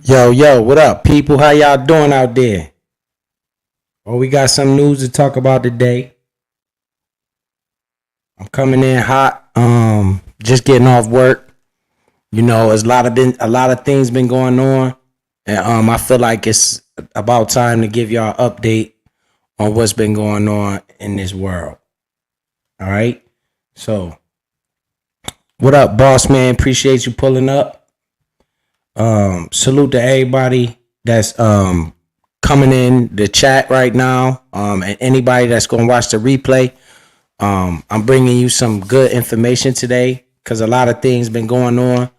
Yo, what up, people? How y'all doing out there? Oh, we got some news to talk about today. I'm coming in hot. Just getting off work. You know, there's a lot of things been going on, and I feel like it's about time to give y'all an update on what's been going on in this world. All right. So, what up, boss man? Appreciate you pulling up. Salute to everybody that's coming in the chat right now. And anybody that's gonna watch the replay. I'm bringing you some good information today because a lot of things been going on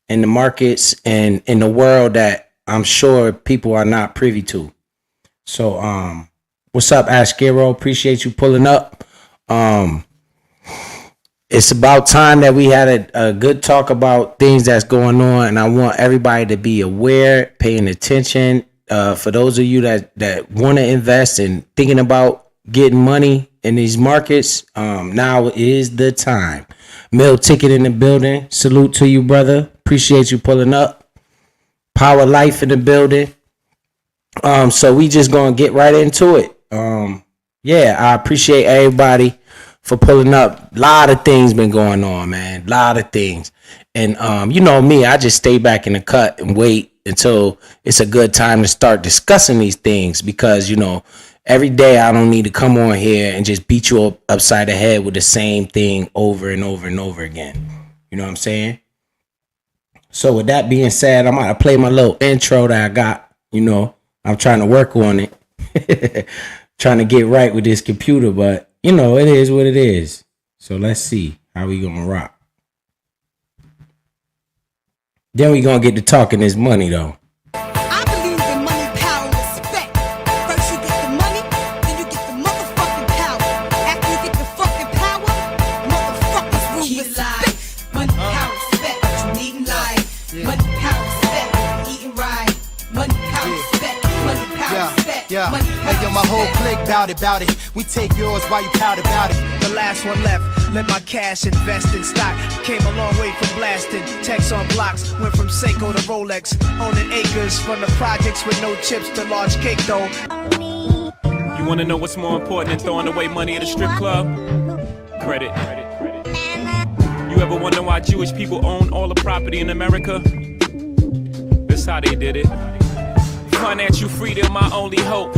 in the markets and in the world that I'm sure people are not privy to. So, what's up, Ashkero? Appreciate you pulling up. It's about time that we had a good talk about things that's going on, and I want everybody to be aware, paying attention. For those of you that want to invest and thinking about getting money in these markets, now is the time. Mill Ticket in the building. Salute to you, brother. Appreciate you pulling up. Power Life in the building. So we just gonna get right into it. Yeah, I appreciate everybody for pulling up. A lot of things been going on, man. A lot of things. And you know me, I just stay back in the cut and wait until it's a good time to start discussing these things because, you know, every day I don't need to come on here and just beat you up upside the head with the same thing over and over and over again. You know what I'm saying? So with that being said, I'm going to play my little intro that I got. You know, I'm trying to work on it. Trying to get right with this computer, but you know, it is what it is. So let's see how we going to rock. Then we going to get to talking this money though. I believe in money, power, and respect. First you get the money, then you get the motherfucking power. After you get the fucking power, motherfuckers will respect. Money, power, respect, what you need in life. Money, power, respect, eating right. Money, power, respect, money, power, respect. Money, power, hey, yo, my whole clique bout it. We take yours while you pout about it. The last one left, let my cash invest in stock. Came a long way from blasting, techs on blocks. Went from Seiko to Rolex, owning acres. From the projects with no chips to large cake though. You wanna know what's more important than throwing away money at a strip club? Credit. You ever wonder why Jewish people own all the property in America? That's how they did it. Financial freedom, my only hope.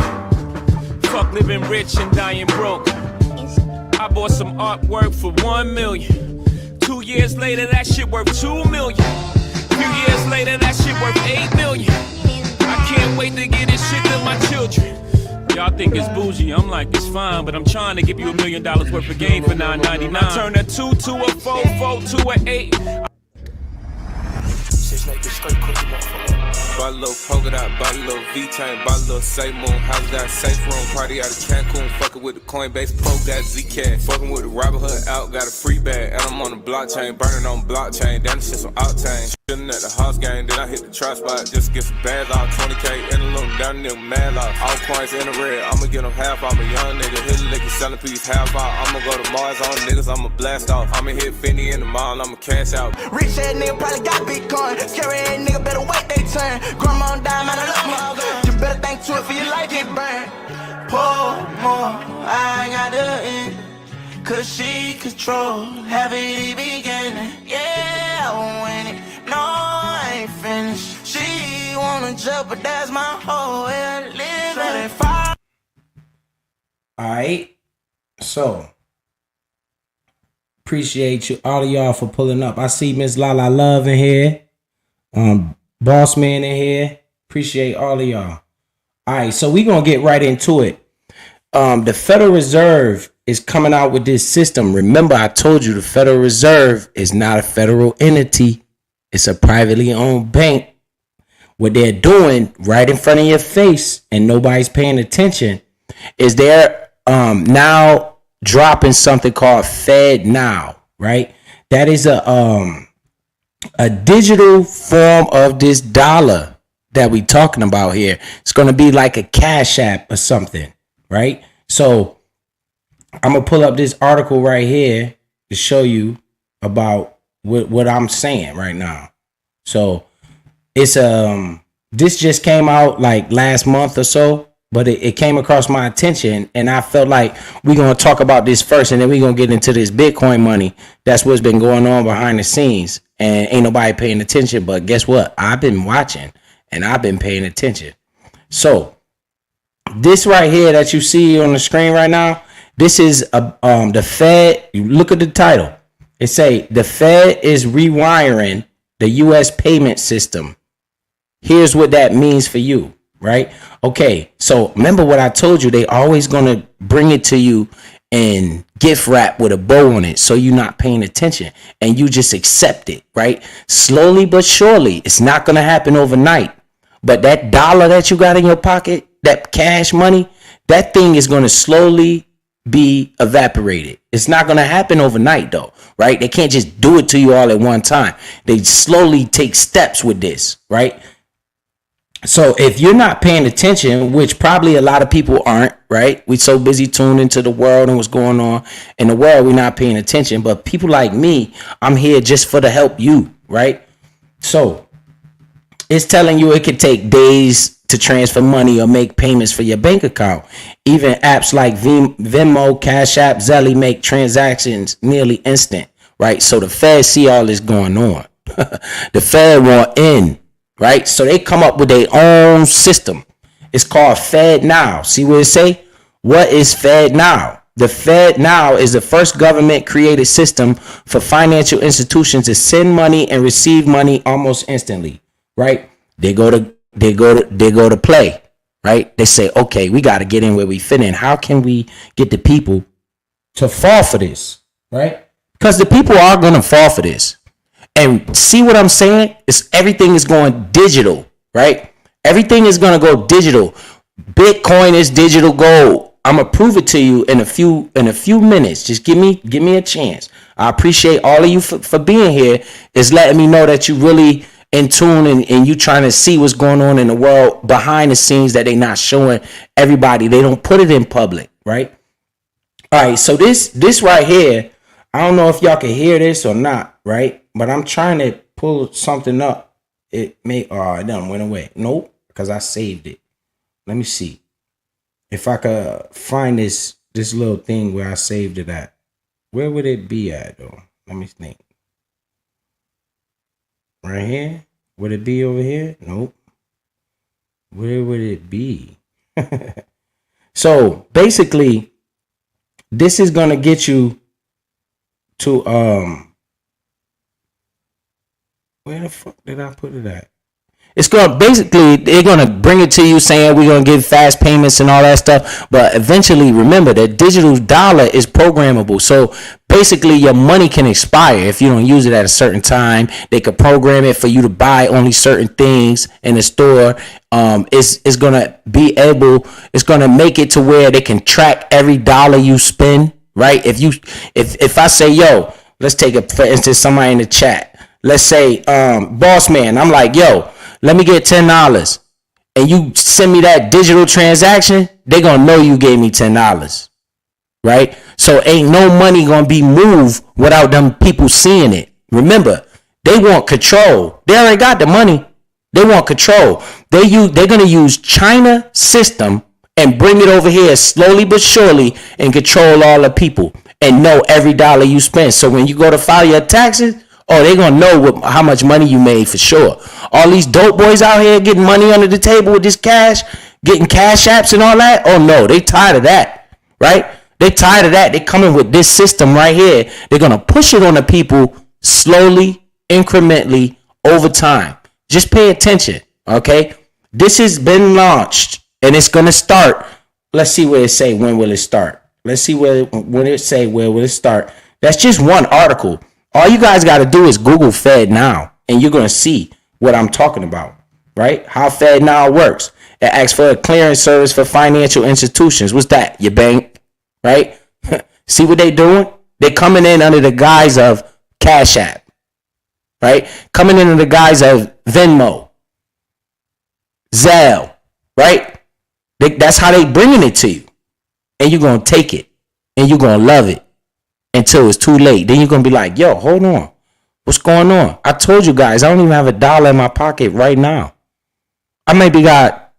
Fuck living rich and dying broke. I bought some artwork for 1 million. 2 years later, that shit worth 2 million. Few years later, that shit worth 8 million. I can't wait to get this shit to my children. Y'all think it's bougie, I'm like, it's fine, but I'm trying to give you $1 million worth of game for $9.99. Turn a 2 to a 4, 4 to a 8. Bought a little polka dot, bought a little V-chain, bought a little safe moon, house got safe room, party out of Cancun, fucking with the Coinbase Pro, got Zcash, fucking with the Robinhood out, got a free bag, and I'm on the blockchain, burning on blockchain, damn this shit some octane. Shooting at the house game, then I hit the trap spot, just to get some bad off, 20K in a little down there, mad off, all coins in the red, I'ma get them half off, a young nigga, hit a lick and selling piece half off, I'ma go to Mars on niggas, I'ma blast off, I'ma hit 50 in the mall, I'ma cash out. Rich ass nigga probably got Bitcoin. Scary ass nigga better wait they turn. Grandma on dime, I love me. You better think to it for your life get burned. Pour more, I got the end. Cause she control, happy beginning. Yeah, I win it. No, I ain't finished. She wanna jeopardize my whole way of living. Alright. So appreciate you all of y'all for pulling up. I see Miss Lala Love in here. Boss Man in here. Appreciate all of y'all. All right, so we're gonna get right into it. The Federal Reserve is coming out with this system. Remember, I told you the Federal Reserve is not a federal entity. It's a privately owned bank. What they're doing right in front of your face and nobody's paying attention is they're now dropping something called Fed Now, right? That is a digital form of this dollar that we talking about here. It's going to be like a Cash App or something, right? So I'm going to pull up this article right here to show you about what I'm saying right now. So it's this just came out like last month or so, but it came across my attention, and I felt like we're gonna talk about this first, and then we're gonna get into this Bitcoin money. That's what's been going on behind the scenes, and ain't nobody paying attention. But guess what? I've been watching, and I've been paying attention. So this right here that you see on the screen right now, this is the Fed. You look at the title. It say the Fed is rewiring the U.S. payment system. Here's what that means for you, right? Okay, so remember what I told you. They always gonna bring it to you and gift wrap with a bow on it, so you're not paying attention and you just accept it, right? Slowly but surely. It's not gonna happen overnight. But that dollar that you got in your pocket, that cash money, that thing is gonna slowly be evaporated. It's not going to happen overnight though, right? They can't just do it to you all at one time. They slowly take steps with this, right? So if you're not paying attention, which probably a lot of people aren't, right? We so busy tuned into the world and what's going on in the world, we're not paying attention. But people like me, I'm here just for to help you, right? So it's telling you it could take days to transfer money or make payments for your bank account. Even apps like Venmo, Cash App, Zelle make transactions nearly instant, right? So the Fed see all this going on. The Fed want in, right? So they come up with their own system. It's called Fed Now. See what it say? What is Fed Now? The Fed Now is the first government created system for financial institutions to send money and receive money almost instantly, right? They go to play, right? They say, okay, we got to get in where we fit in. How can we get the people to fall for this, right? Because the people are going to fall for this. And see what I'm saying? Everything is going digital, right? Everything is going to go digital. Bitcoin is digital gold. I'm gonna prove it to you in a few minutes. Just give me a chance. I appreciate all of you for being here. It's letting me know that you really in tune and you trying to see what's going on in the world behind the scenes that they not showing everybody. They don't put it in public, right? All right, so this right here, I don't know if y'all can hear this or not, right? But I'm trying to pull something up. It done went away. Nope, because I saved it. Let me see if I could find this little thing where I saved it at. Where would it be at though? Let me think. Right here? Would it be over here? Nope. Where would it be? So basically, this is gonna get you to where the fuck did I put it at? It's gonna basically they're gonna bring it to you saying we're gonna give fast payments and all that stuff, but eventually remember that digital dollar is programmable. So basically your money can expire if you don't use it at a certain time. They could program it for you to buy only certain things in the store. It's gonna be able, it's gonna make it to where they can track every dollar you spend, right? If I say, yo, let's take it for instance, somebody in the chat. Let's say boss man, I'm like, yo, let me get $10 and you send me that digital transaction, they gonna know you gave me $10, right? So ain't no money gonna be moved without them people seeing it. Remember, they want control. They already got the money. They want control. They're gonna use China system and bring it over here slowly but surely and control all the people and know every dollar you spend. So when you go to file your taxes, oh, they're going to know how much money you made for sure. All these dope boys out here getting money under the table with this cash, getting cash apps and all that. Oh, no, they tired of that, right? They tired of that. They coming with this system right here. They're going to push it on the people slowly, incrementally, over time. Just pay attention, okay? This has been launched, and it's going to start. Let's see where it say, when will it start? Let's see when it say, where will it start? That's just one article. All you guys got to do is Google Fed Now, and you're going to see what I'm talking about, right? How Fed Now works. It asks for a clearing service for financial institutions. What's that? Your bank, right? See what they doing? They're coming in under the guise of Cash App, right? Coming in under the guise of Venmo, Zelle, right? That's how they bringing it to you. And you're going to take it, and you're going to love it. Until it's too late. Then you're going to be like, yo, hold on. What's going on? I told you guys, I don't even have $1 in my pocket right now. I maybe got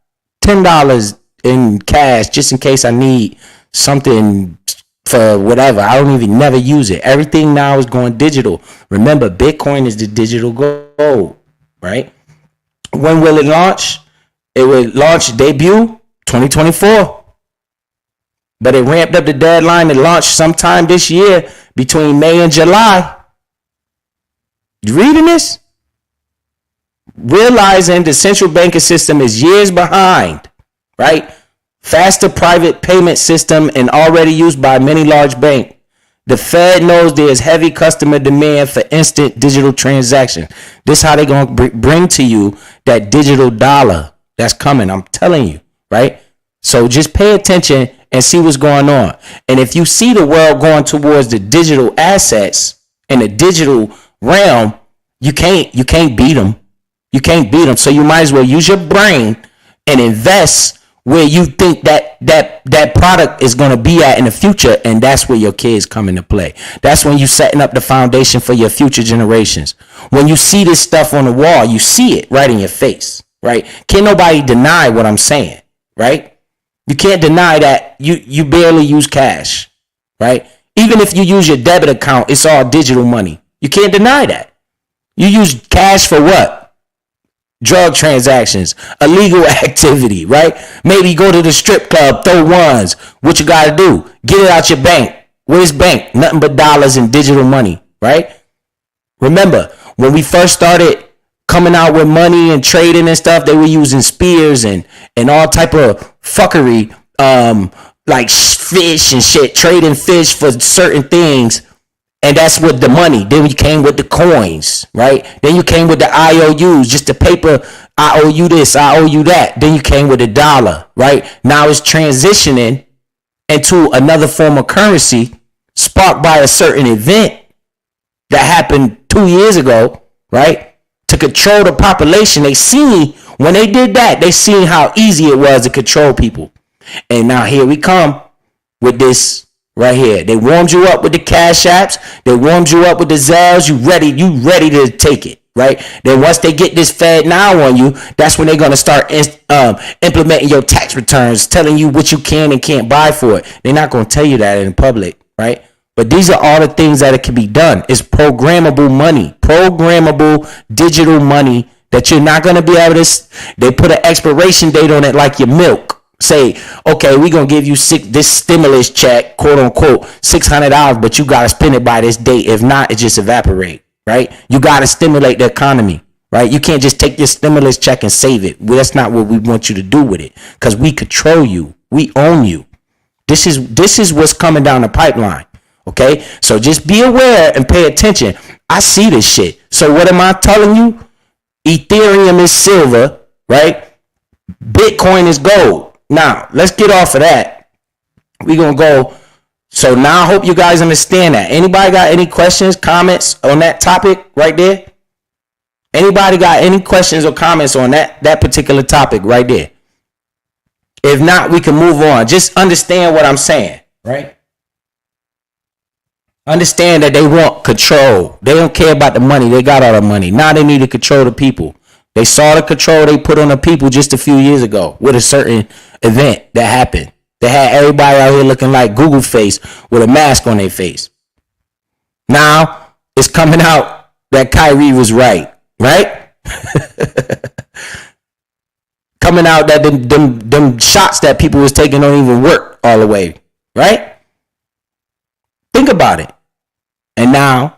$10 in cash just in case I need something for whatever. I don't even never use it. Everything now is going digital. Remember, Bitcoin is the digital gold, right? When will it launch? It will launch debut 2024. But it ramped up the deadline to launch sometime this year between May and July. You reading this? Realizing the central banking system is years behind, right? Faster private payment system and already used by many large banks. The Fed knows there is heavy customer demand for instant digital transactions. This is how they're going to bring to you that digital dollar that's coming. I'm telling you, right? So just pay attention and see what's going on. And if you see the world going towards the digital assets in the digital realm, you can't beat them. You can't beat them. So you might as well use your brain and invest where you think that product is going to be at in the future, and that's where your kids come into play. That's when you setting up the foundation for your future generations. When you see this stuff on the wall, you see it right in your face, right? Can't nobody deny what I'm saying, right? You can't deny that you barely use cash, right? Even if you use your debit account, it's all digital money. You can't deny that. You use cash for what? Drug transactions, illegal activity, right? Maybe go to the strip club, throw ones. What you got to do? Get it out your bank. Where's bank? Nothing but dollars and digital money, right? Remember, when we first started coming out with money and trading and stuff, they were using spears and all type of fuckery, like fish and shit, trading fish for certain things. And that's what the money. Then you came with the coins, right? Then you came with the IOUs, just the paper. I owe you this, I owe you that. Then you came with the dollar, right? Now it's transitioning into another form of currency sparked by a certain event that happened 2 years ago, right? To control the population. They seen, when they did that, they seen how easy it was to control people. And now here we come with this right here. They warmed you up with the Cash Apps. They warmed you up with the Zelles. You ready to take it, right? Then once they get this Fed now on you, that's when they're going to start implementing your tax returns, telling you what you can and can't buy for it. They're not going to tell you that in public, right? But these are all the things that it can be done. It's programmable money, programmable digital money that you're not going to be able to. They put an expiration date on it like your milk. Say, okay, we're going to give you this stimulus check, quote unquote, $600, but you got to spend it by this date. If not, it just evaporate, right? You got to stimulate the economy, right? You can't just take your stimulus check and save it. Well, that's not what we want you to do with it, because we control you. We own you. This is what's coming down the pipeline, okay? So just be aware and pay attention. I see this shit. So what am I telling you? Ethereum is silver, right? Bitcoin is gold. Now, let's get off of that. We're going to go. So now I hope you guys understand that. Anybody got any questions, comments on that topic right there? Anybody got any questions or comments on that particular topic right there? If not, we can move on. Just understand what I'm saying, right? Understand that they want control. They don't care about the money. They got all the money. Now they need to control the people. They saw the control they put on the people just a few years ago with a certain event that happened. They had everybody out here looking like Google face with a mask on their face. Now it's coming out that Kyrie was right? Coming out that them shots that people was taking don't even work all the way, right? Think about it. And now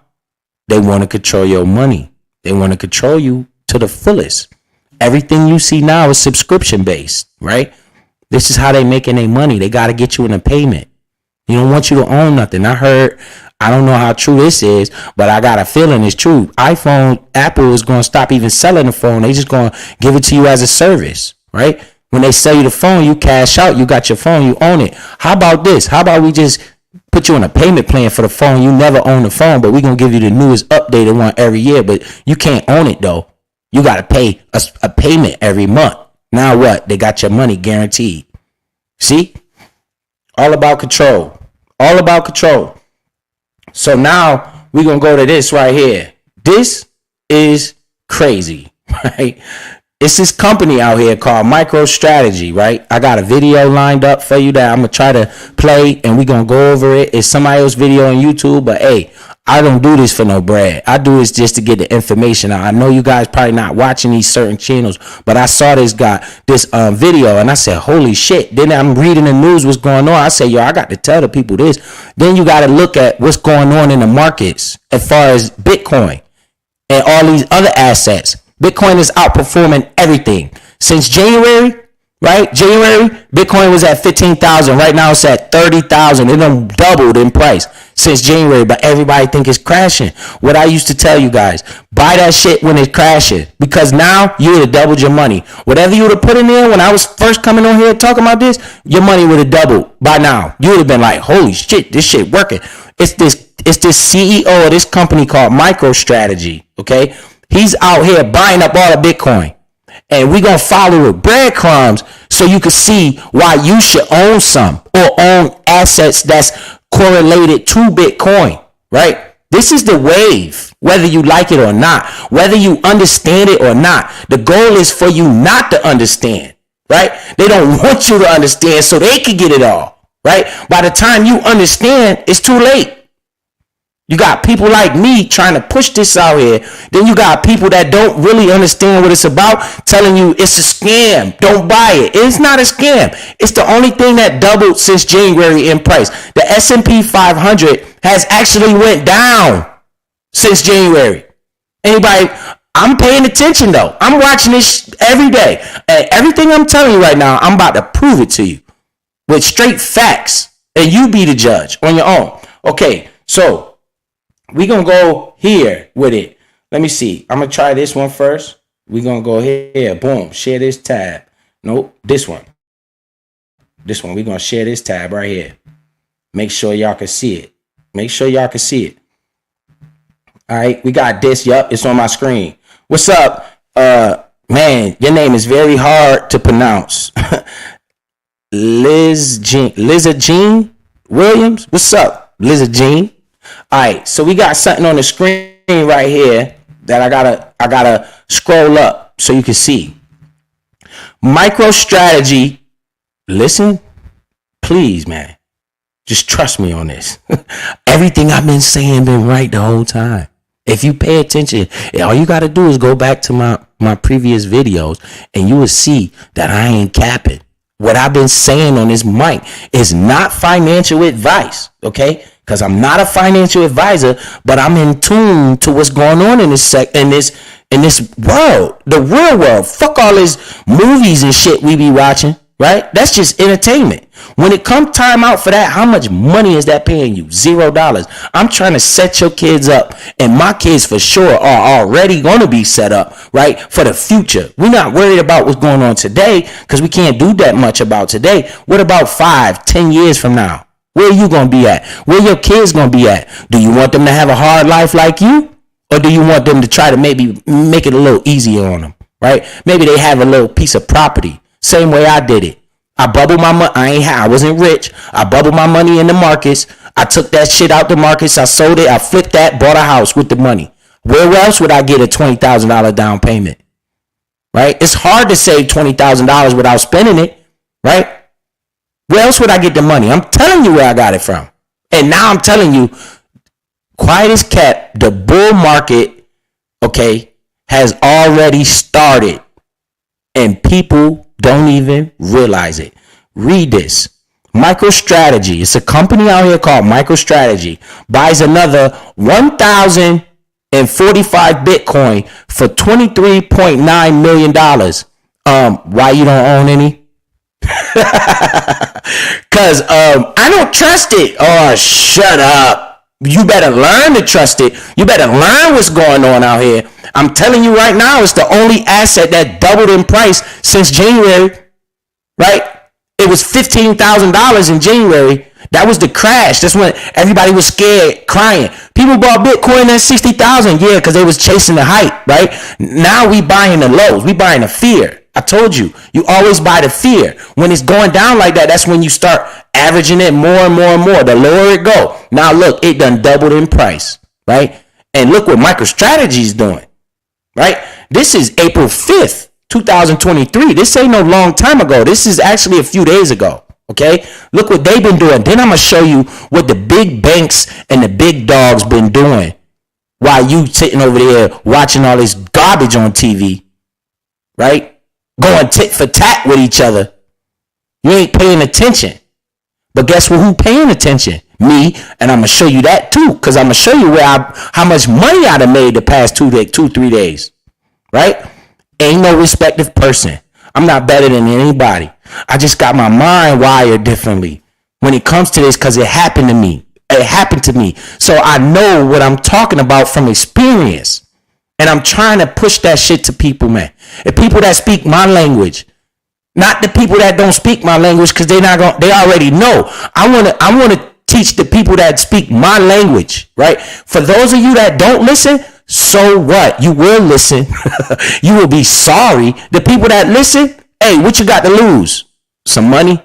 they want to control your money. They want to control you to the fullest. Everything you see now is subscription based, right? This is how they making their money. They got to get you in a payment. You don't want you to own nothing. I don't know how true this is, but I got a feeling it's true. Apple is going to stop even selling the phone. They just going to give it to you as a service, right? When they sell you the phone, you cash out. You got your phone. You own it. How about this? How about we just put you on a payment plan for the phone? You never own the phone, but we're going to give you the newest updated one every year, but you can't own it though. You got to pay a payment every month. Now what? They got your money guaranteed. See? All about control. All about control. So now we're going to go to this right here. This is crazy, right? It's this company out here called MicroStrategy, right? I got a video lined up for you that I'm gonna try to play, and we gonna go over it. It's somebody else's video on YouTube, but hey, I don't do this for no bread. I do this just to get the information out. I know you guys probably not watching these certain channels, but I saw this video, and I said, holy shit. Then I'm reading the news, what's going on. I said, yo, I got to tell the people this. Then you got to look at what's going on in the markets as far as Bitcoin and all these other assets. Bitcoin is outperforming everything since January, right? January, Bitcoin was at 15,000. Right now it's at 30,000. It done doubled in price since January, but everybody think it's crashing. What I used to tell you guys, buy that shit when it crashes, because now you would have doubled your money. Whatever you would have put in there when I was first coming on here talking about this, your money would have doubled by now. You would have been like, holy shit, this shit working. It's this CEO of this company called MicroStrategy, okay? He's out here buying up all the Bitcoin. And we're going to follow the breadcrumbs so you can see why you should own some or own assets that's correlated to Bitcoin, right? This is the wave, whether you like it or not, whether you understand it or not. The goal is for you not to understand, right? They don't want you to understand so they can get it all, right? By the time you understand, it's too late. You got people like me trying to push this out here. Then you got people that don't really understand what it's about, telling you it's a scam. Don't buy it. It's not a scam. It's the only thing that doubled since January in price. The S&P 500 has actually went down since January. Anybody? I'm paying attention though. I'm watching this every day. And everything I'm telling you right now, I'm about to prove it to you with straight facts. And you be the judge on your own. Okay, so we're going to go here with it. Let me see. I'm going to try this one first. We're going to go here. Boom. Share this tab. Nope. This one. This one. We're going to share this tab right here. Make sure y'all can see it. Make sure y'all can see it. All right. We got this. Yup. It's on my screen. What's up? Man, your name is very hard to pronounce. Lizard Jean Williams. What's up, Lizard Jean? All right, so we got something on the screen right here that I gotta scroll up so you can see. MicroStrategy. Listen, please, man. Just trust me on this. Everything I've been saying been right the whole time. If you pay attention, all you gotta do is go back to my previous videos and you will see that I ain't capping. What I've been saying on this mic is not financial advice, okay? Because I'm not a financial advisor, but I'm in tune to what's going on in this world, the real world. Fuck all these movies and shit we be watching, right? That's just entertainment. When it comes time out for that, how much money is that paying you? $0. I'm trying to set your kids up, and my kids for sure are already going to be set up, right, for the future. We're not worried about what's going on today because we can't do that much about today. What about 5-10 years from now? Where are you going to be at? Where your kids going to be at? Do you want them to have a hard life like you? Or do you want them to try to maybe make it a little easier on them, right? Maybe they have a little piece of property. Same way I did it. I bubbled my money. I wasn't rich. I bubbled my money in the markets. I took that shit out the markets. I sold it. I flipped that, bought a house with the money. Where else would I get a $20,000 down payment? Right? It's hard to save $20,000 without spending it, right? Where else would I get the money? I'm telling you where I got it from. And now I'm telling you, quiet as kept, the bull market, okay, has already started. And people don't even realize it. Read this. MicroStrategy. It's a company out here called MicroStrategy. Buys another 1,045 Bitcoin for $23.9 million. Why you don't own any? Cause I don't trust it. Oh, shut up. You better learn to trust it. You better learn what's going on out here. I'm telling you right now, it's the only asset that doubled in price since January, right? It was $15,000 in January. That was the crash. That's when everybody was scared, crying. People bought Bitcoin at 60,000, yeah, because they was chasing the hype, right? Now we buying the lows. We buying the fear. I told you, you always buy the fear. When it's going down like that, that's when you start averaging it more and more and more. The lower it go. Now look, it done doubled in price, right? And look what MicroStrategy is doing, right? This is April 5th, 2023. This ain't no long time ago. This is actually a few days ago. Okay, look what they've been doing. Then I'm gonna show you what the big banks and the big dogs been doing while you sitting over there watching all this garbage on TV, right? Going tit for tat with each other. You ain't paying attention. But guess what? Who paying attention? Me. And I'm gonna show you that too, because I'm gonna show you how much money I done made the past 3 days. Right? Ain't no respective person. I'm not better than anybody. I just got my mind wired differently when it comes to this, because it happened to me. It happened to me. So I know what I'm talking about from experience. And I'm trying to push that shit to people, man. The people that speak my language. Not the people that don't speak my language, because they already know. I wanna teach the people that speak my language, right? For those of you that don't listen, so what? You will listen. You will be sorry. The people that listen, hey, what you got to lose? Some money?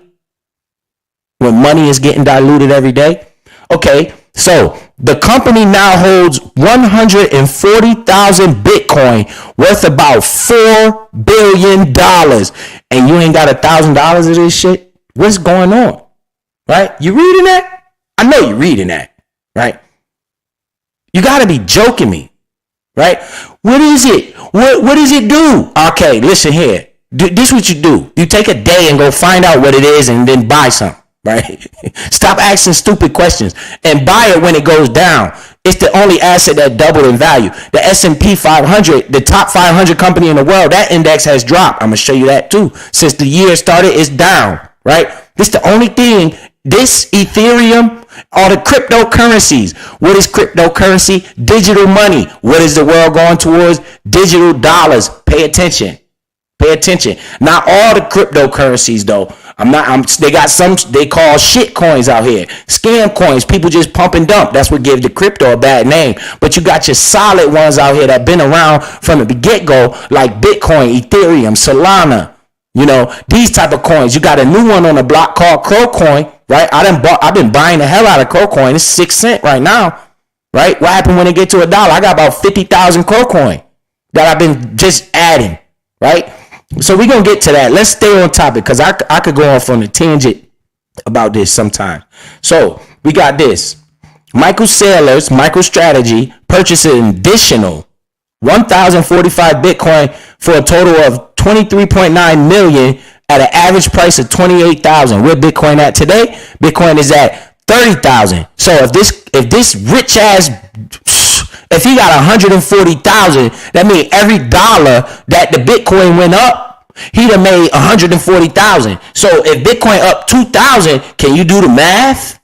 When money is getting diluted every day? Okay, so the company now holds 140,000 Bitcoin worth about $4 billion. And you ain't got $1,000 of this shit? What's going on? Right? You reading that? I know you're reading that, right? You got to be joking me. Right? What is it? What does it do? Okay, listen here. This is what you do. You take a day and go find out what it is and then buy something. Right? Stop asking stupid questions and buy it when it goes down. It's the only asset that doubled in value. The S&P 500, the top 500 company in the world, that index has dropped. I'm going to show you that too. Since the year started, it's down. Right? This the only thing. This Ethereum, all the cryptocurrencies. What is cryptocurrency? Digital money. What is the world going towards? Digital dollars. Pay attention. Pay attention. Not all the cryptocurrencies though. They got some they call shit coins out here. Scam coins. People just pump and dump. That's what gives the crypto a bad name. But you got your solid ones out here that been around from the get-go, like Bitcoin, Ethereum, Solana. You know, these type of coins. You got a new one on the block called Crowcoin, right? I've been buying the hell out of Crowcoin. It's 6 cents right now, right? What happened when it get to $1? I got about 50,000 Crowcoin that I've been just adding, right? So we're going to get to that. Let's stay on topic, because I could go off on a tangent about this sometime. So we got this. Michael Saylor's MicroStrategy purchased an additional 1,045 Bitcoin for a total of 23.9 million at an average price of 28,000. Where Bitcoin at today? Bitcoin is at 30,000. So if this rich ass, if he got 140,000, that means every dollar that the Bitcoin went up, he'd have made 140,000. So if Bitcoin up 2,000, can you do the math?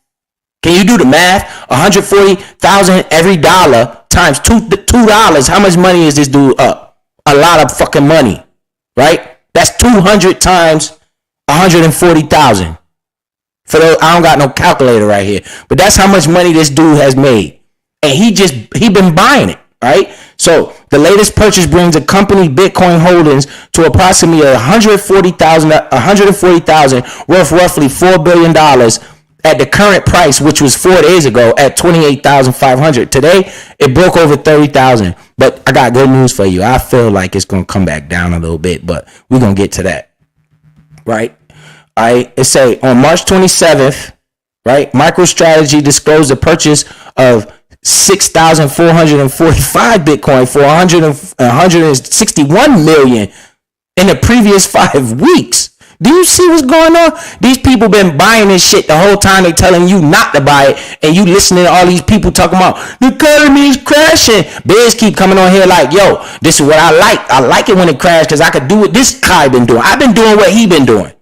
Can you do the math? 140,000 every dollar times $2. How much money is this dude up? A lot of fucking money, right? That's 200 times 140,000. For those, I don't got no calculator right here, but that's how much money this dude has made, and he been buying it, right? So the latest purchase brings the company Bitcoin holdings to approximately 140,000, worth roughly $4 billion at the current price, which was 4 days ago at 28,500. Today it broke over 30,000. But I got good news for you. I feel like it's gonna come back down a little bit, but we're gonna get to that, right? All right. It say on March 27th, right? MicroStrategy disclosed the purchase of 6,445 Bitcoin for 161 million in the previous 5 weeks. Do you see what's going on? These people been buying this shit the whole time. They telling you not to buy it, and you listening to all these people talking about the economy is crashing. Biz keep coming on here like, yo, this is what I like. I like it when it crashes because I could do what this guy been doing. I've been doing what he been doing,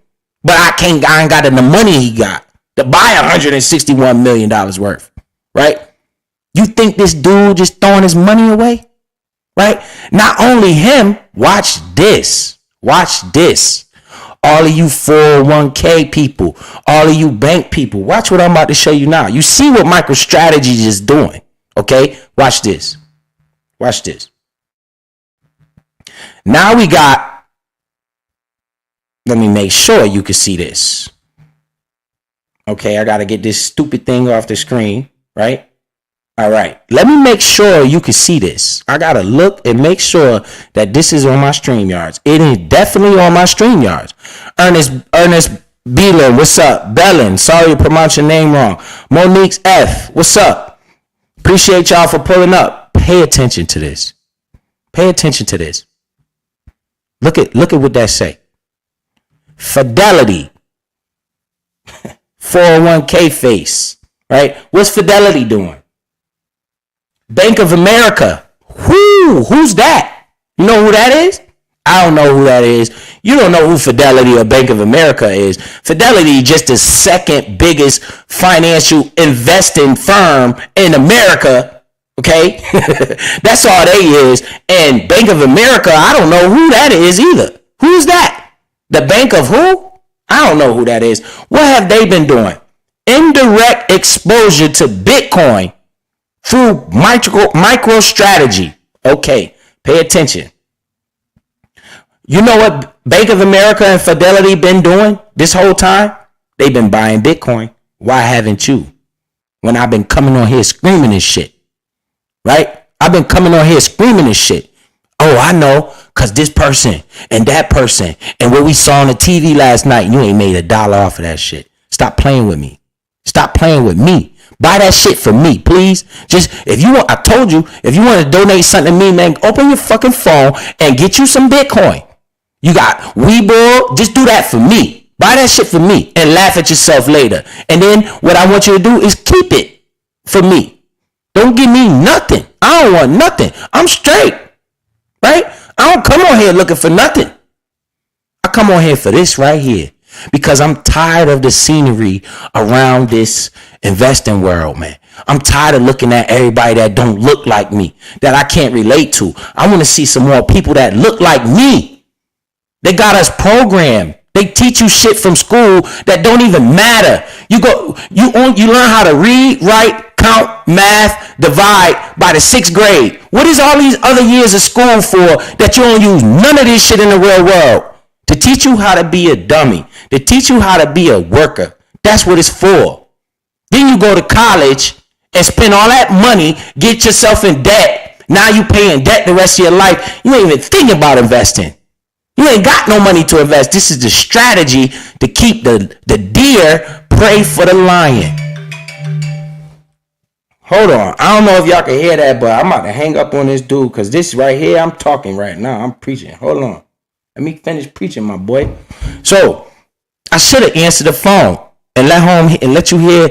but I ain't got the money he got to buy $161 million worth, right? You think this dude just throwing his money away, right? Not only him. Watch this. Watch this. All of you 401k people, all of you bank people, watch what I'm about to show you now. You see what MicroStrategy is doing, okay? Watch this. Watch this. Now we got, let me make sure you can see this. Okay, I got to get this stupid thing off the screen, right? All right. Let me make sure you can see this. I got to look and make sure that this is on my StreamYards. It is definitely on my StreamYards. Ernest Beeler, what's up? Bellin, sorry to pronounce your name wrong. Monique's F, what's up? Appreciate y'all for pulling up. Pay attention to this. Pay attention to this. Look at what that say. Fidelity. 401k face. Right? What's Fidelity doing? Bank of America. Who's that? You know who that is? I don't know who that is. You don't know who Fidelity or Bank of America is. Fidelity just the second biggest financial investing firm in America. Okay? That's all they is. And Bank of America, I don't know who that is either. Who's that? The Bank of who? I don't know who that is. What have they been doing? Indirect exposure to Bitcoin through MicroStrategy. Okay, pay attention. You know what Bank of America and Fidelity been doing this whole time? They've been buying Bitcoin. Why haven't you? When I've been coming on here screaming this shit. Right? I've been coming on here screaming this shit. Oh, I know, because this person and that person and what we saw on the TV last night, you ain't made $1 off of that shit. Stop playing with me. Stop playing with me. Buy that shit for me, please. Just, if you want, I told you, if you want to donate something to me, man, open your fucking phone and get you some Bitcoin. You got Webull, just do that for me. Buy that shit for me and laugh at yourself later. And then what I want you to do is keep it for me. Don't give me nothing. I don't want nothing. I'm straight. Right? I don't come on here looking for nothing. I come on here for this right here. Because I'm tired of the scenery around this investing world, man. I'm tired of looking at everybody that don't look like me, that I can't relate to. I want to see some more people that look like me. They got us programmed. They teach you shit from school that don't even matter. You learn how to read, write, count, math, divide by the 6th grade. What is all these other years of school for that you don't use none of this shit in the real world? To teach you how to be a dummy. To teach you how to be a worker. That's what it's for. Then you go to college and spend all that money, get yourself in debt. Now you paying debt the rest of your life. You ain't even thinking about investing. You ain't got no money to invest. This is the strategy to keep the deer prey for the lion. Hold on. I don't know if y'all can hear that, but I'm about to hang up on this dude because this right here, I'm talking right now. I'm preaching. Hold on. Let me finish preaching, my boy. So I should have answered the phone and let you hear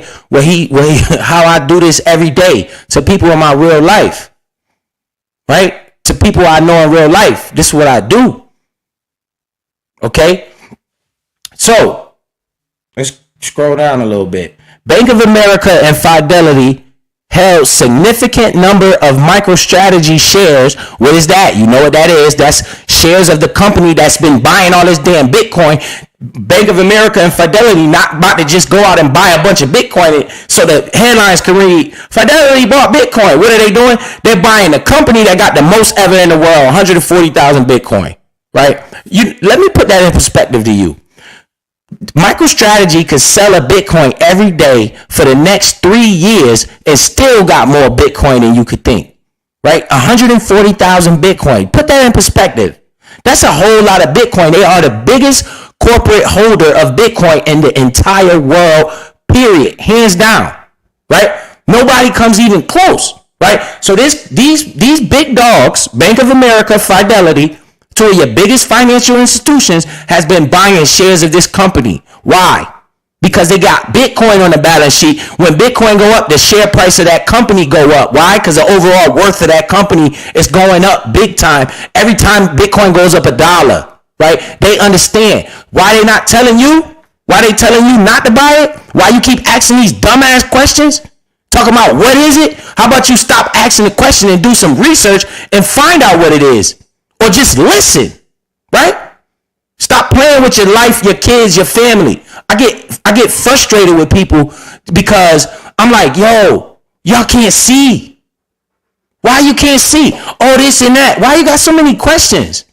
how I do this every day to people in my real life. Right? To people I know in real life. This is what I do. Okay? So let's scroll down a little bit. Bank of America and Fidelity held significant number of MicroStrategy shares. What is that? You know what that is? That's shares of the company that's been buying all this damn Bitcoin. Bank of America and Fidelity not about to just go out and buy a bunch of Bitcoin so the headlines can read, Fidelity bought Bitcoin. What are they doing? They're buying the company that got the most ever in the world, 140,000 Bitcoin. Right? Let me put that in perspective to you. MicroStrategy could sell a Bitcoin every day for the next 3 years and still got more Bitcoin than you could think. Right? 140,000 Bitcoin. Put that in perspective. That's a whole lot of Bitcoin. They are the biggest corporate holder of Bitcoin in the entire world, period. Hands down. Right? Nobody comes even close. Right? So these big dogs, Bank of America, Fidelity, two of your biggest financial institutions, has been buying shares of this company. Why? Because they got Bitcoin on the balance sheet. When Bitcoin go up, the share price of that company go up. Why? Because the overall worth of that company is going up big time. Every time Bitcoin goes up $1, right? They understand. Why they not telling you? Why they telling you not to buy it? Why you keep asking these dumbass questions? Talking about what is it? How about you stop asking the question and do some research and find out what it is? Or just listen, right? Stop playing with your life, your kids, your family. I get frustrated with people because I'm like, yo, y'all can't see. Why you can't see? Oh, this and that. Why you got so many questions?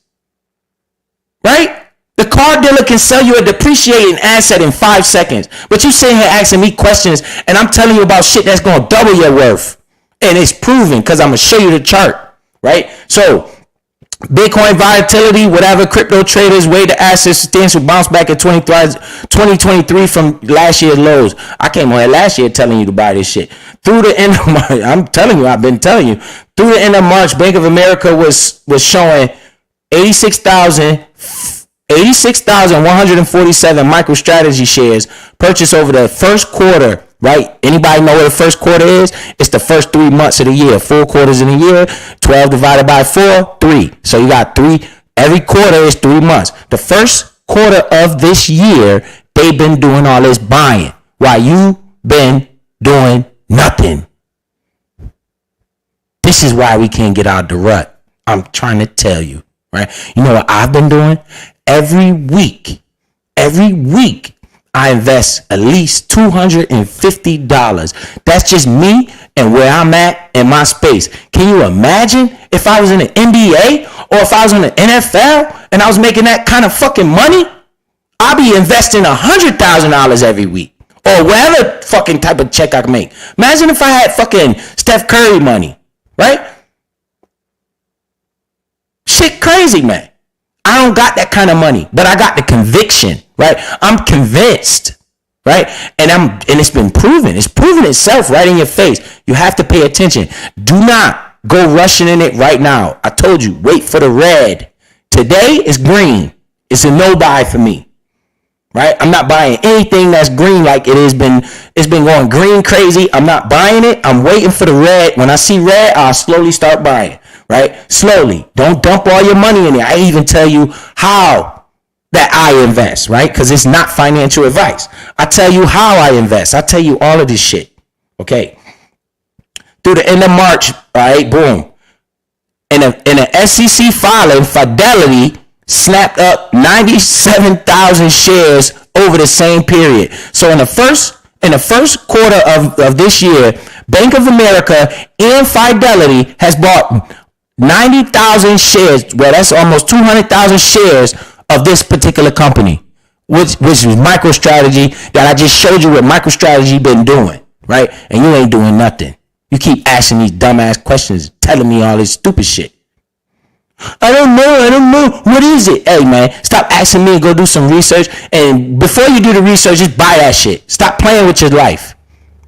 Right? The car dealer can sell you a depreciating asset in 5 seconds. But you sitting here asking me questions and I'm telling you about shit that's going to double your worth. And it's proven because I'm going to show you the chart, right? So Bitcoin volatility, whatever crypto traders way to assets substantial bounce back in 2023 from last year's lows. I came on here last year telling you to buy this shit. Through the end of March, I'm telling you, I've been telling you. Through the end of March, Bank of America was showing 86,147 MicroStrategy shares purchased over the first quarter, right? Anybody know what the first quarter is? It's the first 3 months of the year. 4 quarters in a year. 12 divided by 4, 3. So you got 3. Every quarter is 3 months. The first quarter of this year, they've been doing all this buying while you been doing nothing. This is why we can't get out of the rut. I'm trying to tell you, right? You know what I've been doing? Every week, I invest at least $250. That's just me and where I'm at in my space. Can you imagine if I was in the NBA or if I was in the NFL and I was making that kind of fucking money? I'd be investing $100,000 every week or whatever fucking type of check I can make. Imagine if I had fucking Steph Curry money, right? Shit crazy, man. I don't got that kind of money, but I got the conviction, right? I'm convinced, right? And it's been proven. It's proven itself right in your face. You have to pay attention. Do not go rushing in it right now. I told you, wait for the red. Today is green. It's a no buy for me, right? I'm not buying anything that's green like it's been going green crazy. I'm not buying it. I'm waiting for the red. When I see red, I'll slowly start buying. Right? Slowly. Don't dump all your money in there. I even tell you how that I invest, right? Because it's not financial advice. I tell you how I invest. I tell you all of this shit. Okay. Through the end of March, all right, boom. In an SEC filing, Fidelity snapped up 97,000 shares over the same period. So in the first quarter of this year, Bank of America and Fidelity has bought 90,000 shares. Well, that's almost 200,000 shares of this particular company, which is MicroStrategy, that I just showed you what MicroStrategy been doing, right? And you ain't doing nothing. You keep asking these dumbass questions, telling me all this stupid shit. I don't know. What is it? Hey, man, stop asking me and go do some research. And before you do the research, just buy that shit. Stop playing with your life.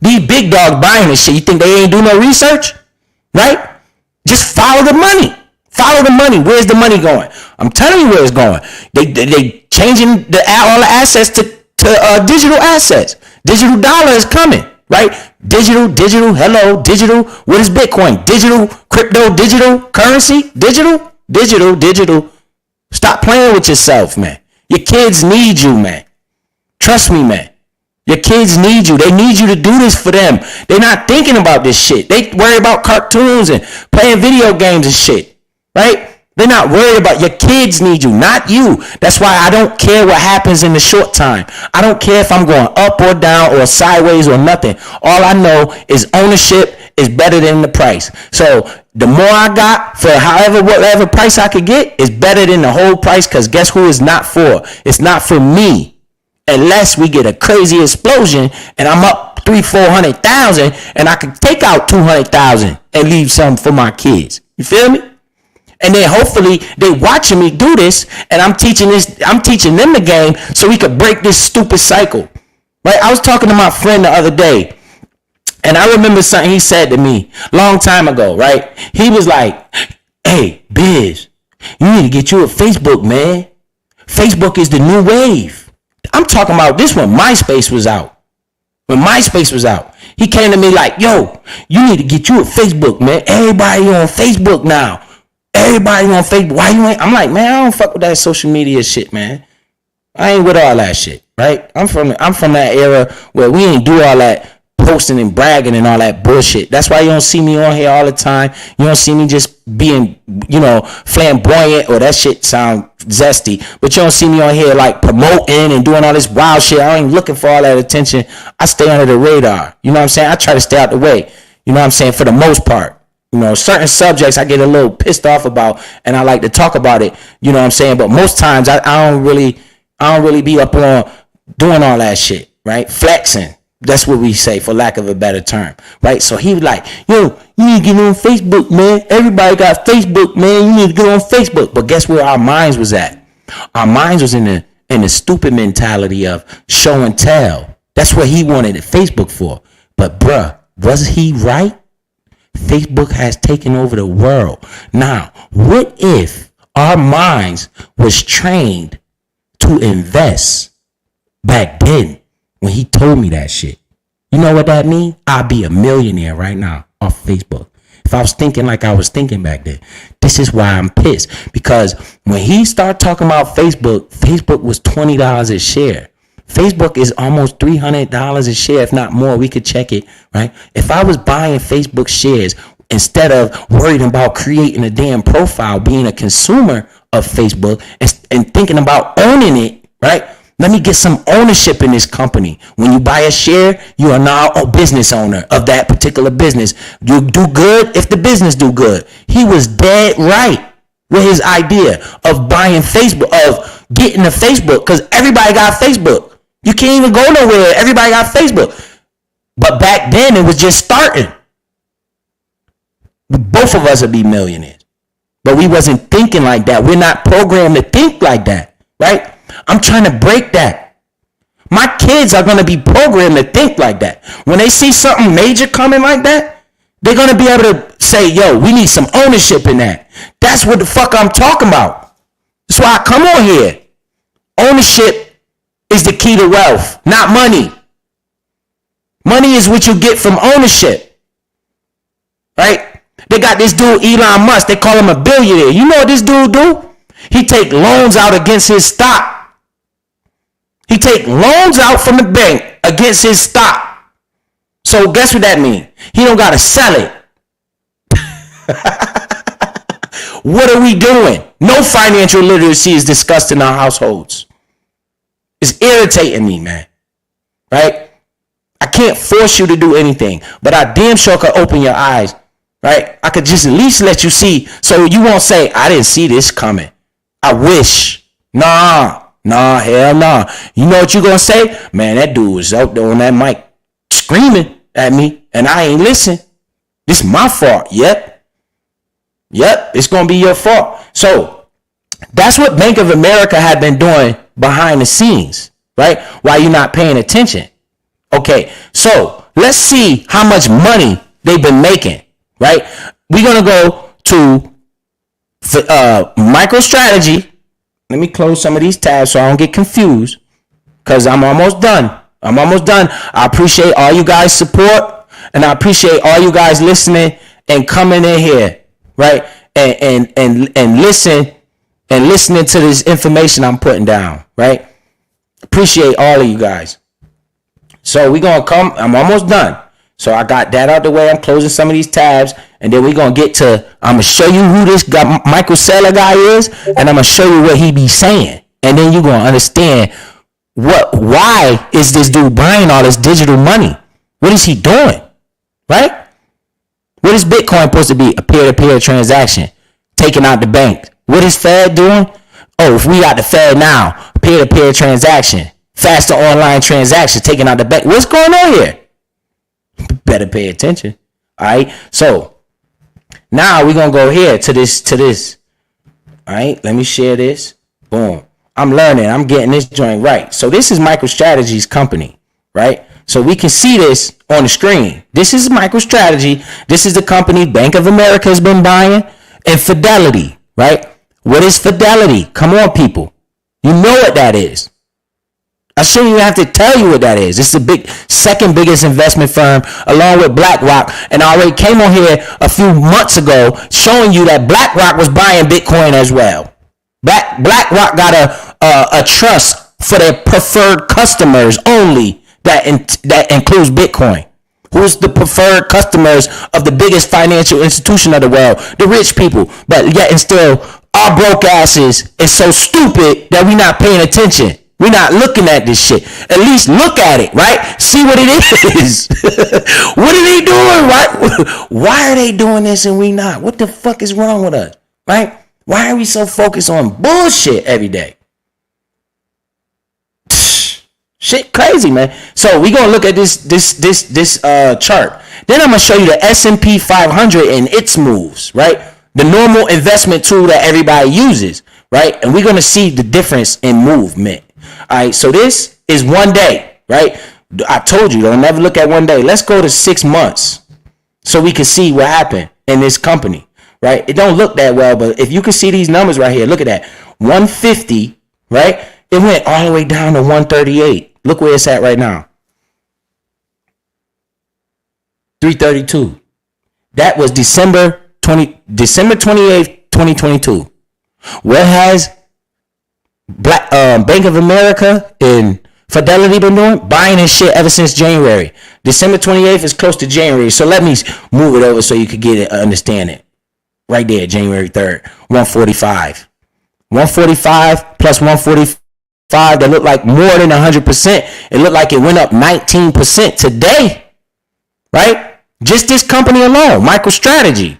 These big dogs buying this shit. You think they ain't do no research? Right? Just follow the money. Follow the money. Where's the money going? I'm telling you where it's going. They changing all the assets to digital assets. Digital dollar is coming, right? Digital. Hello, digital. What is Bitcoin? Digital, crypto, digital currency, digital. Stop playing with yourself, man. Your kids need you, man. Trust me, man. Your kids need you. They need you to do this for them. They're not thinking about this shit. They worry about cartoons and playing video games and shit, right? They're not worried about your kids need you, not you. That's why I don't care what happens in the short time. I don't care if I'm going up or down or sideways or nothing. All I know is ownership is better than the price. So the more I got for whatever price I could get is better than the whole price, because guess who it's not for? It's not for me. Unless we get a crazy explosion and I'm up 300,000-400,000 and I can take out 200,000 and leave some for my kids. You feel me? And then hopefully they watching me do this, and I'm teaching them the game so we could break this stupid cycle. Right? I was talking to my friend the other day, and I remember something he said to me long time ago, right? He was like, "Hey, Biz, you need to get you a Facebook, man. Facebook is the new wave." I'm talking about this when MySpace was out. He came to me like, "Yo, you need to get you a Facebook, man. Everybody on Facebook now. Why you ain't?" I'm like, "Man, I don't fuck with that social media shit, man. I ain't with all that shit, right? I'm from that era where we ain't do all that posting and bragging and all that bullshit. That's why you don't see me on here all the time. You don't see me just being, flamboyant, or that shit sound zesty, but you don't see me on here like promoting and doing all this wild shit. I ain't looking for all that attention. I stay under the radar. You know what I'm saying? I try to stay out the way. You know what I'm saying? For the most part. Certain subjects I get a little pissed off about, and I like to talk about it. You know what I'm saying? But most times I don't really be up on doing all that shit, right? Flexing. That's what we say, for lack of a better term, right? So he was like, yo, you need to get on Facebook, man. Everybody got Facebook, man. You need to get on Facebook. But guess where our minds was at? Our minds was in the stupid mentality of show and tell. That's what he wanted Facebook for. But bruh, was he right? Facebook has taken over the world. Now, what if our minds was trained to invest back then when he told me that shit? You know what that mean? I'll be a millionaire right now off Facebook. If I was thinking like I was thinking back then. This is why I'm pissed. Because when he started talking about Facebook, Facebook was $20 a share. Facebook is almost $300 a share, if not more. We could check it, right? If I was buying Facebook shares instead of worrying about creating a damn profile, being a consumer of Facebook and thinking about owning it, right? Let me get some ownership in this company. When you buy a share, you are now a business owner of that particular business. You do good if the business do good. He was dead right with his idea of buying Facebook, of getting a Facebook, because everybody got Facebook. You can't even go nowhere. Everybody got Facebook. But back then, it was just starting. Both of us would be millionaires. But we wasn't thinking like that. We're not programmed to think like that, right? I'm trying to break that. My kids are going to be programmed to think like that. When they see something major coming like that, they're going to be able to say, yo, we need some ownership in that. That's what the fuck I'm talking about. That's why I come on here. Ownership is the key to wealth, not money. Money is what you get from ownership, right? They got this dude, Elon Musk. They call him a billionaire. You know what this dude do? He take loans out against his stock. He take loans out from the bank against his stock. So guess what that means? He don't got to sell it. What are we doing? No financial literacy is discussed in our households. It's irritating me, man. Right? I can't force you to do anything, but I damn sure could open your eyes. Right? I could just at least let you see, so you won't say, I didn't see this coming. I wish. Nah, hell nah. You know what you gonna say? Man, that dude was out there on that mic screaming at me, and I ain't listen. This is my fault. Yep, it's gonna be your fault. So that's what Bank of America had been doing behind the scenes, right? While you're not paying attention. Okay, so let's see how much money they've been making, right? We're gonna go to MicroStrategy. Let me close some of these tabs so I don't get confused, because I'm almost done. I appreciate all you guys' support, and I appreciate all you guys listening and coming in here, right? And listening to this information I'm putting down, right? Appreciate all of you guys. So we're going to come. I'm almost done. So I got that out the way. I'm closing some of these tabs. And then we're going to get to, I'm going to show you who this guy, Michael Saylor guy is. And I'm going to show you what he be saying. And then you're going to understand why is this dude buying all this digital money? What is he doing? Right? What is Bitcoin supposed to be? A peer-to-peer transaction. Taking out the bank. What is Fed doing? Oh, if we got the Fed now, peer-to-peer transaction. Faster online transaction. Taking out the bank. What's going on here? Better pay attention. All right. So now we're going to go here to this. All right. Let me share this. Boom. I'm learning. I'm getting this joint right. So this is MicroStrategy's company, right? So we can see this on the screen. This is MicroStrategy. This is the company Bank of America has been buying. And Fidelity, right? What is Fidelity? Come on, people. You know what that is. I shouldn't even have to tell you what that is. It's the second biggest investment firm along with BlackRock. And I already came on here a few months ago showing you that BlackRock was buying Bitcoin as well. BlackRock got a trust for their preferred customers only that includes Bitcoin. Who's the preferred customers of the biggest financial institution of the world? The rich people. But yet and still, our broke asses is so stupid that we're not paying attention. We're not looking at this shit. At least look at it, right? See what it is. What are they doing, right? Why are they doing this and we not? What the fuck is wrong with us, right? Why are we so focused on bullshit every day? Shit crazy, man. So we gonna look at this chart. Then I'm gonna show you the S&P 500 and its moves, right? The normal investment tool that everybody uses, right? And we're gonna see the difference in movement. All right, so this is 1 day, right? I told you, don't never look at 1 day. Let's go to 6 months so we can see what happened in this company, right? It don't look that well, but if you can see these numbers right here, look at that. 150, right? It went all the way down to 138. Look where it's at right now. 332. That was December 28th, 2022. What has Bank of America and Fidelity been doing? Buying this shit ever since January. December 28th is close to January. So let me move it over so you could get it, understand it. Right there, January 3rd, 145. 145 plus 145, that looked like more than 100%. It looked like it went up 19% today, right? Just this company alone, MicroStrategy.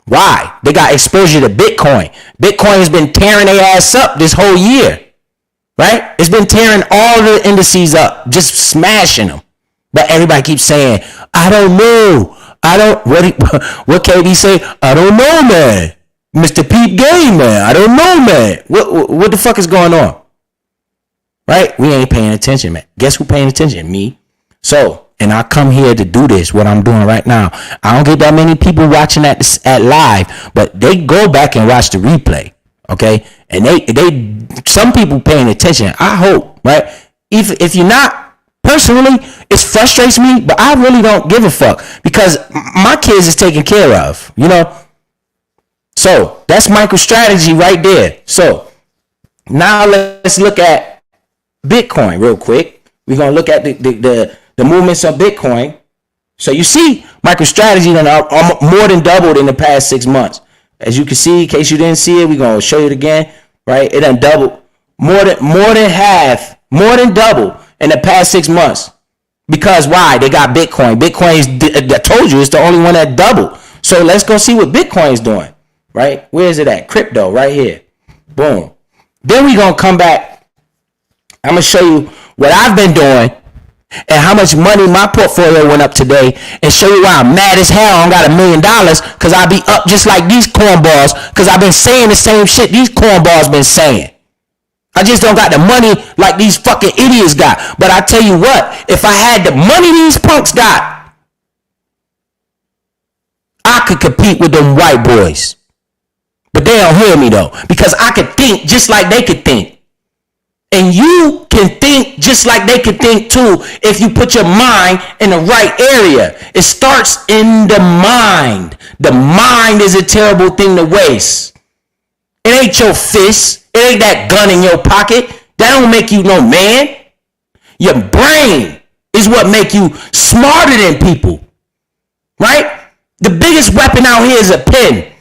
Why? They got exposure to Bitcoin. Bitcoin has been tearing their ass up this whole year, right? It's been tearing all the indices up, just smashing them. But everybody keeps saying, I don't know. What KD say? I don't know, man. Mr. Peep Game, man. I don't know, man. What the fuck is going on? Right? We ain't paying attention, man. Guess who paying attention? Me. So, and I come here to do this, what I'm doing right now. I don't get that many people watching at live, but they go back and watch the replay, okay? And they some people paying attention. I hope, right? If you're not, personally, it frustrates me, but I really don't give a fuck because my kids is taken care of, you know? So that's MicroStrategy right there. So now let's look at Bitcoin real quick. We're gonna look at the movements of Bitcoin. So you see, MicroStrategy done more than doubled in the past 6 months. As you can see, in case you didn't see it, we're gonna show you it again. Right? It done doubled more than half, more than double in the past 6 months. Because why? They got Bitcoin. Bitcoin is, I told you, it's the only one that doubled. So let's go see what Bitcoin is doing. Right? Where is it at? Crypto, right here. Boom. Then we're going to come back. I'm going to show you what I've been doing and how much money my portfolio went up today and show you why I'm mad as hell. I don't got $1 million because I be up just like these cornballs because I've been saying the same shit these cornballs been saying. I just don't got the money like these fucking idiots got. But I tell you what, if I had the money these punks got, I could compete with them white boys. But they don't hear me though, because I could think just like they could think. And you can think just like they could think too if you put your mind in the right area. It starts in the mind. The mind is a terrible thing to waste. It ain't your fist. It ain't that gun in your pocket. That don't make you no man. Your brain is what make you smarter than people. Right? The biggest weapon out here is a pen.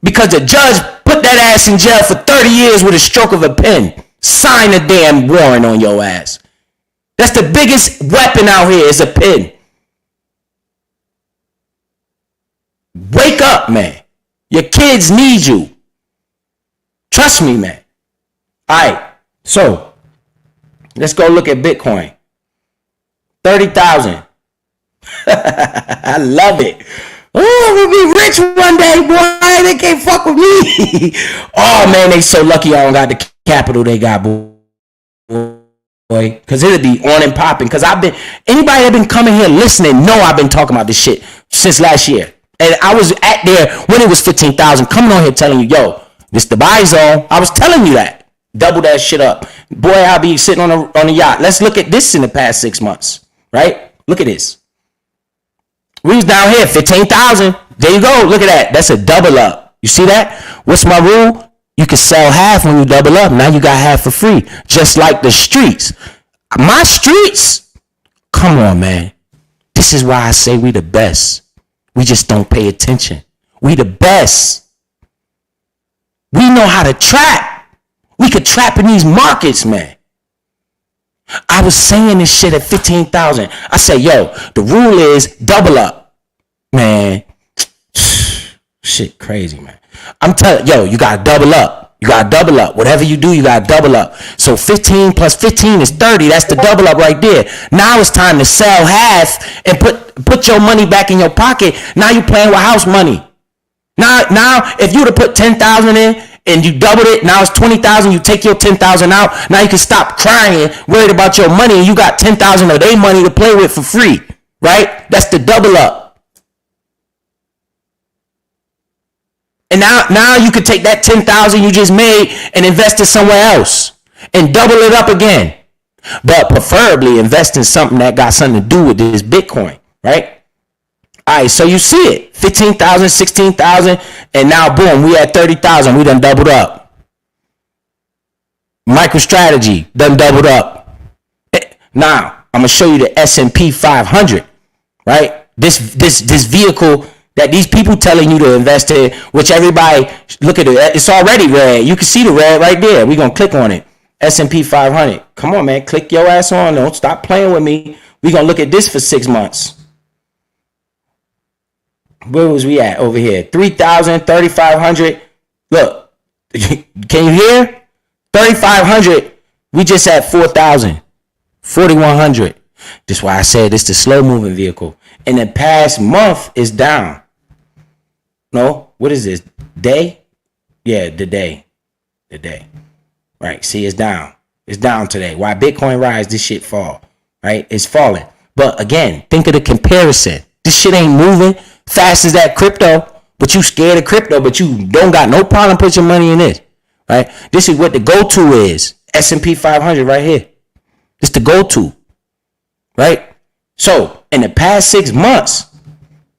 Because the judge put that ass in jail for 30 years with a stroke of a pen. Sign a damn warrant on your ass. That's the biggest weapon out here is a pen. Wake up, man. Your kids need you. Trust me, man. All right. So, let's go look at Bitcoin. 30,000. I love it. Oh, I'm gonna be rich one day, boy. They can't fuck with me. Oh, man, they so lucky I don't got the capital they got, boy. Because it'll be on and popping. Because anybody that been coming here listening know I've been talking about this shit since last year. And I was at there when it was 15,000 coming on here telling you, yo, this the buy zone. I was telling you that. Double that shit up. Boy, I'll be sitting on a yacht. Let's look at this in the past 6 months, right? Look at this. We was down here, 15,000. There you go. Look at that. That's a double up. You see that? What's my rule? You can sell half when you double up. Now you got half for free. Just like the streets. My streets? Come on, man. This is why I say we the best. We just don't pay attention. We the best. We know how to trap. We could trap in these markets, man. I was saying this shit at 15,000. I said, yo, the rule is double up. Man, shit crazy, man. I'm telling you, yo, you got to double up. You got to double up. Whatever you do, you got to double up. So 15 plus 15 is 30. That's the double up right there. Now it's time to sell half and put your money back in your pocket. Now you playing with house money. Now if you would have put 10,000 in and you doubled it, now it's 20,000. You take your 10,000 out. Now you can stop crying, worried about your money, and you got 10,000 of their money to play with for free, right? That's the double up. And now you could take that 10,000 you just made and invest it somewhere else and double it up again. But preferably invest in something that got something to do with this Bitcoin, right? All right, so you see it, 15,000, 16,000, and now boom, we at 30,000. We done doubled up. MicroStrategy done doubled up. Now I'm gonna show you the S&P 500, right? This vehicle that these people telling you to invest in, which everybody, look at it, it's already red. You can see the red right there. We're going to click on it. S&P 500. Come on, man. Click your ass on. Don't stop playing with me. We're going to look at this for 6 months. Where was we at over here? 3,000, 3,500. Look, can you hear? 3,500. We just at 4,000, 4,100. That's why I said this is the slow moving vehicle. In the past month, it's down. No, what is this? Day? Yeah, the day. Right, see, it's down. It's down today. Why Bitcoin rise, this shit fall. Right, it's falling. But again, think of the comparison. This shit ain't moving fast as that crypto, but you scared of crypto, but you don't got no problem putting your money in this. Right, this is what the go-to is. S&P 500 right here. It's the go-to. Right, so in the past 6 months,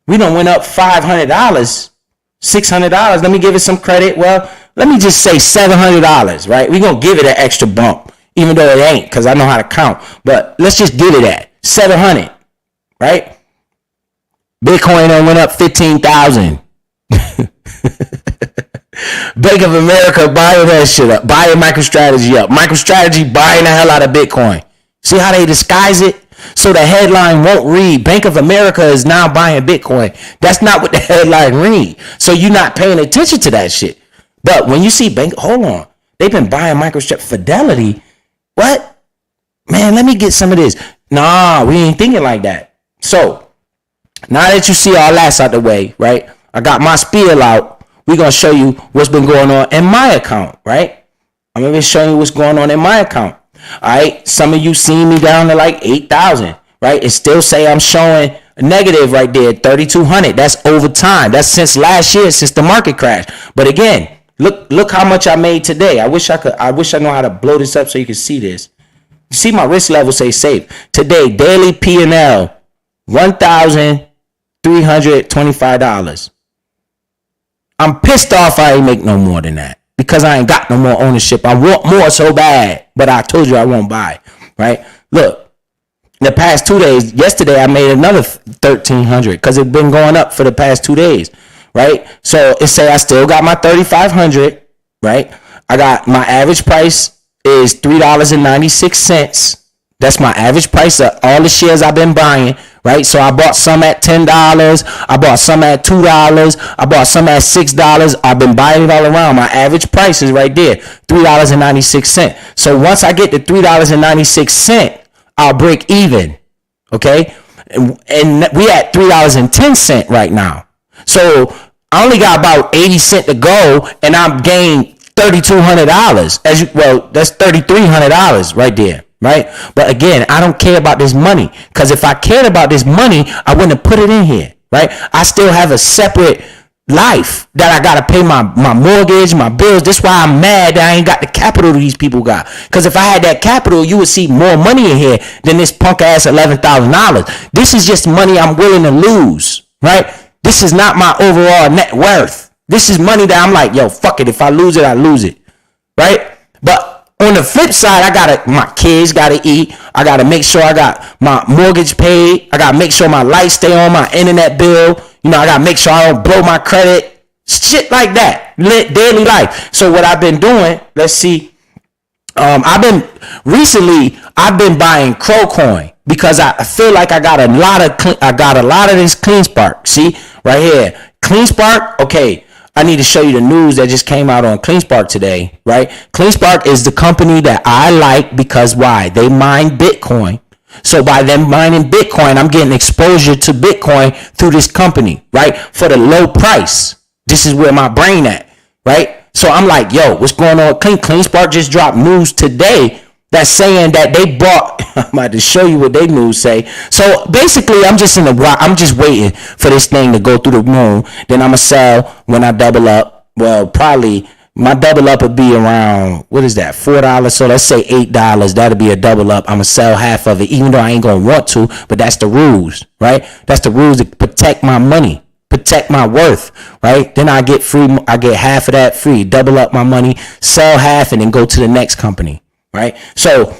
we done went up $500, $600. Let me give it some credit. Well, let me just say $700, right? We're going to give it an extra bump, even though it ain't, because I know how to count. But let's just give it that. 700, right? Bitcoin done went up 15,000. Bank of America buying that shit up. Buying MicroStrategy up. MicroStrategy buying the hell out of Bitcoin. See how they disguise it? So the headline won't read Bank of America is now buying Bitcoin. That's not what the headline read. So you're not paying attention to that shit. But when you see hold on, they've been buying MicroStrategy. Fidelity, what? Man, let me get some of this. Nah, we ain't thinking like that. So now that you see all that's out the way, right? I got my spiel out. We're gonna show you what's been going on in my account, right? I'm gonna show you what's going on in my account. All right, some of you seen me down to like 8,000, right? It still say I'm showing a negative right there, 3,200. That's over time. That's since last year, since the market crash. But again, look how much I made today. I wish I know how to blow this up so you can see this. You see my risk level say safe. Today, daily P&L, $1,325. I'm pissed off I ain't make no more than that. Because I ain't got no more ownership. I want more so bad, but I told you I won't buy, right? Look, in the past 2 days, yesterday I made another 1,300 because it's been going up for the past 2 days, right? So it say I still got my 3,500, right? I got my average price is $3.96. That's my average price of all the shares I've been buying, right? So I bought some at $10. I bought some at $2. I bought some at $6. I've been buying it all around. My average price is right there, $3.96. So once I get to $3.96, I'll break even, okay? And we at $3.10 right now. So I only got about 80 cents to go, and I'm gained $3,200. That's $3,300 right there. Right? But again, I don't care about this money, because if I cared about this money, I wouldn't have put it in here, right? I still have a separate life that I got to pay my mortgage, my bills. That's why I'm mad that I ain't got the capital these people got. Because if I had that capital, you would see more money in here than this punk ass $11,000. This is just money I'm willing to lose, right? This is not my overall net worth. This is money that I'm like, yo, fuck it. If I lose it, I lose it, right? But on the flip side, my kids gotta eat. I gotta make sure I got my mortgage paid. I gotta make sure my lights stay on, my internet bill. I gotta make sure I don't blow my credit. Shit like that. Daily life. So what I've been doing, let's see. I've been buying Crowcoin because I feel like I got a lot of this CleanSpark. See right here, CleanSpark. Okay. I need to show you the news that just came out on CleanSpark today, right? CleanSpark is the company that I like because why? They mine Bitcoin. So by them mining Bitcoin, I'm getting exposure to Bitcoin through this company, right? For the low price. This is where my brain at, right? So I'm like, yo, what's going on? CleanSpark just dropped news today that's saying that they bought. I'm about to show you what they news say. So basically, I'm just waiting for this thing to go through the moon. Then I'm gonna sell when I double up. Well, probably my double up would be around, what is that, $4? So let's say $8. That'll be a double up. I'm gonna sell half of it, even though I ain't gonna want to. But that's the rules, right? That's the rules to protect my money. Protect my worth, right? Then I get free. I get half of that free. Double up my money, sell half, and then go to the next company, right? So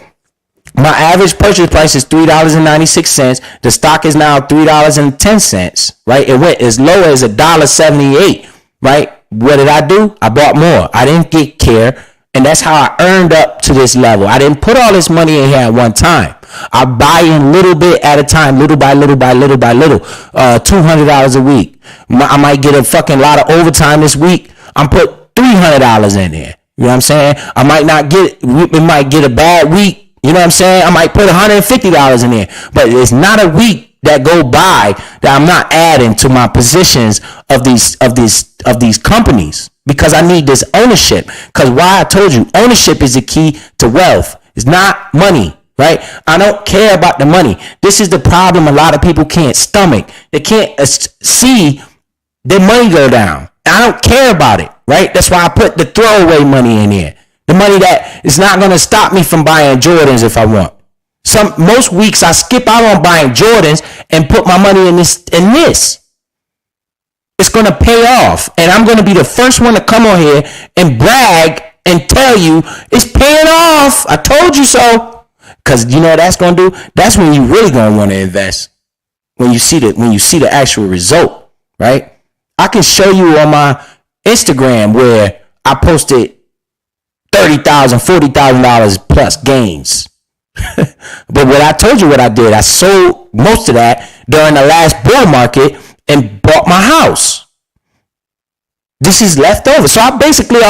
my average purchase price is $3.96. The stock is now $3.10, right? It went as low as $1.78, right? What did I do? I bought more. I didn't get care, and that's how I earned up to this level. I didn't put all this money in here at one time. I buy in little bit at a time, little by little by little by little. $200 a week. I might get a fucking lot of overtime this week. I'm put $300 in there. You know what I'm saying? I might not get, we might get a bad week. You know what I'm saying? I might put $150 in there, but it's not a week that go by that I'm not adding to my positions of these companies, because I need this ownership. Because why? I told you, ownership is the key to wealth. It's not money. Right? I don't care about the money. This is the problem a lot of people can't stomach. They can't see their money go down. I don't care about it. Right? That's why I put the throwaway money in here. The money that is not going to stop me from buying Jordans if I want. Most weeks I skip out on buying Jordans and put my money in this. It's going to pay off. And I'm going to be the first one to come on here and brag and tell you it's paying off. I told you so. Because you know what that's going to do? That's when you really going to want to invest. When you see the actual result, right? I can show you on my Instagram where I posted $30,000, $40,000 plus gains. But what I told you what I did, I sold most of that during the last bull market and bought my house. This is left over. So I basically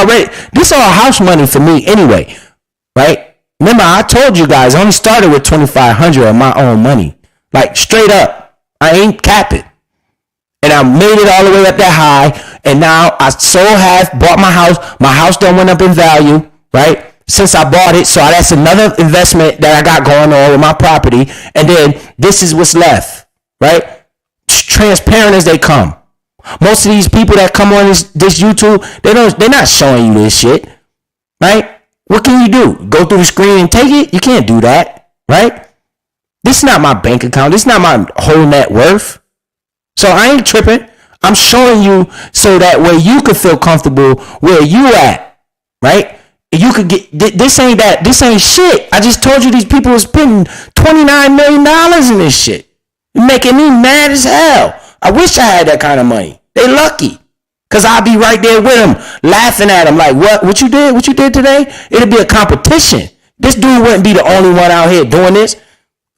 this is all house money for me anyway, right? Remember, I told you guys I only started with $2,500 of my own money. Like, straight up. I ain't capping. And I made it all the way up that high. And now I sold half, bought my house. My house done went up in value, right? Since I bought it. So that's another investment that I got going on with my property. And then this is what's left, right? Transparent as they come. Most of these people that come on this YouTube, they're not showing you this shit, right? What can you do? Go through the screen and take it? You can't do that, right? This is not my bank account. This is not my whole net worth. So I ain't tripping. I'm showing you so that way you can feel comfortable where you at, right? You could get, this ain't shit. I just told you these people are spending $29 million in this shit. You're making me mad as hell. I wish I had that kind of money. They lucky. Because I'll be right there with them, laughing at them like, what you did? What you did today? It'll be a competition. This dude wouldn't be the only one out here doing this.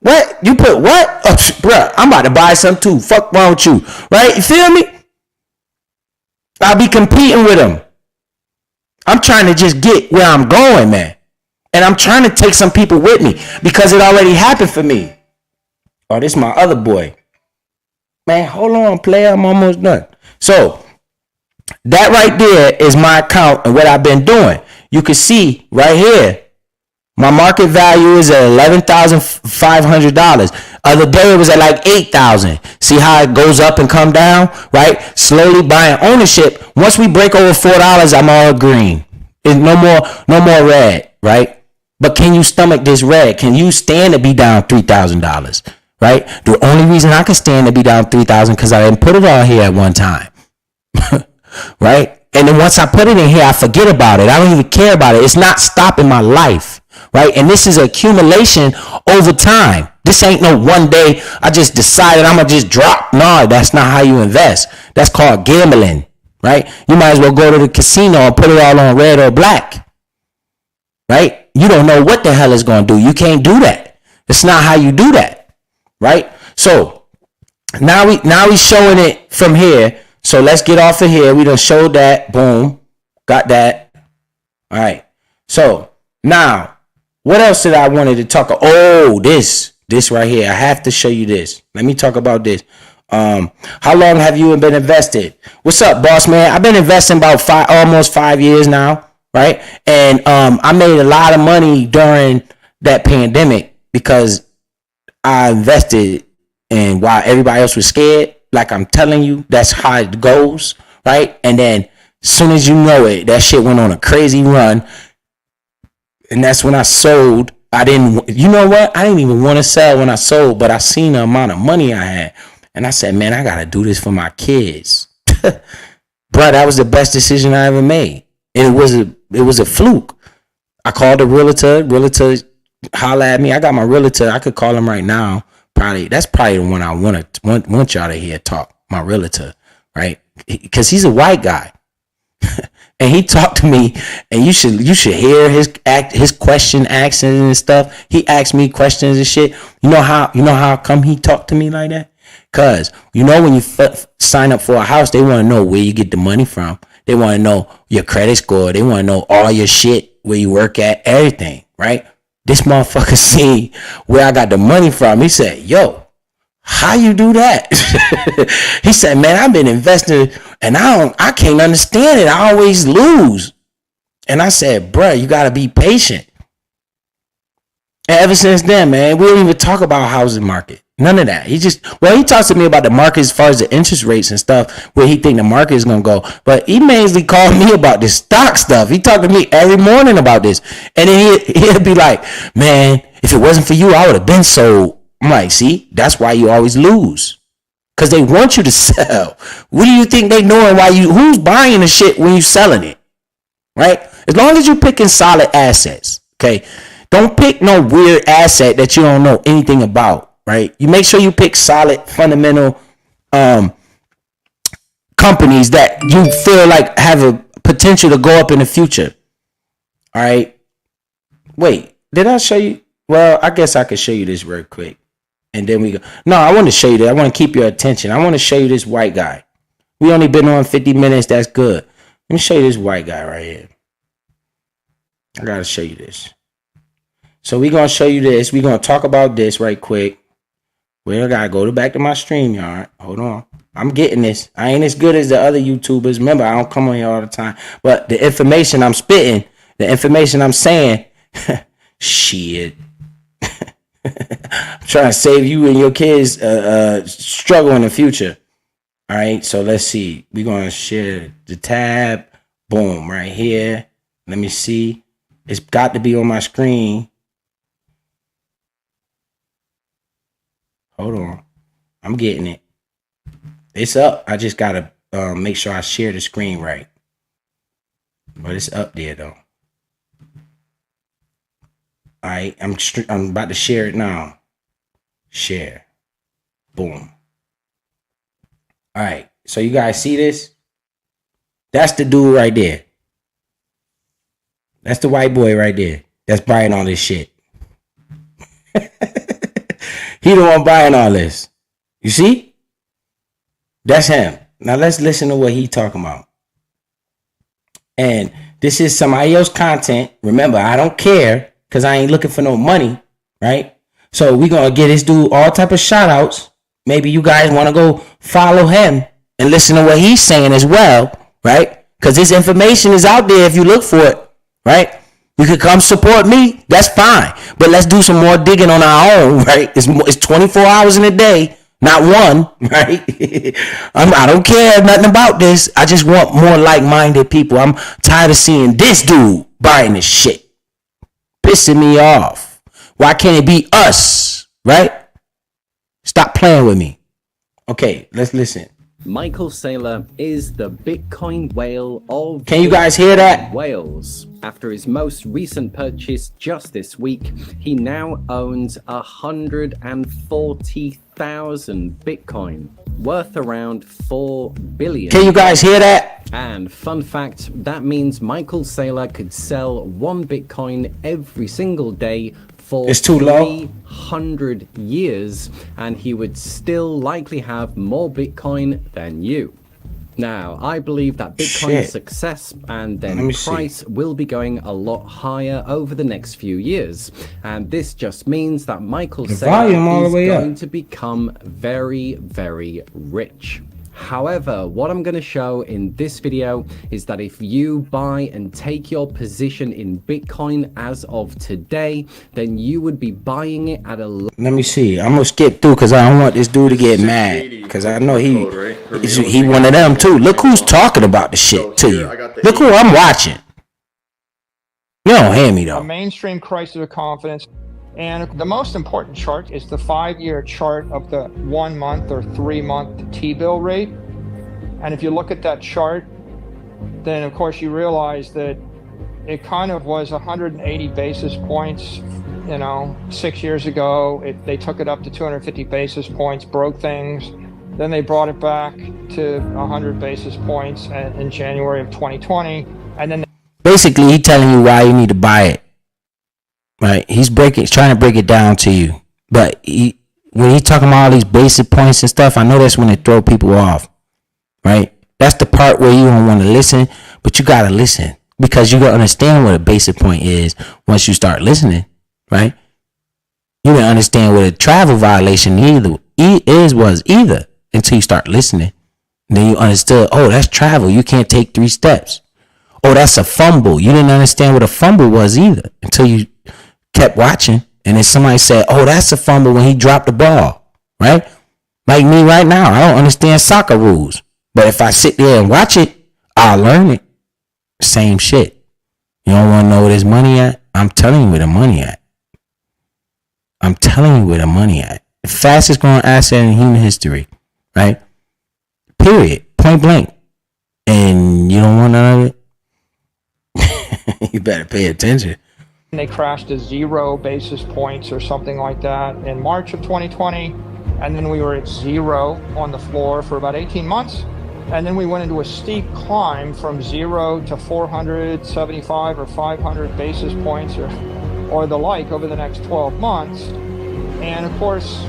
What? You put what? Oh, bruh, I'm about to buy some too. Fuck wrong with you. Right? You feel me? I'll be competing with them. I'm trying to just get where I'm going, man. And I'm trying to take some people with me because it already happened for me. Oh, this is my other boy. Man, hold on, player. I'm almost done. So, that right there is my account and what I've been doing. You can see right here, my market value is at $11,500. Other day it was at like $8,000. See how it goes up and come down, right? Slowly buying ownership. Once we break over $4, I'm all green. It's no more red, right? But can you stomach this red? Can you stand to be down $3,000, right? The only reason I can stand to be down $3,000 because I didn't put it all here at one time. Right? And then once I put it in here, I forget about it. I don't even care about it. It's not stopping my life. Right? And this is accumulation over time. This ain't no one day I just decided I'm going to just drop. No, that's not how you invest. That's called gambling. Right? You might as well go to the casino and put it all on red or black. Right? You don't know what the hell it's going to do. You can't do that. It's not how you do that. Right? So now we showing it from here. So let's get off of here. We done showed that. Boom. Got that. All right. So now, what else did I wanted to talk about? Oh, this right here. I have to show you this. Let me talk about this. How long have you been invested? What's up, boss man? I've been investing about almost 5 years now, right? And I made a lot of money during that pandemic because I invested, and while everybody else was scared, like I'm telling you, that's how it goes, right? And then as soon as you know it, that shit went on a crazy run. And that's when I sold. You know what? I didn't even want to sell when I sold, but I seen the amount of money I had. And I said, man, I got to do this for my kids. Bro, that was the best decision I ever made. And it was a fluke. I called the realtor holla at me. I got my realtor. I could call him right now. That's probably the one I want y'all to hear talk. My realtor, right? Because he's a white guy. And he talked to me, and you should hear his question accent and stuff. He asked me questions and shit. You know how come he talked to me like that? Cause when you sign up for a house, they want to know where you get the money from. They want to know your credit score. They want to know all your shit, where you work at, everything, right? This motherfucker see where I got the money from. He said, yo, how you do that? He said, man, I've been investing and I can't understand it. I always lose. And I said, bruh, you got to be patient. And ever since then, man, we don't even talk about housing market. None of that. He talks to me about the market as far as the interest rates and stuff, where he think the market is going to go. But he mainly called me about this stock stuff. He talked to me every morning about this. And then he'd be like, man, if it wasn't for you, I would have been sold. I'm like, see, that's why you always lose. Because they want you to sell. What do you think they knowing who's buying the shit when you selling it? Right? As long as you're picking solid assets, okay? Don't pick no weird asset that you don't know anything about. Right? You make sure you pick solid, fundamental companies that you feel like have a potential to go up in the future. All right. Wait, did I show you? Well, I guess I could show you this real quick. And then we go. No, I want to show you that. I want to keep your attention. I want to show you this white guy. We only been on 50 minutes. That's good. Let me show you this white guy right here. I got to show you this. So we're going to show you this. We're going to talk about this right quick. Well, I gotta go back to my StreamYard. Hold on. I'm getting this. I ain't as good as the other YouTubers. Remember, I don't come on here all the time. But the information I'm spitting, the information I'm saying, shit. I'm trying to save you and your kids struggle in the future. All right, so let's see. We're going to share the tab. Boom, right here. Let me see. It's got to be on my screen. Hold on. I'm getting it. It's up. I just got to make sure I share the screen right. But it's up there, though. All right. I'm about to share it now. Share. Boom. All right. So you guys see this? That's the dude right there. That's the white boy right there. That's buying all this shit. He the one buying all this. You see? That's him. Now let's listen to what he talking about. And this is somebody else's content. Remember, I don't care because I ain't looking for no money, right? So we gonna get this dude all type of shout outs. Maybe you guys want to go follow him and listen to what he's saying as well, right? Because this information is out there if you look for it, right? You can come support me. That's fine. But let's do some more digging on our own, right? It's 24 hours in a day, not one, right? I don't care nothing about this. I just want more like-minded people. I'm tired of seeing this dude buying this shit. Pissing me off. Why can't it be us, right? Stop playing with me. Okay, let's listen. Michael Saylor is the Bitcoin whale of Can you guys hear that? Wales. After his most recent purchase just this week, he now owns 140,000 Bitcoin, worth around 4 billion. Can you guys hear that? And fun fact, that means Michael Saylor could sell 1 Bitcoin every single day for It's too low. 300 years, and he would still likely have more Bitcoin than you. Now, I believe that Bitcoin's Shit. success and Let then me see. price will be going a lot higher over the next few years. And this just means that Michael volume all Saylor the is way up. going to become very, very rich. However, what I'm going to show in this video is that if you buy and take your position in Bitcoin as of today, then you would be buying it at a Let me see. I'm gonna skip through because I don't want this dude to get mad. Because I know he one of them too. Look who's talking about the shit to you. Look who I'm watching. You don't hear me A though. mainstream crisis of confidence. And the most important chart is the 5-year chart of the 1 month or 3 month T-bill rate. And if you look at that chart, then of course you realize that it kind of was 180 basis points, 6 years ago. They took it up to 250 basis points, broke things. Then they brought it back to 100 basis points in January of 2020. And then Basically, he telling you why you need to buy it. Right? He's trying to break it down to you. But when he talking about all these basic points and stuff, I know that's when it throw people off. Right? That's the part where you don't want to listen, but you gotta listen because you gotta understand what a basic point is once you start listening. Right? You didn't understand what a travel violation was either until you start listening. And then you understood, oh, that's travel. You can't take 3 steps. Oh, that's a fumble. You didn't understand what a fumble was either until you kept watching. And then somebody said, oh, that's a fumble when he dropped the ball. Right? Like me right now. I don't understand soccer rules. But if I sit there and watch it, I'll learn it. Same shit. You don't want to know where there's money at? I'm telling you where the money at. I'm telling you where the money at. The fastest growing asset in human history. Right? Period. Point blank. And you don't want none of it? You better pay attention. they crashed to 0 basis points or something like that in March of 2020. And then we were at 0 on the floor for about 18 months. And then we went into a steep climb from 0 to 475 or 500 basis points or the like over the next 12 months. And of course,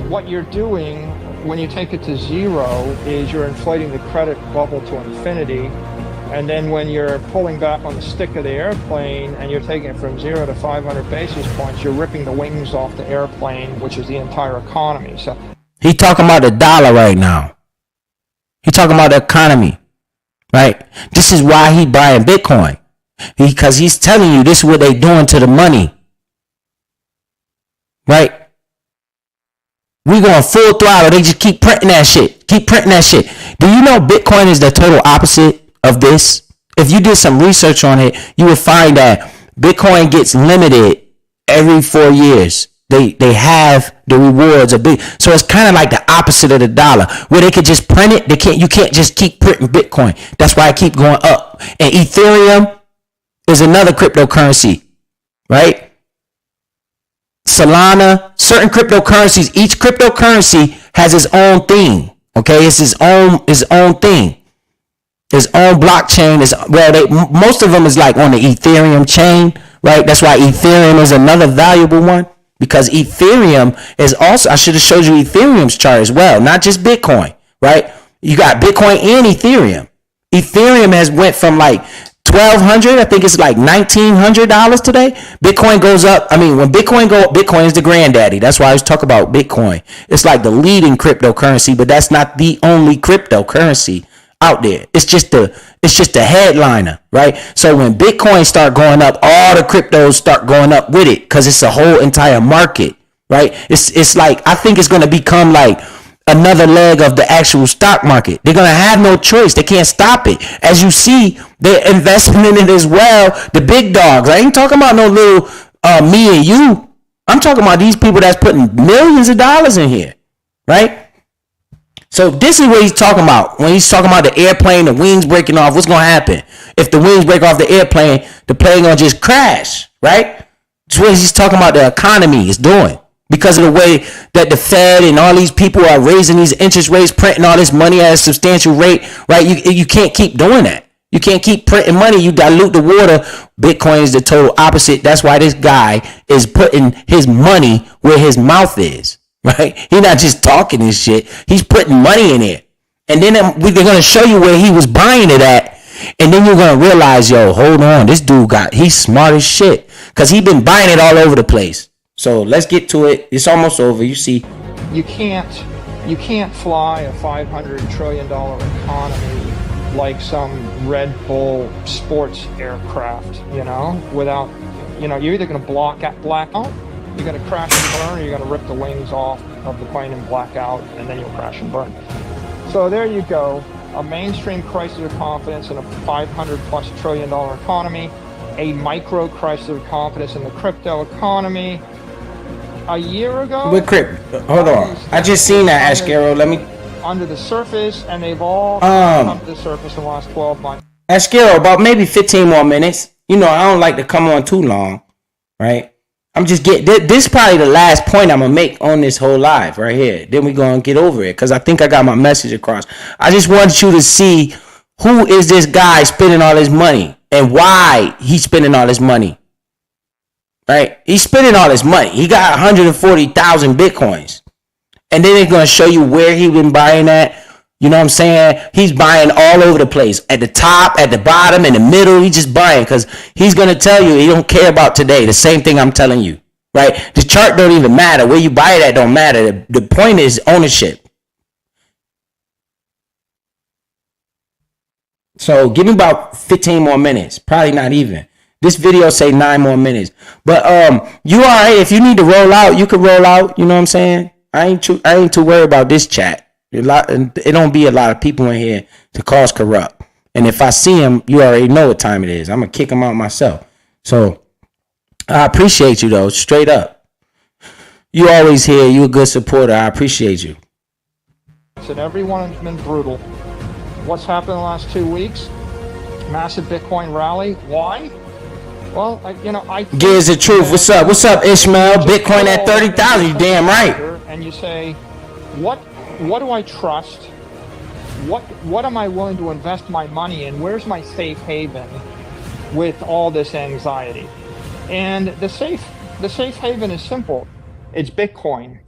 what you're doing when you take it to 0 is you're inflating the credit bubble to infinity. And then when you're pulling back on the stick of the airplane and you're taking it from 0 to 500 basis points, you're ripping the wings off the airplane, which is the entire economy. So he talking about the dollar right now. He talking about the economy, right? This is why he buying Bitcoin, because he's telling you this is what they doing to the money, right? We going full throttle. They just keep printing that shit. Keep printing that shit. Do you know Bitcoin is the total opposite of this? If you did some research on it, you would find that Bitcoin gets limited every 4 years. They have the rewards a big, so it's kind of like the opposite of the dollar, where they could just print it. You can't just keep printing Bitcoin. That's why it keep going up. And Ethereum is another cryptocurrency, right? Solana, certain cryptocurrencies, each cryptocurrency has its own thing. Okay, it's its own thing. His own blockchain is, well, most of them is like on the Ethereum chain, right? That's why Ethereum is another valuable one, because Ethereum is also, I should have showed you Ethereum's chart as well, not just Bitcoin, right? You got Bitcoin and Ethereum. Ethereum has went from like $1,200, I think it's like $1,900 today. Bitcoin goes up. I mean, when Bitcoin go up, Bitcoin is the granddaddy. That's why I was talking about Bitcoin. It's like the leading cryptocurrency, but that's not the only cryptocurrency out there. It's just the headliner, right? So when Bitcoin start going up, all the cryptos start going up with it, because it's a whole entire market, right? It's like, I think it's going to become like another leg of the actual stock market. They're going to have no choice. They can't stop it. As you see, they're investing in it as well. The big dogs. I ain't talking about no little me and you. I'm talking about these people that's putting millions of dollars in here, right? So this is what he's talking about. When he's talking about the airplane, the wings breaking off, what's going to happen? If the wings break off the airplane, the plane going to just crash, right? That's what he's talking about the economy is doing. Because of the way that the Fed and all these people are raising these interest rates, printing all this money at a substantial rate, right? You can't keep doing that. You can't keep printing money. You dilute the water. Bitcoin is the total opposite. That's why this guy is putting his money where his mouth is. Right? He's not just talking this shit. He's putting money in there. And then they're going to show you where he was buying it at. And then you're going to realize, yo, hold on. This dude he's smart as shit. Because he been buying it all over the place. So let's get to it. It's almost over. You see. You can't fly a $500 trillion economy like some Red Bull sports aircraft, without, you're either going to black out, you're going to crash and burn, or you're going to rip the wings off of the plane and black out, and then you'll crash and burn. So there you go, a mainstream crisis of confidence in a $500+ trillion economy, a micro crisis of confidence in the crypto economy. A year ago, hold on. I just seen that, Ashkero. Let me. Under the surface, and they've all come to the surface in the last 12 months. Ashkero, about maybe 15 more minutes. I don't like to come on too long, right? I'm just getting this is probably the last point I'm gonna make on this whole live right here. Then we're gonna get over it because I think I got my message across. I just want you to see who is this guy spending all his money and why he's spending all his money. Right? He's spending all his money. He got 140,000 Bitcoins. And then they're going to show you where he been buying at. You know what I'm saying? He's buying all over the place. At the top, at the bottom, in the middle. He's just buying because he's going to tell you he don't care about today. The same thing I'm telling you. Right? The chart don't even matter. Where you buy it at don't matter. The point is ownership. So give me about 15 more minutes. Probably not even. This video say 9 more minutes. But you all right. If you need to roll out, you can roll out. You know what I'm saying? I ain't too worried about this chat. It don't be a lot of people in here to cause corrupt. And if I see them, you already know what time it is. I'm going to kick them out myself. So I appreciate you, though. Straight up. You always here. You a good supporter. I appreciate you. And everyone has been brutal. What's happened in the last 2 weeks? Massive Bitcoin rally. Why? Well, I Gears the truth. What's up? What's up, Ishmael? Bitcoin at 30,000. You damn right. And you say, what do I trust? What am I willing to invest my money in? Where's my safe haven with all this anxiety? And the safe haven is simple. It's Bitcoin.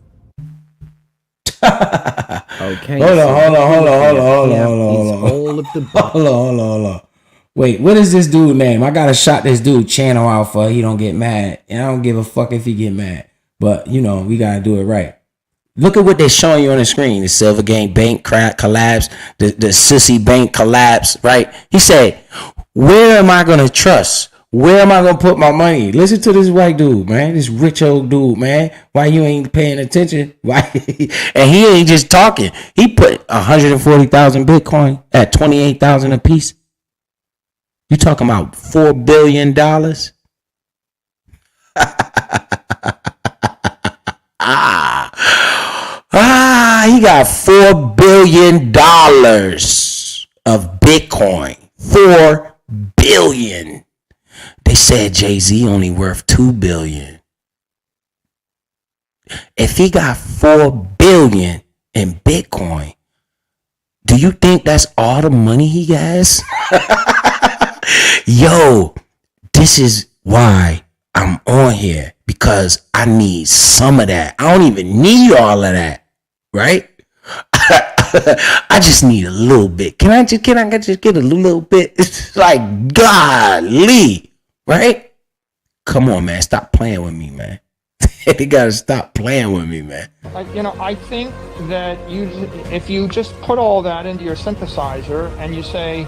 Okay. Hold on. Wait, what is this dude name? I gotta shout this dude channel out for he don't get mad. And I don't give a fuck if he get mad. But we gotta do it right. Look at what they're showing you on the screen. The Silvergate Bank collapse, the Sissy Bank collapse, right? He said, where am I gonna trust? Where am I gonna put my money? Listen to this white dude, man. This rich old dude, man. Why you ain't paying attention? Why? And he ain't just talking. He put 140,000 Bitcoin at 28,000 a piece. You talking about $4 billion? He got $4 billion of Bitcoin. $4 billion. They said Jay-Z only worth $2 billion. If he got $4 billion in Bitcoin, do you think that's all the money he has? Yo, this is why I'm on here, because I need some of that. I don't even need all of that, right? I just need a little bit. Can I just get a little bit? It's like, golly, right? Come on, man. Stop playing with me, man. You gotta stop playing with me, man. I think that if you just put all that into your synthesizer and you say,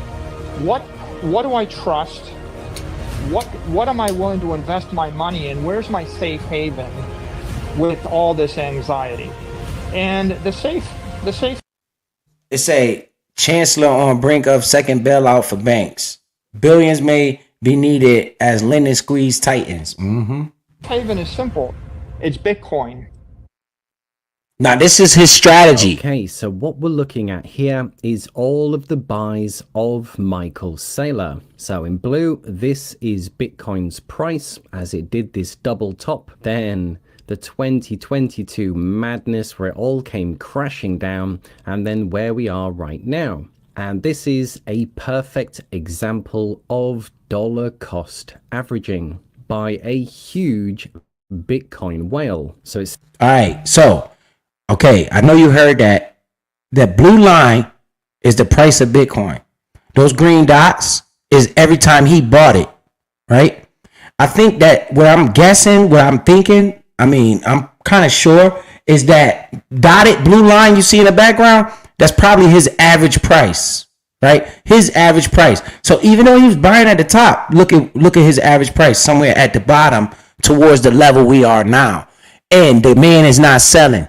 what do I trust? What am I willing to invest my money in? Where's my safe haven with all this anxiety? And the safe. It say Chancellor on brink of second bailout for banks. Billions may be needed as lending squeeze tightens. Haven is simple. It's Bitcoin. Now, this is his strategy. Okay, so what we're looking at here is all of the buys of Michael Saylor. So in blue, this is Bitcoin's price as it did this double top. Then the 2022 madness where it all came crashing down, and then where we are right now. And this is a perfect example of dollar cost averaging by a huge Bitcoin whale. So it's all right. So, okay, I know you heard that blue line is the price of Bitcoin. Those green dots is every time he bought it, right? I think that what I'm guessing, what I'm thinking, I mean, I'm kind of sure is that dotted blue line you see in the background, that's probably his average price, right? His average price. So even though he was buying at the top, look at his average price somewhere at the bottom towards the level we are now. And the man is not selling.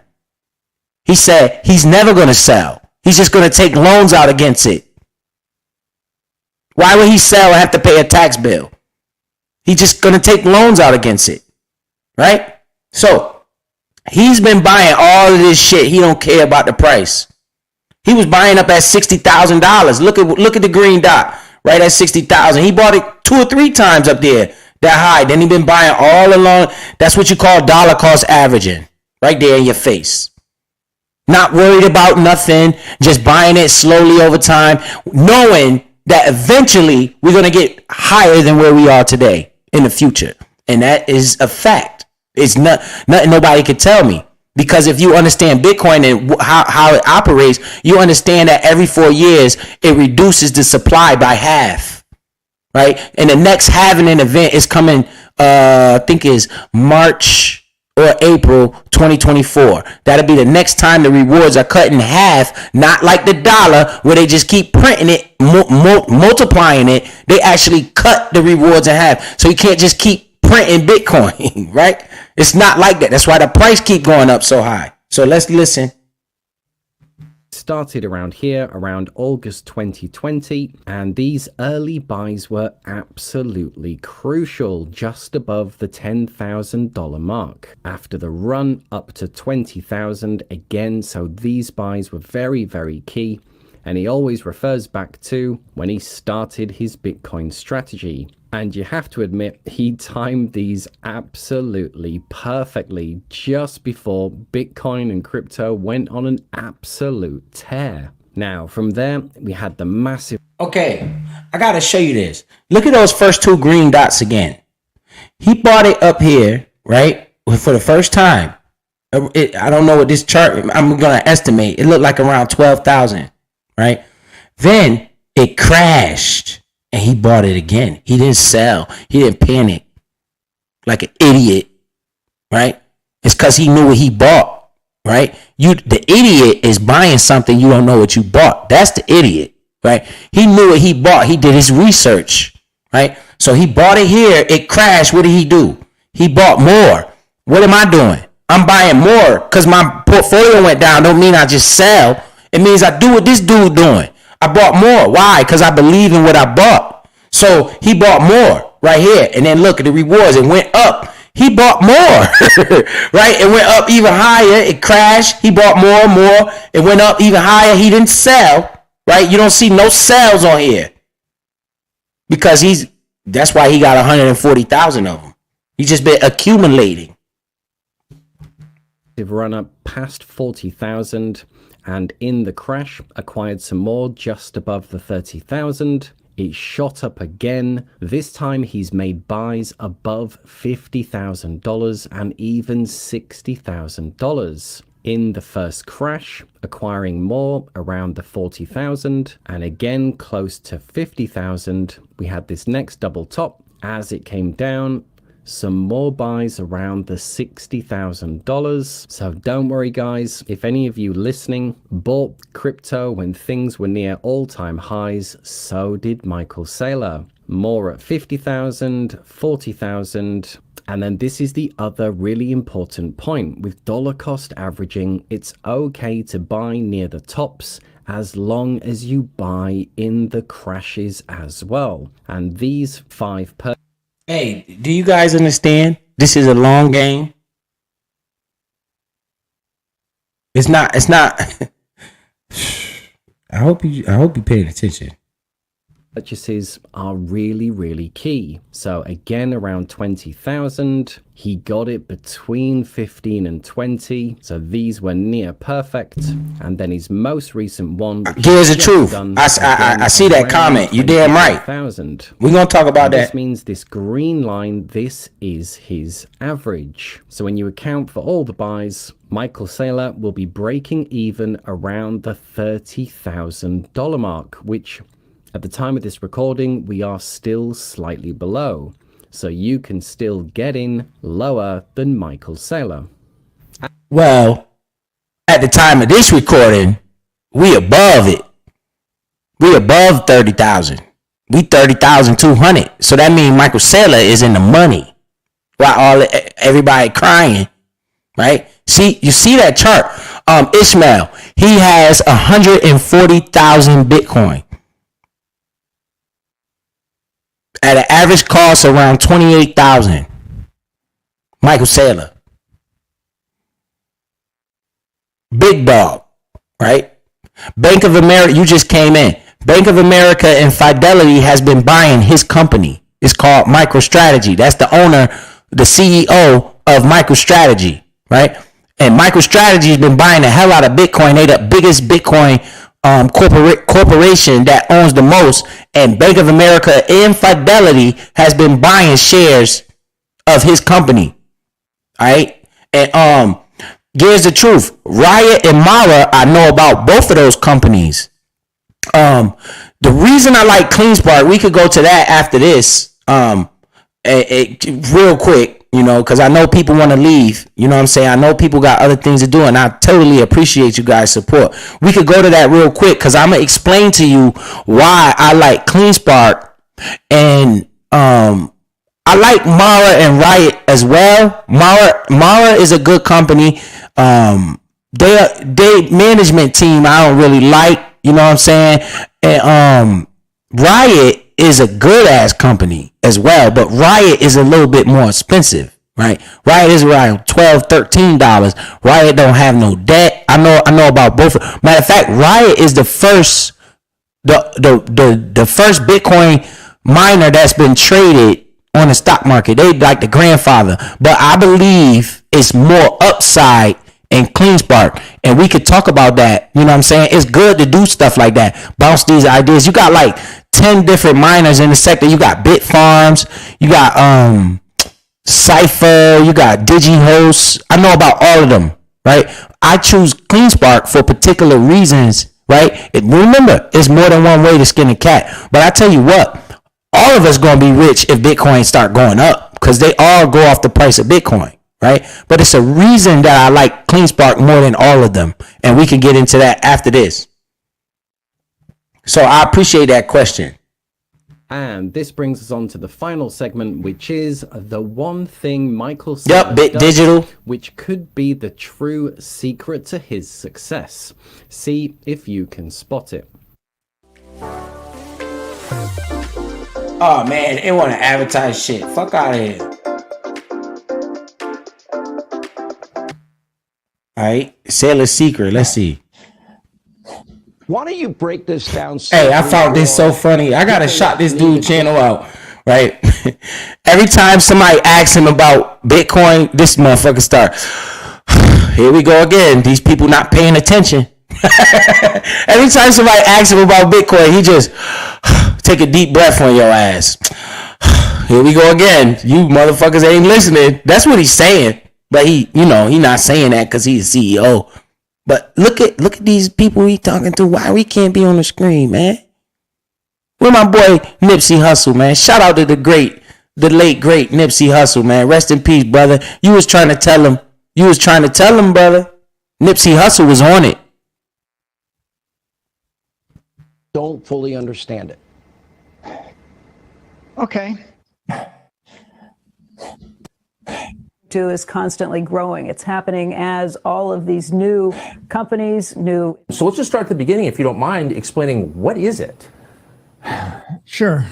He said he's never going to sell. He's just going to take loans out against it. Why would he sell and have to pay a tax bill? He's just going to take loans out against it, right? So he's been buying all of this shit. He don't care about the price. He was buying up at $60,000. Look at the green dot right at 60,000. He bought it 2 or 3 times up there that high. Then he been buying all along. That's what you call dollar cost averaging, right there in your face. Not worried about nothing, just buying it slowly over time, knowing that eventually we're going to get higher than where we are today in the future. And that is a fact. It's nothing nobody can tell me. Because if you understand Bitcoin and how it operates, you understand that every 4 years, it reduces the supply by half, right? And the next halving event is coming, I think is March or April 2024. That'll be the next time the rewards are cut in half, not like the dollar where they just keep printing it, multiplying it. They actually cut the rewards in half. So you can't just keep printing Bitcoin, right? It's not like that. That's why the price keep going up so high. So let's listen. Started around here, around August 2020, and these early buys were absolutely crucial, just above the $10,000 mark. After the run up to 20,000 again, so these buys were very, very key, and he always refers back to when he started his Bitcoin strategy. And you have to admit, he timed these absolutely perfectly just before Bitcoin and crypto went on an absolute tear. Now, from there, we had the massive... Okay, I got to show you this. Look at those first 2 green dots again. He bought it up here, right, for the first time. I don't know what this chart... I'm going to estimate. It looked like around 12,000, right? Then it crashed. And he bought it again. He didn't sell. He didn't panic like an idiot, right? It's because he knew what he bought, right? The idiot is buying something you don't know what you bought. That's the idiot, right? He knew what he bought. He did his research, right? So he bought it here. It crashed. What did he do? He bought more. What am I doing? I'm buying more because my portfolio went down. Don't mean I just sell. It means I do what this dude doing. I bought more. Why? Because I believe in what I bought. So he bought more right here. And then look at the rewards. It went up. He bought more, right? It went up even higher. It crashed. He bought more. It went up even higher. He didn't sell, right? You don't see no sales on here because that's why he got 140,000 of them. He's just been accumulating. Run up past 40,000. And in the crash, acquired some more just above the 30,000. It shot up again. This time he's made buys above $50,000 and even $60,000. In the first crash, acquiring more around the 40,000 and again close to 50,000. We had this next double top as it came down. Some more buys around the $60,000. So don't worry guys, if any of you listening bought crypto when things were near all-time highs, so did Michael Saylor. More at 50,000, 40,000. And then this is the other really important point. With dollar cost averaging, it's okay to buy near the tops as long as you buy in the crashes as well. And these 5 Hey, do you guys understand? This is a long game. It's not. I hope you paying attention. purchases are really key. So again, around 20,000. He got it between 15 and 20. So these were near perfect. And then his most recent one. Here's the truth. I see that comment. You damn right. We're going to talk about that. This means this green line, this is his average. So when you account for all the buys, Michael Saylor will be breaking even around the $30,000 mark, which at the time of this recording, we are still slightly below. So you can still get in lower than Michael Saylor. Well, at the time of this recording, we above it. We above 30,000. We 30,200. So that means Michael Saylor is in the money. While everybody crying, right? See, you see that chart. Ishmael, he has 140,000 Bitcoin at an average cost around 28,000. Michael Saylor, big dog, right? Bank of America, you just came in. Bank of America and Fidelity has been buying his company. It's called MicroStrategy. That's the owner, the CEO of MicroStrategy, right? And MicroStrategy has been buying the hell out of Bitcoin. They the biggest Bitcoin corporation that owns the most. And Bank of America and Fidelity has been buying shares of his company. All right. And here's the truth. Riot and Mara, I know about both of those companies. The reason I like CleanSpark, we could go to that after this. Real quick. You know, because I know people want to leave. You know what I'm saying? I know people got other things to do, and I totally appreciate you guys' support. We could go to that real quick because I'm going to explain to you why I like CleanSpark. And I like Mara and Riot as well. Mara is a good company. They management team I don't really like. You know what I'm saying? And Riot is a good ass company as well, but Riot is a little bit more expensive, right? Riot is around $12-13. Riot don't have no debt. I know about both. Matter of fact, Riot is the first first Bitcoin miner that's been traded on the stock market. They like the grandfather, but I believe it's more upside in CleanSpark, and we could talk about that. You know what I'm saying? It's good to do stuff like that. Bounce these ideas. You got like 10 different miners in the sector. You got Bitfarms, you got Cypher, you got DigiHost. I know about all of them, right? I choose CleanSpark for particular reasons, right? Remember, it's more than one way to skin a cat. But I tell you what, all of us gonna be rich if Bitcoin start going up, because they all go off the price of Bitcoin, right? But it's a reason that I like CleanSpark more than all of them, and we can get into that after this. So I appreciate that question. And this brings us on to the final segment, which is the one thing Michael Saylor Bit does, Digital, which could be the true secret to his success. See if you can spot it. Oh man, they want to advertise shit. Fuck out of here. All right, Saylor's secret. Let's see. Why don't you break this down? Hey, I found this so funny. I gotta shout this dude channel out, right? Every time somebody asks him about Bitcoin, this motherfucker start. Here we go again. These people not paying attention. Every time somebody asks him about Bitcoin, he just take a deep breath on your ass. Here we go again. You motherfuckers ain't listening. That's what he's saying. But he not saying that because he's a CEO. But look at these people he talking to. Why we can't be on the screen, man? Where my boy Nipsey Hussle, man? Shout out to the late great Nipsey Hussle, man. Rest in peace, brother. You was trying to tell him, brother. Nipsey Hussle was on it. Don't fully understand it. Okay. Is constantly growing. It's happening as all of these new companies, So let's just start at the beginning, if you don't mind explaining what is it? Sure.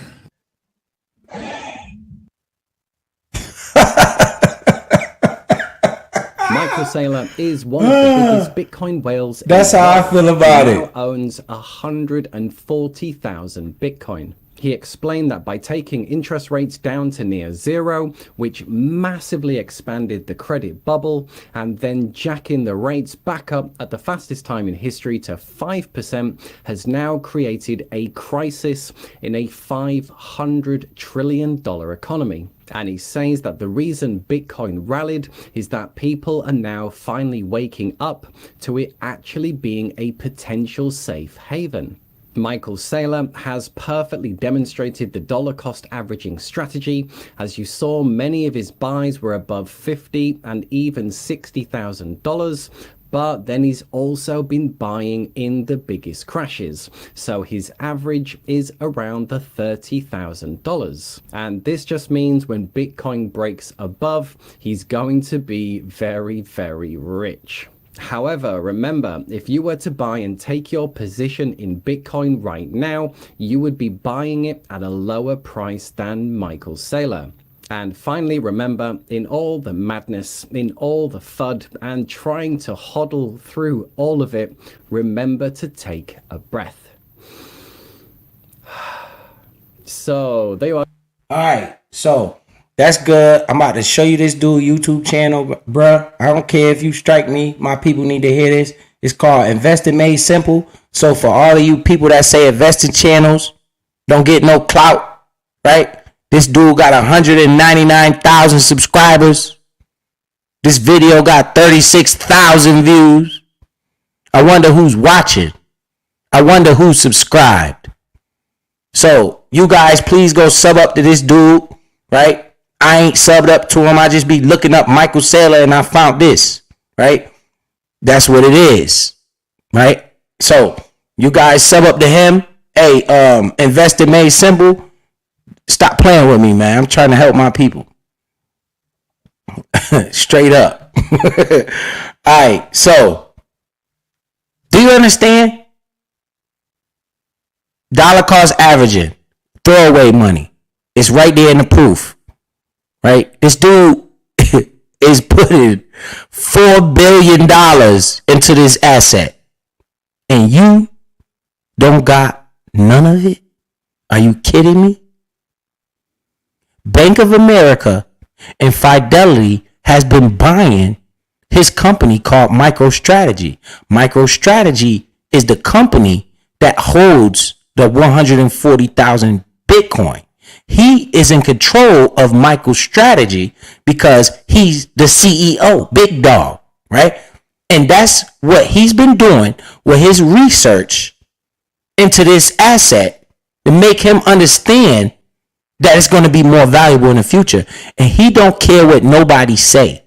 Michael Saylor is one of the biggest Bitcoin whales. That's how I feel about He now it. owns 140,000 Bitcoin. He explained that by taking interest rates down to near zero, which massively expanded the credit bubble, and then jacking the rates back up at the fastest time in history to 5%, has now created a crisis in a $500 trillion economy. And he says that the reason Bitcoin rallied is that people are now finally waking up to it actually being a potential safe haven. Michael Saylor has perfectly demonstrated the dollar cost averaging strategy. As you saw, many of his buys were above $50,000 and even $60,000. But then he's also been buying in the biggest crashes. So his average is around the $30,000. And this just means when Bitcoin breaks above, he's going to be very, very rich. However, remember, if you were to buy and take your position in Bitcoin right now, you would be buying it at a lower price than Michael Saylor. And finally, remember, in all the madness, in all the FUD, and trying to hodl through all of it, remember to take a breath. So, there you are. All right, so that's good. I'm about to show you this dude YouTube channel, bruh. I don't care if you strike me. My people need to hear this. It's called Investing Made Simple. So for all of you people that say investing channels don't get no clout, right? This dude got 199,000 subscribers. This video got 36,000 views. I wonder who's watching. I wonder who's subscribed. So you guys please go sub up to this dude, right? I ain't subbed up to him. I just be looking up Michael Saylor and I found this, right? That's what it is, right? So you guys sub up to him. Hey, Investing Made Simple. Stop playing with me, man. I'm trying to help my people. Straight up. All right, so do you understand? Dollar cost averaging, throwaway money. It's right there in the proof. Right? This dude is putting $4 billion into this asset. And you don't got none of it? Are you kidding me? Bank of America and Fidelity has been buying his company called MicroStrategy. MicroStrategy is the company that holds the 140,000 Bitcoin. He is in control of MicroStrategy because he's the CEO, big dog, right? And that's what he's been doing with his research into this asset to make him understand that it's going to be more valuable in the future. And he don't care what nobody say,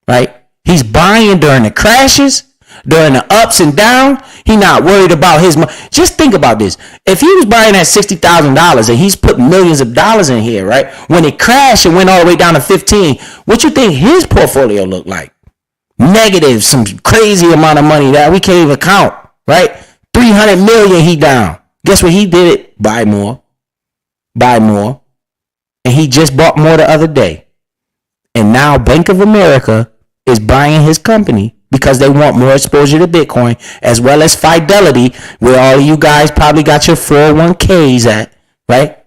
right? He's buying during the crashes, during the ups and downs. He not worried about his money. Just think about this. If he was buying at $60,000 and he's put millions of dollars in here, right? When it crashed and went all the way down to 15, what you think his portfolio looked like? Negative, some crazy amount of money that we can't even count, right? 300 million he down. Guess what he did it? Buy more. Buy more. And he just bought more the other day. And now Bank of America is buying his company because they want more exposure to Bitcoin, as well as Fidelity, where all of you guys probably got your 401ks at, right?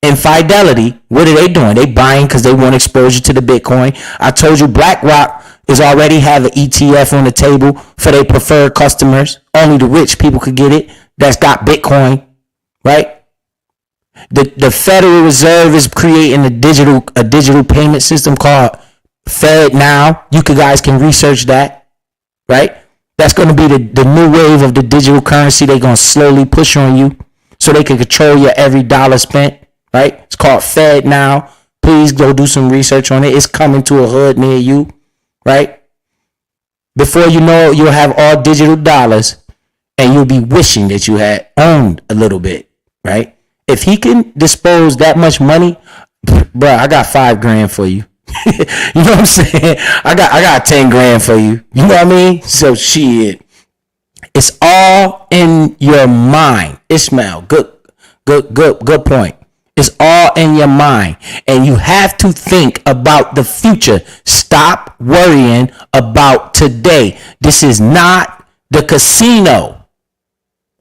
And Fidelity, what are they doing? They buying because they want exposure to the Bitcoin. I told you BlackRock is already have an ETF on the table for their preferred customers. Only the rich people could get it. That's got Bitcoin, right? The Federal Reserve is creating a digital payment system called FedNow. You guys can research that. Right? That's going to be the new wave of the digital currency they're going to slowly push on you so they can control your every dollar spent. Right? It's called FedNow. Please go do some research on it. It's coming to a hood near you. Right? Before you know it, you'll have all digital dollars and you'll be wishing that you had owned a little bit. Right? If he can dispose that much money, bro, I got $5,000 for you. You know what I'm saying? I got 10 grand for you. You know what I mean? So shit. It's all in your mind. Ishmael, good point. It's all in your mind. And you have to think about the future. Stop worrying about today. This is not the casino.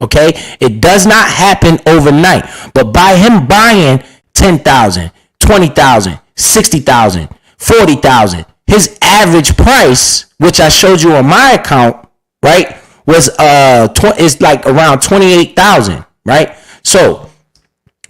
Okay, it does not happen overnight. But by him buying 10,000, 20,000, 60,000, 40,000, his average price, which I showed you on my account, right, was is like around 28,000, right? So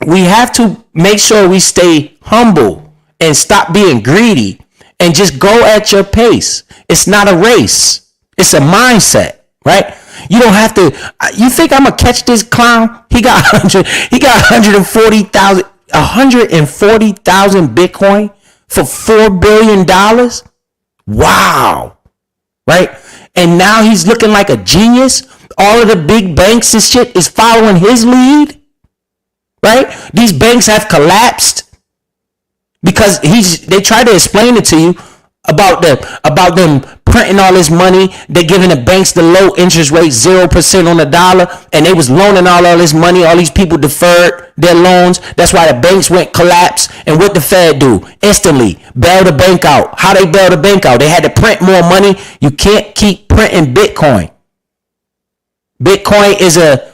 we have to make sure we stay humble and stop being greedy and just go at your pace. It's not a race. It's a mindset, right? You don't have to. You think I'm gonna catch this clown? He got 140,000 Bitcoin for $4 billion. Wow, right? And now he's looking like a genius. All of the big banks and shit is following his lead, right? These banks have collapsed because they try to explain it to you about them printing all this money. They're giving the banks the low interest rate, 0% on the dollar, and they was loaning all this money. All these people deferred their loans. That's why the banks went collapse. And what the Fed do? Instantly bail the bank out. How they bail the bank out? They had to print more money. You can't keep printing Bitcoin. Bitcoin is a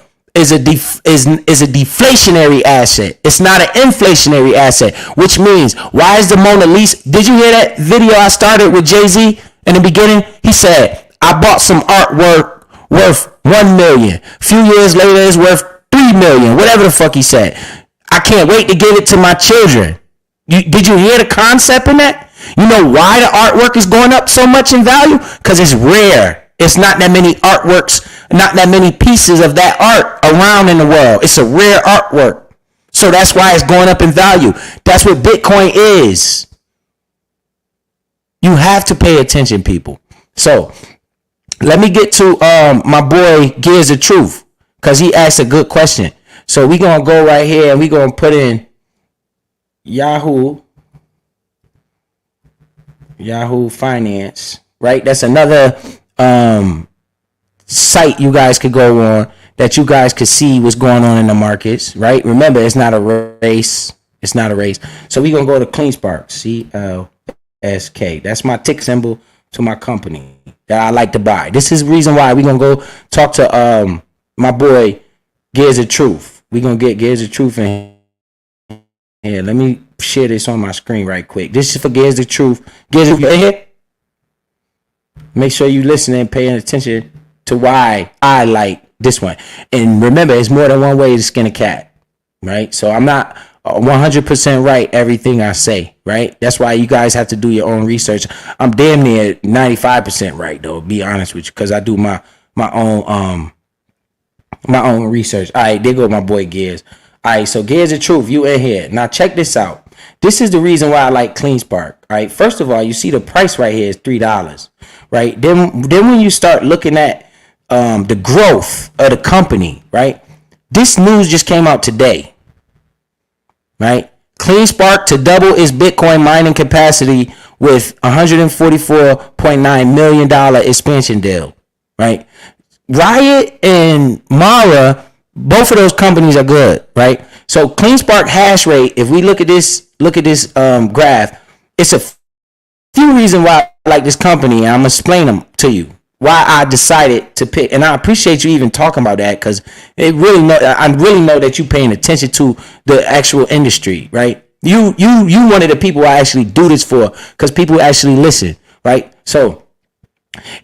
deflationary asset. It's not an inflationary asset, which means, why is the Mona Lisa? Did you hear that video I started with Jay-Z in the beginning? He said, I bought some artwork worth 1 million. A few years later, it's worth 3 million. Whatever the fuck he said. I can't wait to give it to my children. Did you hear the concept in that? You know why the artwork is going up so much in value? Because it's rare. It's not that many artworks, not that many pieces of that art around in the world. It's a rare artwork. So that's why it's going up in value. That's what Bitcoin is. You have to pay attention, people. So let me get to my boy Gears of Truth, because he asked a good question. So we're going to go right here and we're going to put in Yahoo Finance, right? That's another site you guys could go on that you guys could see what's going on in the markets, right? Remember, it's not a race. It's not a race. So we're going to go to CleanSpark, CLSK. That's my tick symbol to my company that I like to buy. This is the reason why we're going to go talk to my boy Gears of Truth. We're going to get Gears of Truth in here. Let me share this on my screen right quick. This is for Gears of Truth. Gears of Truth in here. Make sure you listening and paying attention to why I like this one. And remember, it's more than one way to skin a cat, right? So I'm not 100% right everything I say, right? That's why you guys have to do your own research. I'm damn near 95% right, though, be honest with you, because I do my own research. All right, there go my boy Gears. All right, so Gears of Truth, you in here. Now check this out. This is the reason why I like CleanSpark. All right, first of all, you see the price right here is $3, right? Then when you start looking at the growth of the company, right? This news just came out today, right? CleanSpark to double its Bitcoin mining capacity with $144.9 million expansion deal, right? Riot and Mara, both of those companies are good, right? So CleanSpark hash rate, if we look at this graph, it's a few reasons why I like this company, and I'm gonna explain them to you. Why I decided to pick, and I appreciate you even talking about that, because I really know that you paying attention to the actual industry, right? You one of the people I actually do this for, because people actually listen, right? So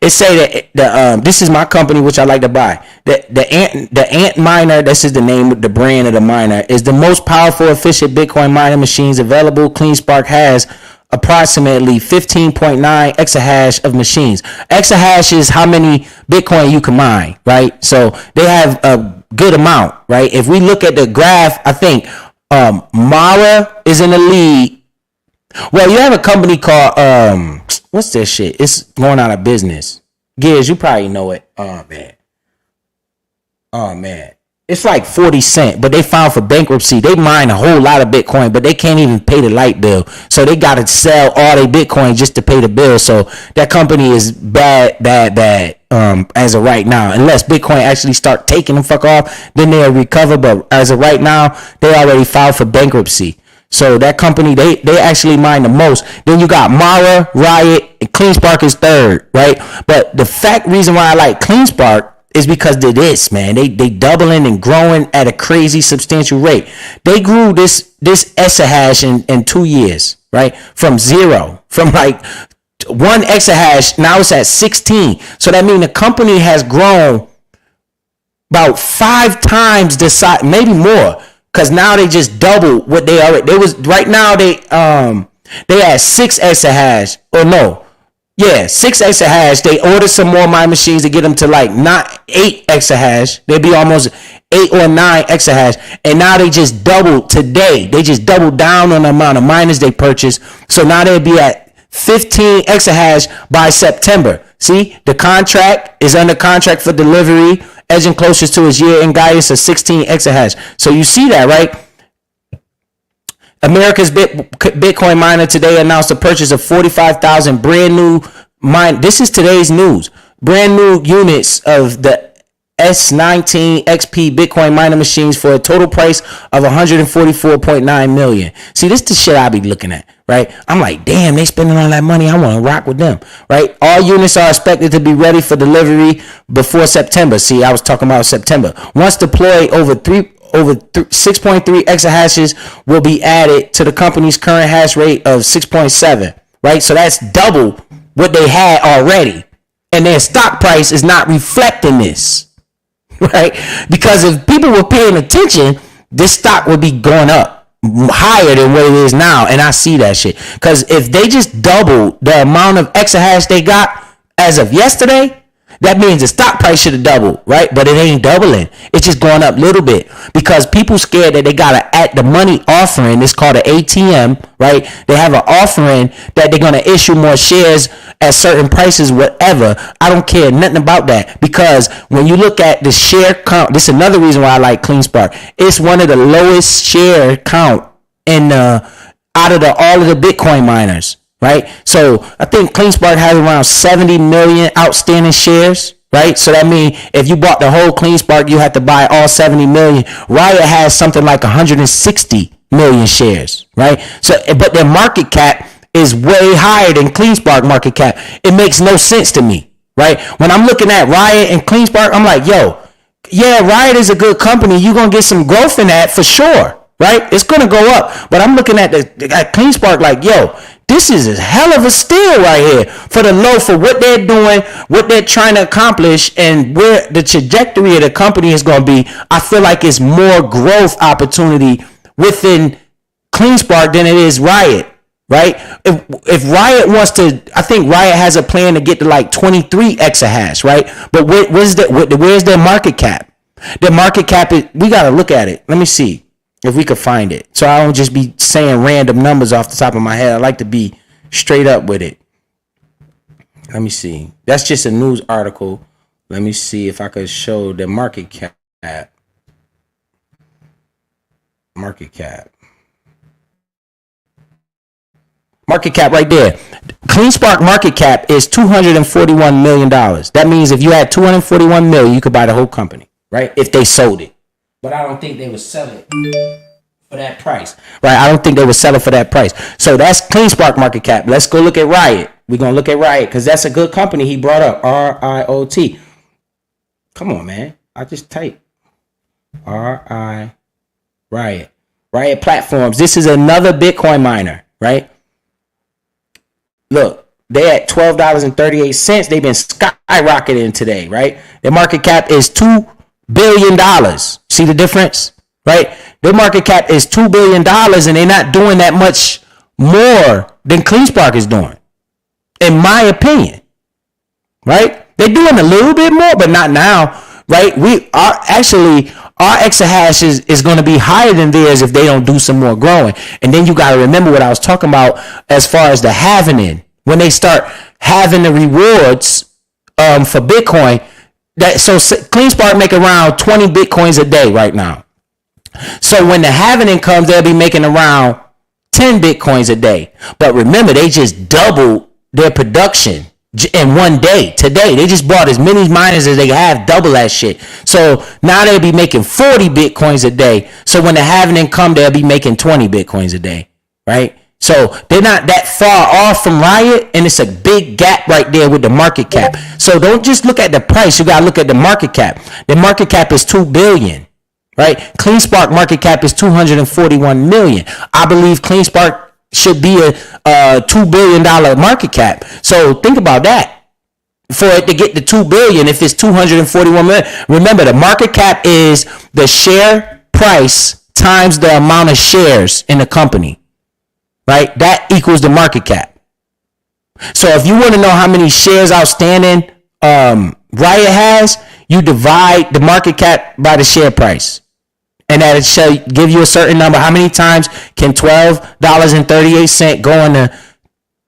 it say that this is my company, which I like to buy. The Ant Miner, this is the name, the brand of the miner, is the most powerful, efficient Bitcoin mining machines available. CleanSpark has approximately 15.9 exahash of machines. Exahash is how many Bitcoin you can mine, right? So they have a good amount, right? If we look at the graph, I think Mara is in the lead. Well, you have a company called what's this shit? It's going out of business. Gears, you probably know it. Oh man. It's like 40 cents, but they filed for bankruptcy. They mine a whole lot of Bitcoin, but they can't even pay the light bill. So they got to sell all their Bitcoin just to pay the bill. So that company is bad as of right now. Unless Bitcoin actually start taking the fuck off, then they'll recover. But as of right now, they already filed for bankruptcy. So that company, they actually mine the most. Then you got Mara, Riot, and CleanSpark is third, right? But the reason why I like CleanSpark is because of this, man. They doubling and growing at a crazy substantial rate. They grew this exahash in 2 years, right? From zero, from like 1 exahash, now it's at 16. So that means the company has grown about 5 times the size, maybe more, because now they just doubled what they already. They was right now they had 6 exahash, or no. Yeah, 6 exahash. They ordered some more mining machines to get them to like not 8 exahash. They'd be almost 8 or 9 exahash. And now they just doubled today. They just doubled down on the amount of miners they purchased. So now they'll be at 15 exahash by September. See, the contract is under contract for delivery, edging closest to its year-end guidance of 16 exahash. So you see that, right? America's Bitcoin miner today announced the purchase of 45,000 brand new this is today's news. Brand new units of the S19 XP Bitcoin miner machines for a total price of $144.9 million. See, this is the shit I be looking at, right? I'm like, damn, they spending all that money. I want to rock with them, right? All units are expected to be ready for delivery before September. See, I was talking about September. Once deployed, over 6.3 exahashes will be added to the company's current hash rate of 6.7, right? So that's double what they had already. And their stock price is not reflecting this, right? Because if people were paying attention, this stock would be going up higher than what it is now. And I see that shit. Because if they just doubled the amount of exahash they got as of yesterday, that means the stock price should have doubled, right? But it ain't doubling. It's just going up a little bit because people scared that they got to at the money offering. It's called an ATM, right? They have an offering that they're going to issue more shares at certain prices, whatever. I don't care nothing about that because when you look at the share count, this is another reason why I like CleanSpark. It's one of the lowest share count in out of all of the Bitcoin miners. Right, so I think CleanSpark has around 70 million outstanding shares. Right, so that means if you bought the whole CleanSpark, you have to buy all 70 million. Riot has something like 160 million shares. Right, so but their market cap is way higher than CleanSpark market cap. It makes no sense to me. Right, when I'm looking at Riot and CleanSpark, I'm like, yo, yeah, Riot is a good company. You're gonna get some growth in that for sure. Right, it's gonna go up. But I'm looking at CleanSpark like, yo, this is a hell of a steal right here for the low, for what they're doing, what they're trying to accomplish, and where the trajectory of the company is going to be. I feel like it's more growth opportunity within CleanSpark than it is Riot, right? If Riot wants to, I think Riot has a plan to get to like 23 exahash, right? But where's their market cap? Their market cap is, we got to look at it. Let me see if we could find it. So I don't just be saying random numbers off the top of my head. I like to be straight up with it. Let me see. That's just a news article. Let me see if I could show the market cap. Market cap right there. CleanSpark market cap is $241 million. That means if you had 241 million, you could buy the whole company, right? If they sold it. But I don't think they would sell it for that price, right? I don't think they would sell it for that price. So that's CleanSpark market cap. Let's go look at Riot. We're going to look at Riot because that's a good company he brought up. RIOT. Come on, man. I just typed Riot. Riot Platforms. This is another Bitcoin miner, right? Look, they're at $12.38. They've been skyrocketing today, right? Their market cap is $2 billion. See the difference, right? Their market cap is $2 billion and they're not doing that much more than CleanSpark is doing, in my opinion, right? They're doing a little bit more, but not now, right? Our exahash is going to be higher than theirs if they don't do some more growing. And then you got to remember what I was talking about as far as the halving. When they start having the rewards for Bitcoin, so CleanSpark make around 20 Bitcoins a day right now. So when the halving comes, they'll be making around 10 Bitcoins a day. But remember, they just doubled their production in one day. Today, they just bought as many miners as they have, double that shit. So now they'll be making 40 Bitcoins a day. So when the halving come, they'll be making 20 Bitcoins a day, right? So they're not that far off from Riot, and it's a big gap right there with the market cap. So don't just look at the price, you gotta look at the market cap. The market cap is $2 billion, right? CleanSpark market cap is $241 million. I believe CleanSpark should be a $2 billion market cap. So think about that. For it to get to $2 billion, if it's 241 million, remember the market cap is the share price times the amount of shares in the company, right? That equals the market cap. So if you want to know how many shares outstanding Riot has, you divide the market cap by the share price, and that it shall give you a certain number. How many times can $12.38 go into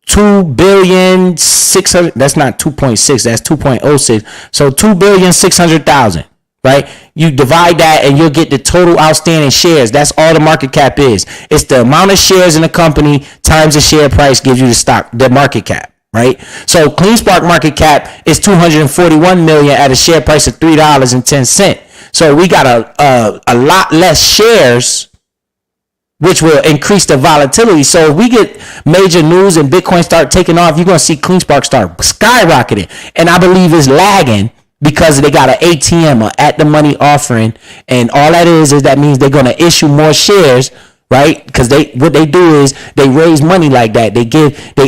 2,600,000? That's not 2.6, that's 2.06. So 2,600,000, right? You divide that and you'll get the total outstanding shares. That's all the market cap is. It's the amount of shares in the company times the share price gives you the market cap, right? So CleanSpark market cap is 241 million at a share price of $3.10. So we got a lot less shares, which will increase the volatility. So if we get major news and Bitcoin start taking off, you're going to see CleanSpark start skyrocketing. And I believe it's lagging because they got an ATM, or at the money offering. And all that is that means they're going to issue more shares, right? Because what they do is they raise money like that. They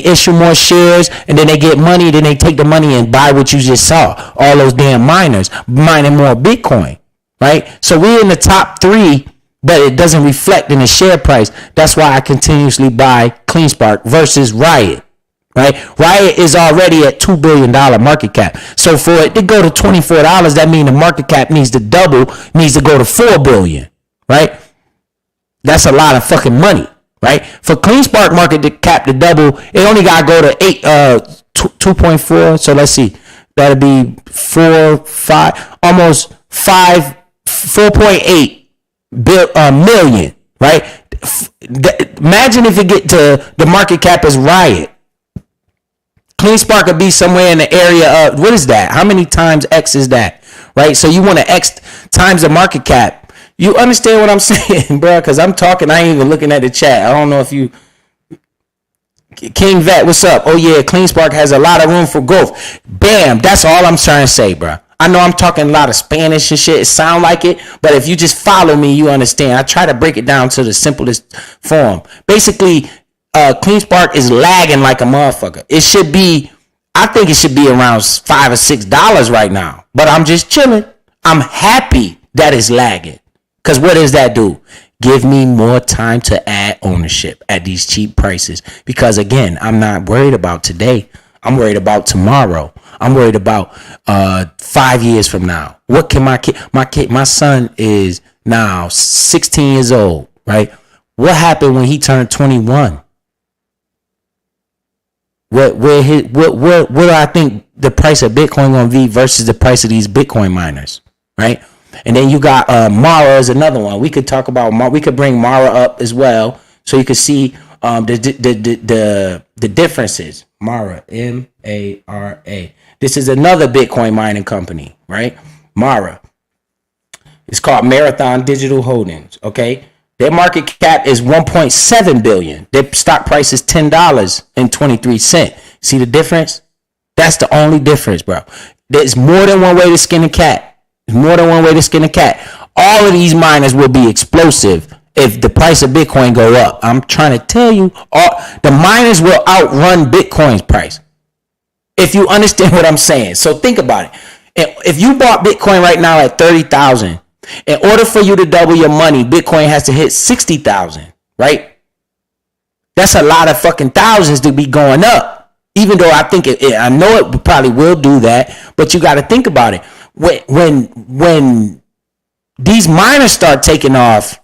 issue more shares, and then they get money, then they take the money and buy what you just saw. All those damn miners mining more Bitcoin, right? So we're in the top 3, but it doesn't reflect in the share price. That's why I continuously buy CleanSpark versus Riot, right? Riot is already at $2 billion market cap. So for it to go to $24, that means the market cap needs to double, needs to go to $4 billion, right? That's a lot of fucking money, right? For CleanSpark market cap to double, it only got to go to 2.4. So let's see. That'll be 4.8 million, right? Imagine if you get to the market cap as Riot. CleanSpark could be somewhere in the area of, what is that? How many times X is that, right? So you want to X times the market cap. You understand what I'm saying, bro? Because I'm talking, I ain't even looking at the chat. I don't know if you... King Vet, what's up? Oh yeah, CleanSpark has a lot of room for growth. Bam, that's all I'm trying to say, bro. I know I'm talking a lot of Spanish and shit. It sound like it, but if you just follow me, you understand. I try to break it down to the simplest form. Basically, CleanSpark is lagging like a motherfucker. It should be, I think it should be around $5 or $6 right now. But I'm just chilling. I'm happy that it's lagging. Because what does that do? Give me more time to add ownership at these cheap prices. Because again, I'm not worried about today. I'm worried about tomorrow. I'm worried about 5 years from now. What can my son is now 16 years old, right? What happened when he turned 21? What do I think the price of Bitcoin gonna be versus the price of these Bitcoin miners, right? And then you got Mara is another one. We could talk about Mara. We could bring Mara up as well, so you can see the differences. Mara, M-A-R-A. This is another Bitcoin mining company, right? Mara. It's called Marathon Digital Holdings. Okay, their market cap is 1.7 billion. Their stock price is $10.23. See the difference? That's the only difference, bro. There's more than one way to skin a cat. There's more than one way to skin a cat. All of these miners will be explosive if the price of Bitcoin go up. I'm trying to tell you, the miners will outrun Bitcoin's price. If you understand what I'm saying. So think about it. If you bought Bitcoin right now at 30,000, in order for you to double your money, Bitcoin has to hit 60,000, right? That's a lot of fucking thousands to be going up. Even though I think I know it probably will do that, but you got to think about it. When these miners start taking off,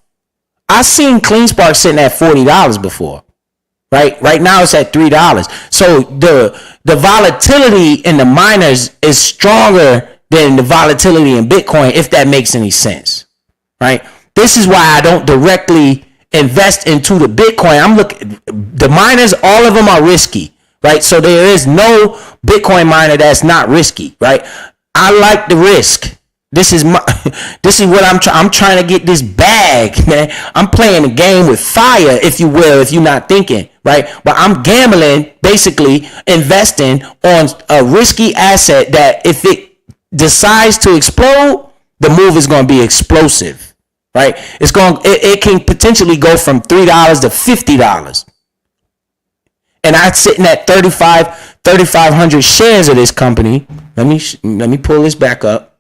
I've seen CleanSpark sitting at $40 before, right? Right now it's at $3. So the volatility in the miners is stronger than the volatility in Bitcoin, if that makes any sense, right? This is why I don't directly invest into the Bitcoin. I'm looking, the miners, all of them are risky, right? So there is no Bitcoin miner that's not risky, right? I like the risk. This is what I'm trying to get this bag, man. I'm playing a game with fire, if you will, if you're not thinking, right? But I'm gambling, basically investing on a risky asset that if it decides to explode, the move is going to be explosive, right? It can potentially go from $3 to $50. And I'm sitting at 3,500 shares of this company. Let me pull this back up.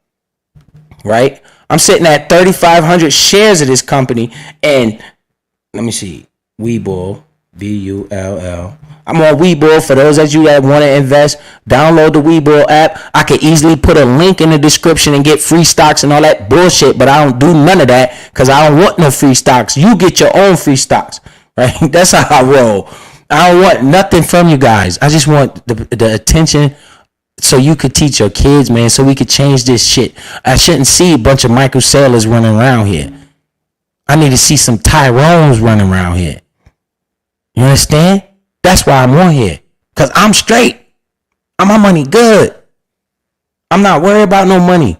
Right, I'm sitting at 3,500 shares of this company, and let me see, Webull, Bull. I'm on Webull. For those of you that want to invest, download the Webull app. I can easily put a link in the description and get free stocks and all that bullshit, but I don't do none of that because I don't want no free stocks. You get your own free stocks, right? That's how I roll. I don't want nothing from you guys. I just want the attention. So you could teach your kids, man, so we could change this shit. I shouldn't see a bunch of Michael Saylors running around here. I need to see some Tyrones running around here. You understand? That's why I'm on here. Because I'm straight. My money good. I'm not worried about no money.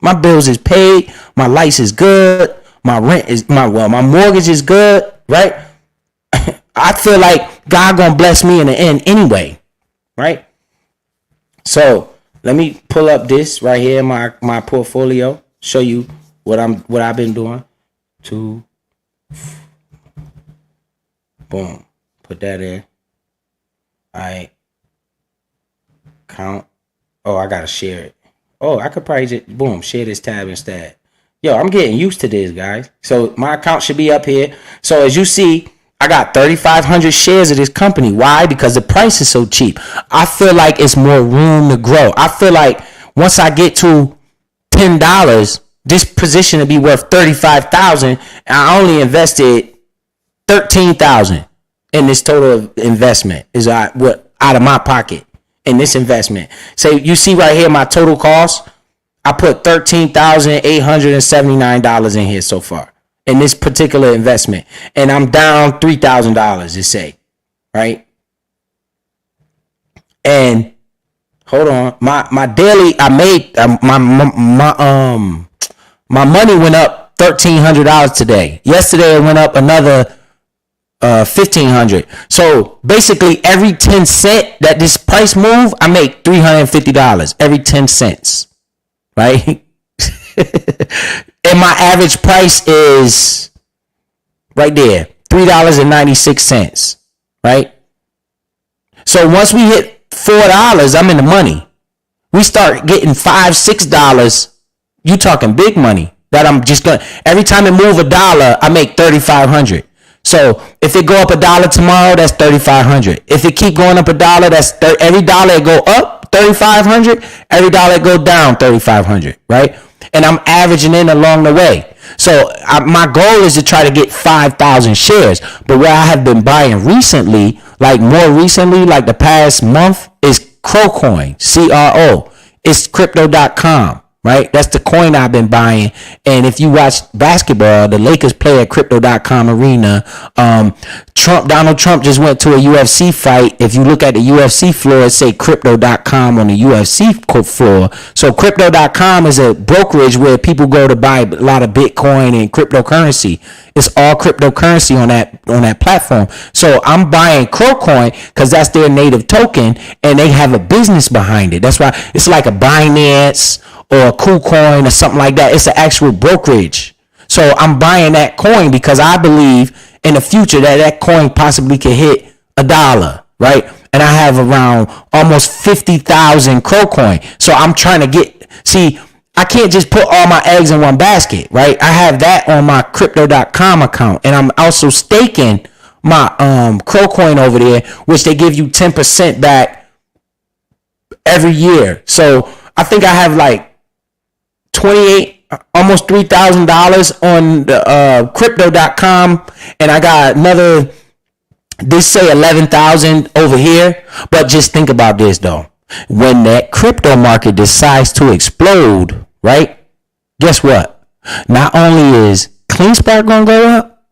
My bills is paid. My lights is good. My rent is, my mortgage is good, right? I feel like God gonna bless me in the end anyway, right? So let me pull up this right here, my portfolio. Show you what I've been doing. Boom. Put that in. All right. Count. Oh, I gotta share it. Oh, I could probably just boom share this tab instead. Yo, I'm getting used to this, guys. So my account should be up here. So as you see, I got 3,500 shares of this company. Why? Because the price is so cheap. I feel like it's more room to grow. I feel like once I get to $10, this position will be worth $35,000, and I only invested $13,000 in this total investment. Is what out of my pocket in this investment. So you see right here, my total cost. I put $13,879 in here so far. In this particular investment, and I'm down $3,000 to say, right? And hold on, my daily, I made my money went up $1,300 today. Yesterday it went up another $1,500. So basically, every 10 cent that this price move, I make $350 every 10 cents, right? And my average price is right there, $3.96, right? So once we hit $4, I'm in the money. We start getting $5, $6. You talking big money that I'm just gonna. Every time it move $1, I make $3,500. So if it go up $1 tomorrow, that's $3,500. If it keep going up $1, that's every dollar it go up $3,500. Every dollar it go down $3,500, right? And I'm averaging in along the way. So my goal is to try to get 5,000 shares. But what I have been buying recently, like more recently, like the past month, is Crocoin, CRO. It's crypto.com, right? That's the coin I've been buying. And if you watch basketball, the Lakers play at crypto.com arena. Donald Trump just went to a UFC fight. If you look at the UFC floor, it say crypto.com on the UFC floor. So crypto.com is a brokerage where people go to buy a lot of Bitcoin and cryptocurrency. It's all cryptocurrency on that platform. So I'm buying Crocoin because that's their native token and they have a business behind it. That's why it's like a Binance or a KuCoin or something like that. It's an actual brokerage. So I'm buying that coin because I believe in the future that coin possibly could hit $1, right? And I have around almost 50,000 Crocoin. So I'm trying to I can't just put all my eggs in one basket, right? I have that on my crypto.com account, and I'm also staking my Crocoin over there, which they give you 10% back every year. So I think I have like almost $3,000 on the crypto.com, and I got another, they say 11,000 over here. But just think about this though, when that crypto market decides to explode, right? Guess what? Not only is CleanSpark gonna go up,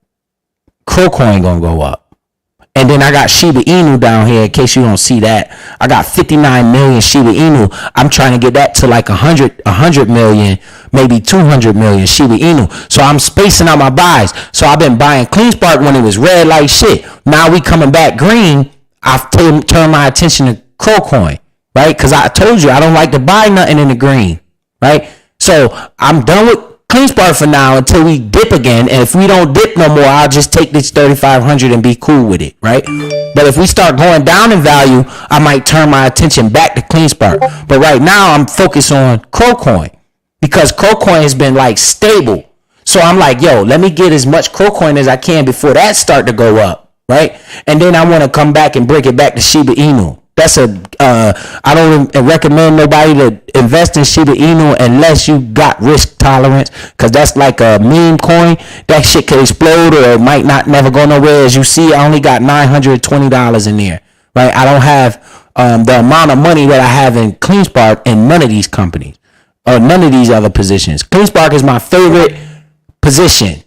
Crocoin gonna go up. And then I got Shiba Inu down here in case you don't see that. I got 59 million Shiba Inu. I'm trying to get that to like 100 million, maybe 200 million Shiba Inu. So I'm spacing out my buys. So I've been buying CleanSpark when it was red like shit. Now we coming back green. I've turned my attention to Crowcoin, right? Because I told you I don't like to buy nothing in the green, right? So I'm done with CleanSpark for now until we dip again. And if we don't dip no more, I'll just take this 3,500 and be cool with it, right? But if we start going down in value, I might turn my attention back to CleanSpark. But right now I'm focused on Crowcoin because Crowcoin has been like stable. So I'm like, yo, let me get as much Crowcoin as I can before that start to go up, right? And then I want to come back and break it back to Shiba Inu. That's I don't recommend nobody to invest in Shiba Inu unless you got risk tolerance, because that's like a meme coin. That shit could explode or it might not never go nowhere. As you see, I only got $920 in there, right? I don't have the amount of money that I have in CleanSpark in none of these companies or none of these other positions. CleanSpark is my favorite position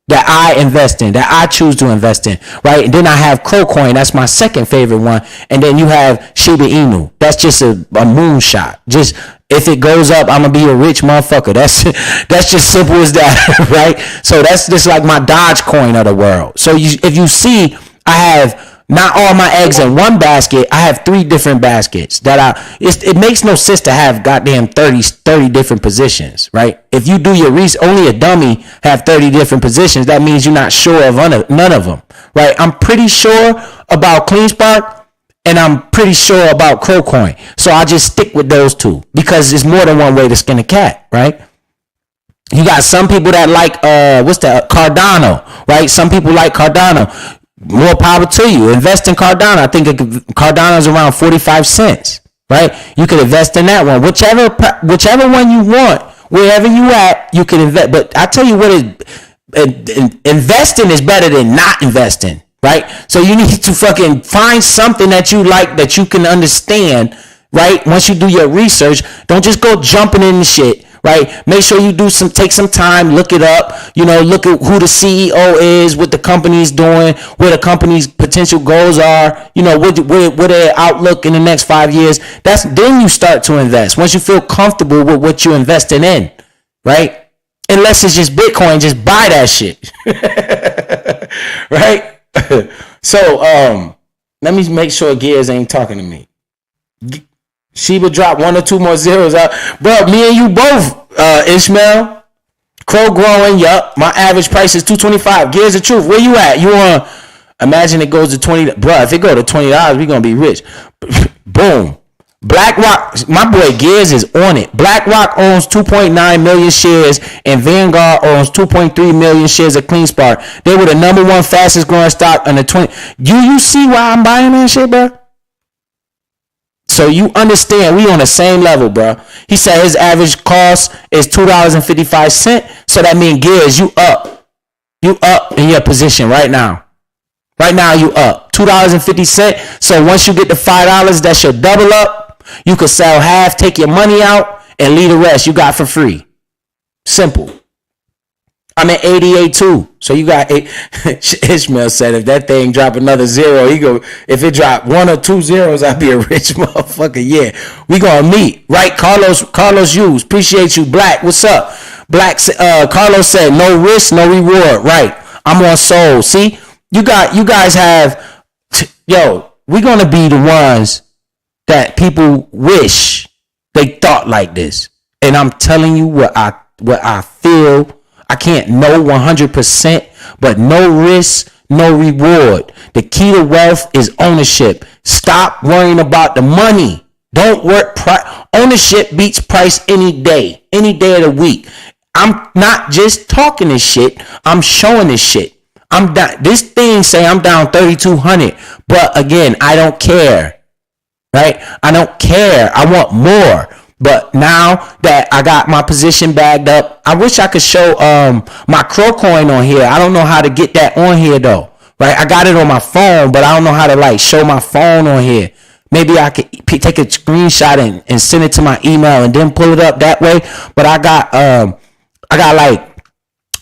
that I invest in, that I choose to invest in, right? And then I have Crowcoin, that's my second favorite one. And then you have Shiba Inu. That's just a moonshot. Just if it goes up, I'm gonna be a rich motherfucker. That's just simple as that, right? So that's just like my Dogecoin of the world. So if you see, I have not all my eggs in one basket. I have 3 different baskets it makes no sense to have goddamn 30 different positions, right? If you do your research, only a dummy have 30 different positions. That means you're not sure of none of them, right? I'm pretty sure about CleanSpark and I'm pretty sure about Crowcoin. So I just stick with those 2 because there's more than one way to skin a cat, right? You got some people that like, Cardano, right? Some people like Cardano. More power to you. Invest in Cardano. I think Cardano is around 45 cents, right? You can invest in that one. Whichever one you want, wherever you at, you can invest. But I tell you what, investing is better than not investing, right? So you need to fucking find something that you like, that you can understand, right? Once you do your research, don't just go jumping in the shit. Right? Make sure you take some time, look it up, look at who the CEO is, what the company's doing, where the company's potential goals are, what their outlook in the next 5 years. Then you start to invest. Once you feel comfortable with what you're investing in, right? Unless it's just Bitcoin, just buy that shit. Right? So, let me make sure Gears ain't talking to me. Shiba dropped 1 or 2 more zeros out. Bro, me and you both, Ishmael. Crow growing, yup. My average price is $225. Gears the truth. Where you at? You want? Imagine it goes to $20. Bro, if it go to $20, we gonna be rich. Boom. BlackRock, my boy Gears is on it. BlackRock owns 2.9 million shares and Vanguard owns 2.3 million shares of CleanSpark. They were the number 1 fastest growing stock on the 20. You see why I'm buying that shit, bro? So you understand, we on the same level, bro. He said his average cost is $2.55. So that means Gears, you up. You up in your position right now. Right now you up $2.50. So once you get to $5, that should double up. You could sell half, take your money out, and leave the rest you got for free. Simple. I'm at 88 too. So you got Ishmael said if that thing drop another 0, if it drop 1 or 2 zeros, I'll be a rich motherfucker. Yeah. We gonna meet. Right? Carlos Hughes. Appreciate you. Black. What's up? Black Carlos said no risk, no reward. Right. I'm on Soul. See? You guys have we're gonna be the ones that people wish they thought like this. And I'm telling you what I feel. I can't know 100%, but no risk, no reward. The key to wealth is ownership. Stop worrying about the money. Don't work. Ownership beats price any day of the week. I'm not just talking this shit. I'm showing this shit. I'm down. This thing say I'm down 3,200, but again, I don't care. Right? I don't care. I want more. But now that I got my position bagged up, I wish I could show my Crowcoin on here. I don't know how to get that on here though. Right? I got it on my phone, but I don't know how to show my phone on here. Maybe I could take a screenshot and send it to my email and then pull it up that way. But I got like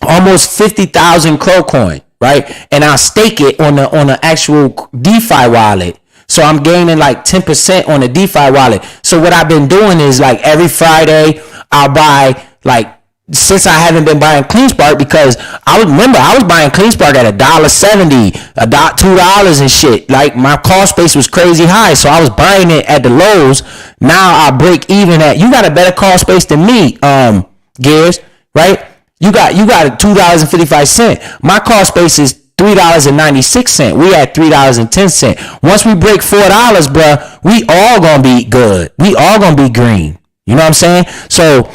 almost 50,000 Crowcoin. right? And I'll stake it on the actual DeFi wallet. So I'm gaining like 10% on the DeFi wallet. So what I've been doing is like every Friday I'll buy, like, since I haven't been buying CleanSpark, because I was buying CleanSpark at $1.70, $2 and shit. Like, my cost base was crazy high, so I was buying it at the lows. Now I break even at, you got a better cost base than me, Gears, right? You got $2.55. My cost base is $3.96. We at $3.10. Once we break $4, bruh, we all gonna be good. We all gonna be green. You know what I'm saying? So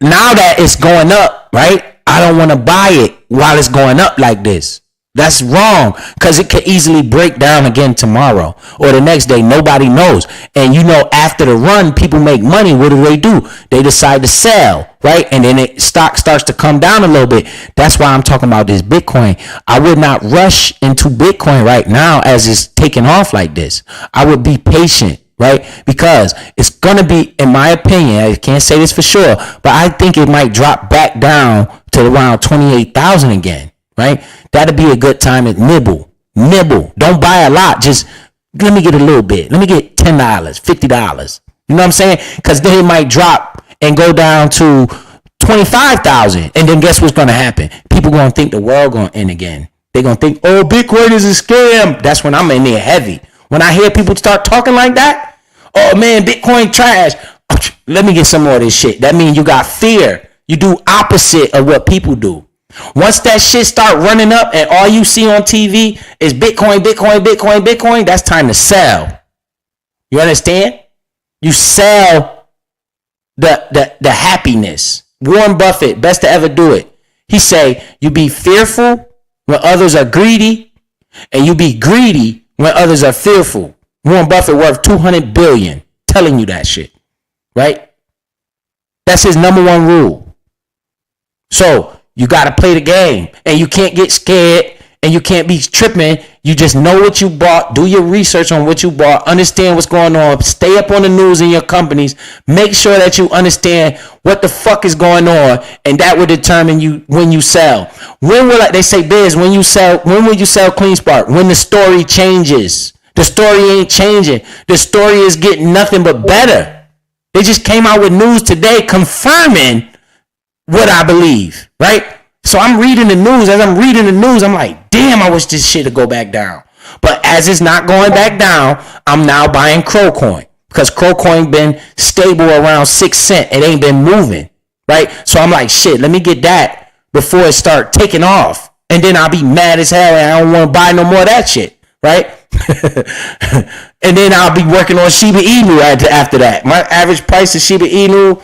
now that it's going up, right? I don't want to buy it while it's going up like this. That's wrong, because it could easily break down again tomorrow or the next day. Nobody knows. And you know, after the run, people make money. What do? They decide to sell, right? And then stock starts to come down a little bit. That's why I'm talking about this Bitcoin. I would not rush into Bitcoin right now as it's taking off like this. I would be patient, right? Because it's going to be, in my opinion, I can't say this for sure, but I think it might drop back down to around 28,000 again, right? That'd be a good time at nibble. Don't buy a lot. Just let me get a little bit. Let me get $10, $50. You know what I'm saying? Because then it might drop and go down to 25,000. And then guess what's going to happen? People going to think the world going to end again. They're going to think, oh, Bitcoin is a scam. That's when I'm in there heavy. When I hear people start talking like that, oh man, Bitcoin trash. Let me get some more of this shit. That means you got fear. You do opposite of what people do. Once that shit start running up and all you see on TV is Bitcoin, that's time to sell. You understand? You sell the happiness. Warren Buffett, best to ever do it. He say, you be fearful when others are greedy, and you be greedy when others are fearful. Warren Buffett worth $200 billion. Telling you that shit, right? That's his number one rule. So you got to play the game, and you can't get scared, and you can't be tripping. You just know what you bought. Do your research on what you bought. Understand what's going on. Stay up on the news in your companies. Make sure that you understand what the fuck is going on, and that will determine you when you sell. When will they say, Biz? When will you sell CleanSpark? When the story changes. The story ain't changing. The story is getting nothing but better. They just came out with news today confirming what I believe, right? So I'm reading the news. As I'm reading the news, I'm like, damn, I wish this shit would go back down. But as it's not going back down, I'm now buying Crowcoin, because Crowcoin been stable around 6 cents. It ain't been moving, right? So I'm like, shit, let me get that before it start taking off. And then I'll be mad as hell and I don't want to buy no more of that shit, right? And then I'll be working on Shiba Inu after that. My average price of Shiba Inu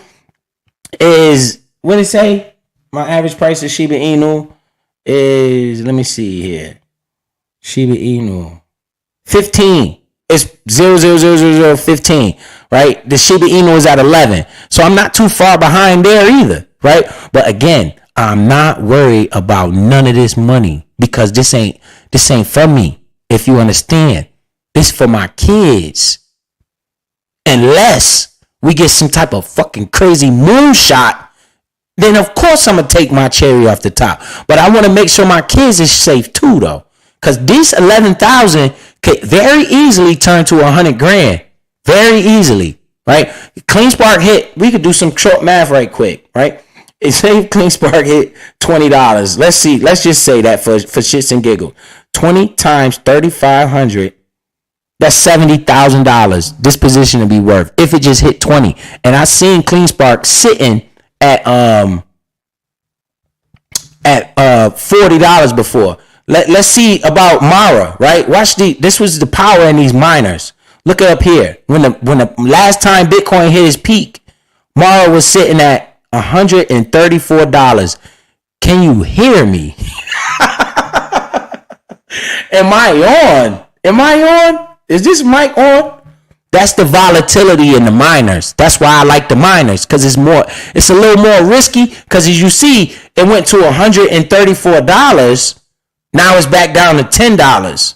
is, what did it say? My average price of Shiba Inu is, let me see here. Shiba Inu 15. It's 0.00015, right? The Shiba Inu is at 11. So I'm not too far behind there either, right? But again, I'm not worried about none of this money, because this ain't for me. If you understand, this for my kids. Unless we get some type of fucking crazy moonshot, then of course I'm gonna take my cherry off the top. But I want to make sure my kids is safe too, though, because these 11,000 could very easily turn to 100 grand, very easily, right? CleanSpark hit. We could do some short math right quick, right? If say CleanSpark hit $20, let's see. Let's just say that for shits and giggles, 20 times 3,500. That's $70,000. This position to be worth if it just hit 20. And I seen CleanSpark sitting at $40 before. Let's see about Mara, right? Watch this was the power in these miners. Look up here. When the last time Bitcoin hit its peak, Mara was sitting at $134. Can you hear me? Am I on? Is this mic on? That's the volatility in the miners. That's why I like the miners, because it's a little more risky, because as you see, it went to $134. Now it's back down to $10.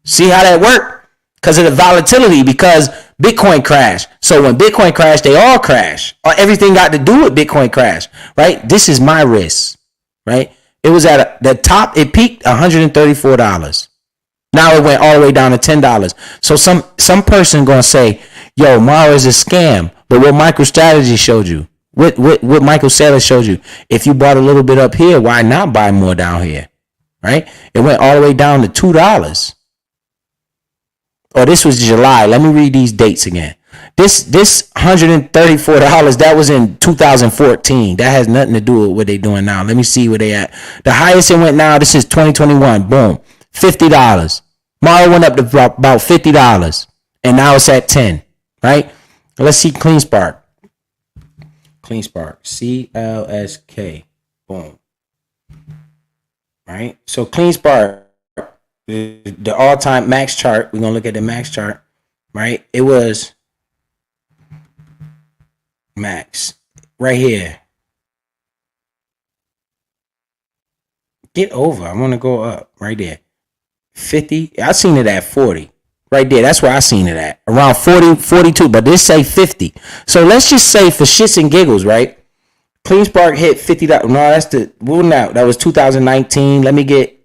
See how that worked? Because of the volatility, because Bitcoin crashed. So when Bitcoin crashed, they all crash. Or everything got to do with Bitcoin crash, right? This is my risk, right? It was at the top. It peaked $134. Now it went all the way down to $10. So some person gonna say, "Yo, Mara is a scam." But what MicroStrategy showed you, what Michael Saylor showed you, if you bought a little bit up here, why not buy more down here? Right? It went all the way down to $2. Oh, this was July. Let me read these dates again. This $134, that was in 2014. That has nothing to do with what they're doing now. Let me see where they at. The highest it went now, this is 2021. Boom. $50. Mara went up to about $50. And now it's at 10. Right? Let's see CleanSpark. CleanSpark. CLSK. Boom. Right? So CleanSpark, the all-time max chart. We're gonna look at the max chart. Right? It was max right here. Get over. I'm gonna go up right there. 50. I seen it at 40. Right there. That's where I seen it at. Around 40, 42. But this say 50. So let's just say for shits and giggles, right? CleanSpark hit $50. No, that's the well now. That was 2019. Let me get.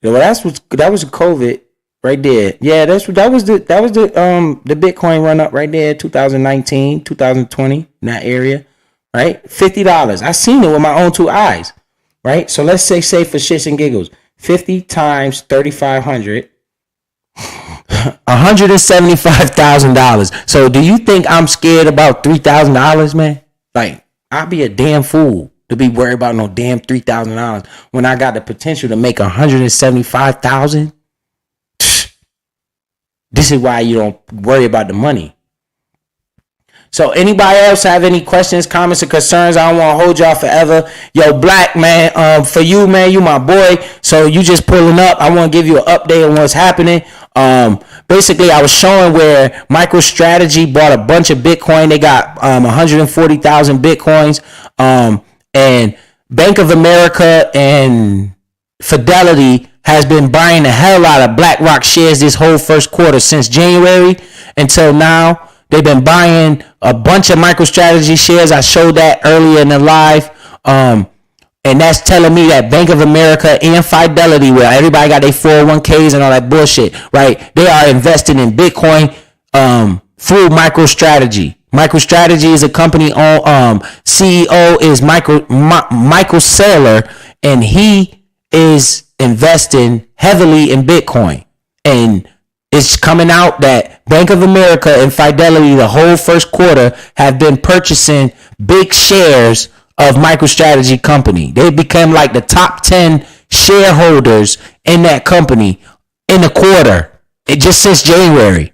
Well, that was COVID right there. Yeah, that was the Bitcoin run up right there. 2019, 2020 in that area, right? $50. I seen it with my own two eyes, right? So let's say for shits and giggles, 50 times 3,500. $175,000. So do you think I'm scared about $3,000, man? Like, I'd be a damn fool to be worried about no damn $3,000 when I got the potential to make $175,000. This is why you don't worry about the money. So anybody else have any questions, comments, or concerns? I don't want to hold y'all forever. Yo, Black, man, for you, man, you my boy. So you just pulling up. I want to give you an update on what's happening. Basically, I was showing where MicroStrategy bought a bunch of Bitcoin. They got 140,000 Bitcoins. And Bank of America and Fidelity has been buying a hell lot of BlackRock shares this whole first quarter since January until now. They've been buying a bunch of MicroStrategy shares. I showed that earlier in the live. And that's telling me that Bank of America and Fidelity, where everybody got their 401ks and all that bullshit, right? They are investing in Bitcoin through MicroStrategy. MicroStrategy is a company on CEO is Michael Saylor, and he is investing heavily in Bitcoin. And it's coming out that Bank of America and Fidelity, the whole first quarter, have been purchasing big shares of MicroStrategy company. They become like the top 10 shareholders in that company in the quarter. Just since January,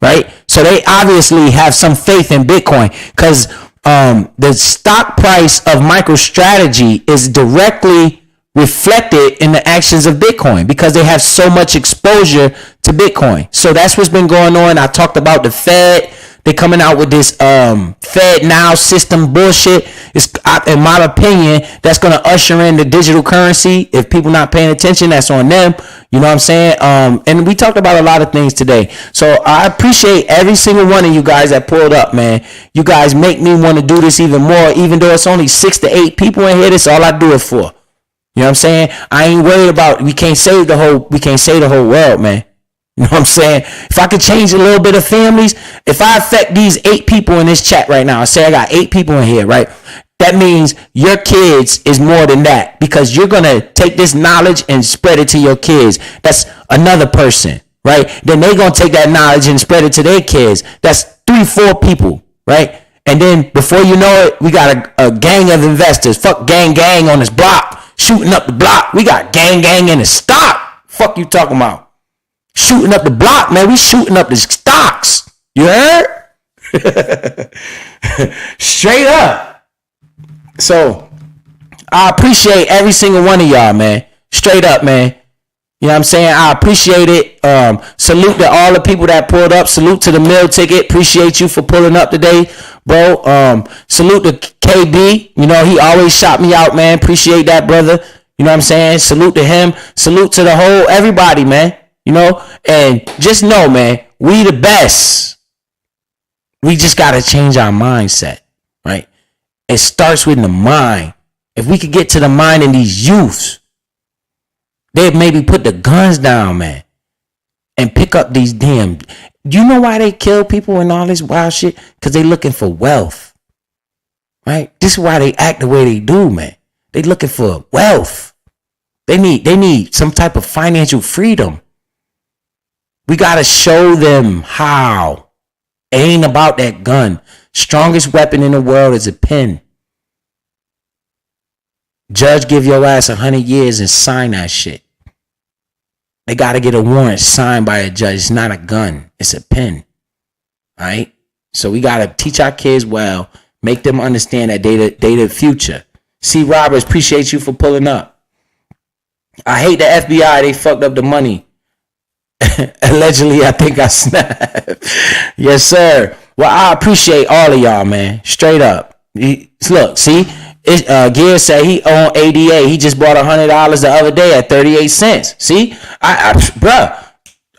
right? So they obviously have some faith in Bitcoin because the stock price of MicroStrategy is directly reflected in the actions of Bitcoin because they have so much exposure to Bitcoin. So that's what's been going on. I talked about the Fed. They're coming out with this Fed Now system bullshit. It's, in my opinion, that's going to usher in the digital currency. If people not paying attention, that's on them. You know what I'm saying? And we talked about a lot of things today. So I appreciate every single one of you guys that pulled up, man. You guys make me want to do this even more, even though it's only 6 to 8 people in here. That's all I do it for. You know what I'm saying? I ain't worried about, we can't save the whole world, man. You know what I'm saying? If I could change a little bit of families, if I affect these 8 people in this chat right now, I say I got 8 people in here, right? That means your kids is more than that because you're going to take this knowledge and spread it to your kids. That's another person, right? Then they going to take that knowledge and spread it to their kids. That's 3-4 people, right? And then before you know it, we got a gang of investors. Fuck gang on this block. Shooting up the block. We got gang in the stock. Fuck you talking about? Shooting up the block, man. We shooting up the stocks. You heard? Straight up. So I appreciate every single one of y'all, man. Straight up, man. You know what I'm saying? I appreciate it. Salute to all the people that pulled up. Salute to the meal ticket. Appreciate you for pulling up today, bro. Salute to KB. You know, he always shot me out, man. Appreciate that, brother. You know what I'm saying? Salute to him. Salute to the whole everybody, man. You know, and just know, man, we the best. We just got to change our mindset, right? It starts with the mind. If we could get to the mind of these youths, they'd maybe put the guns down, man, and pick up these damn. Do you know why they kill people and all this wild shit? Because they looking for wealth, right? This is why they act the way they do, man. They looking for wealth. They need some type of financial freedom. We got to show them how. It ain't about that gun. Strongest weapon in the world is a pen. Judge give your ass 100 years and sign that shit. They got to get a warrant signed by a judge. It's not a gun. It's a pen. All right? So we got to teach our kids well, make them understand that they the future. C. Roberts, appreciate you for pulling up. I hate the FBI. They fucked up the money. Allegedly, I think I snapped. Yes, sir. Well, I appreciate all of y'all, man. Straight up. Look, see? Gear said he owned ADA. He just bought $100 the other day at 38 cents. See? Bruh,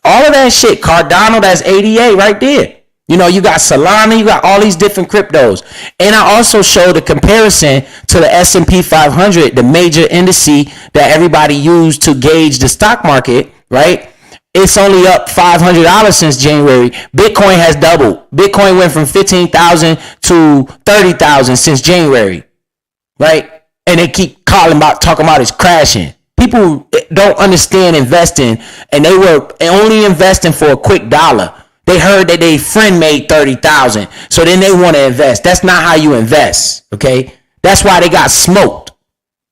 all of that shit, Cardano, that's ADA right there. You know, you got Solana, you got all these different cryptos. And I also showed a comparison to the S&P 500, the major indice that everybody used to gauge the stock market, right? It's only up $500 since January. Bitcoin has doubled. Bitcoin went from 15,000 to 30,000 since January. Right? And they keep talking about it's crashing. People don't understand investing, and they were only investing for a quick dollar. They heard that their friend made 30,000, so then they want to invest. That's not how you invest, okay? That's why they got smoked,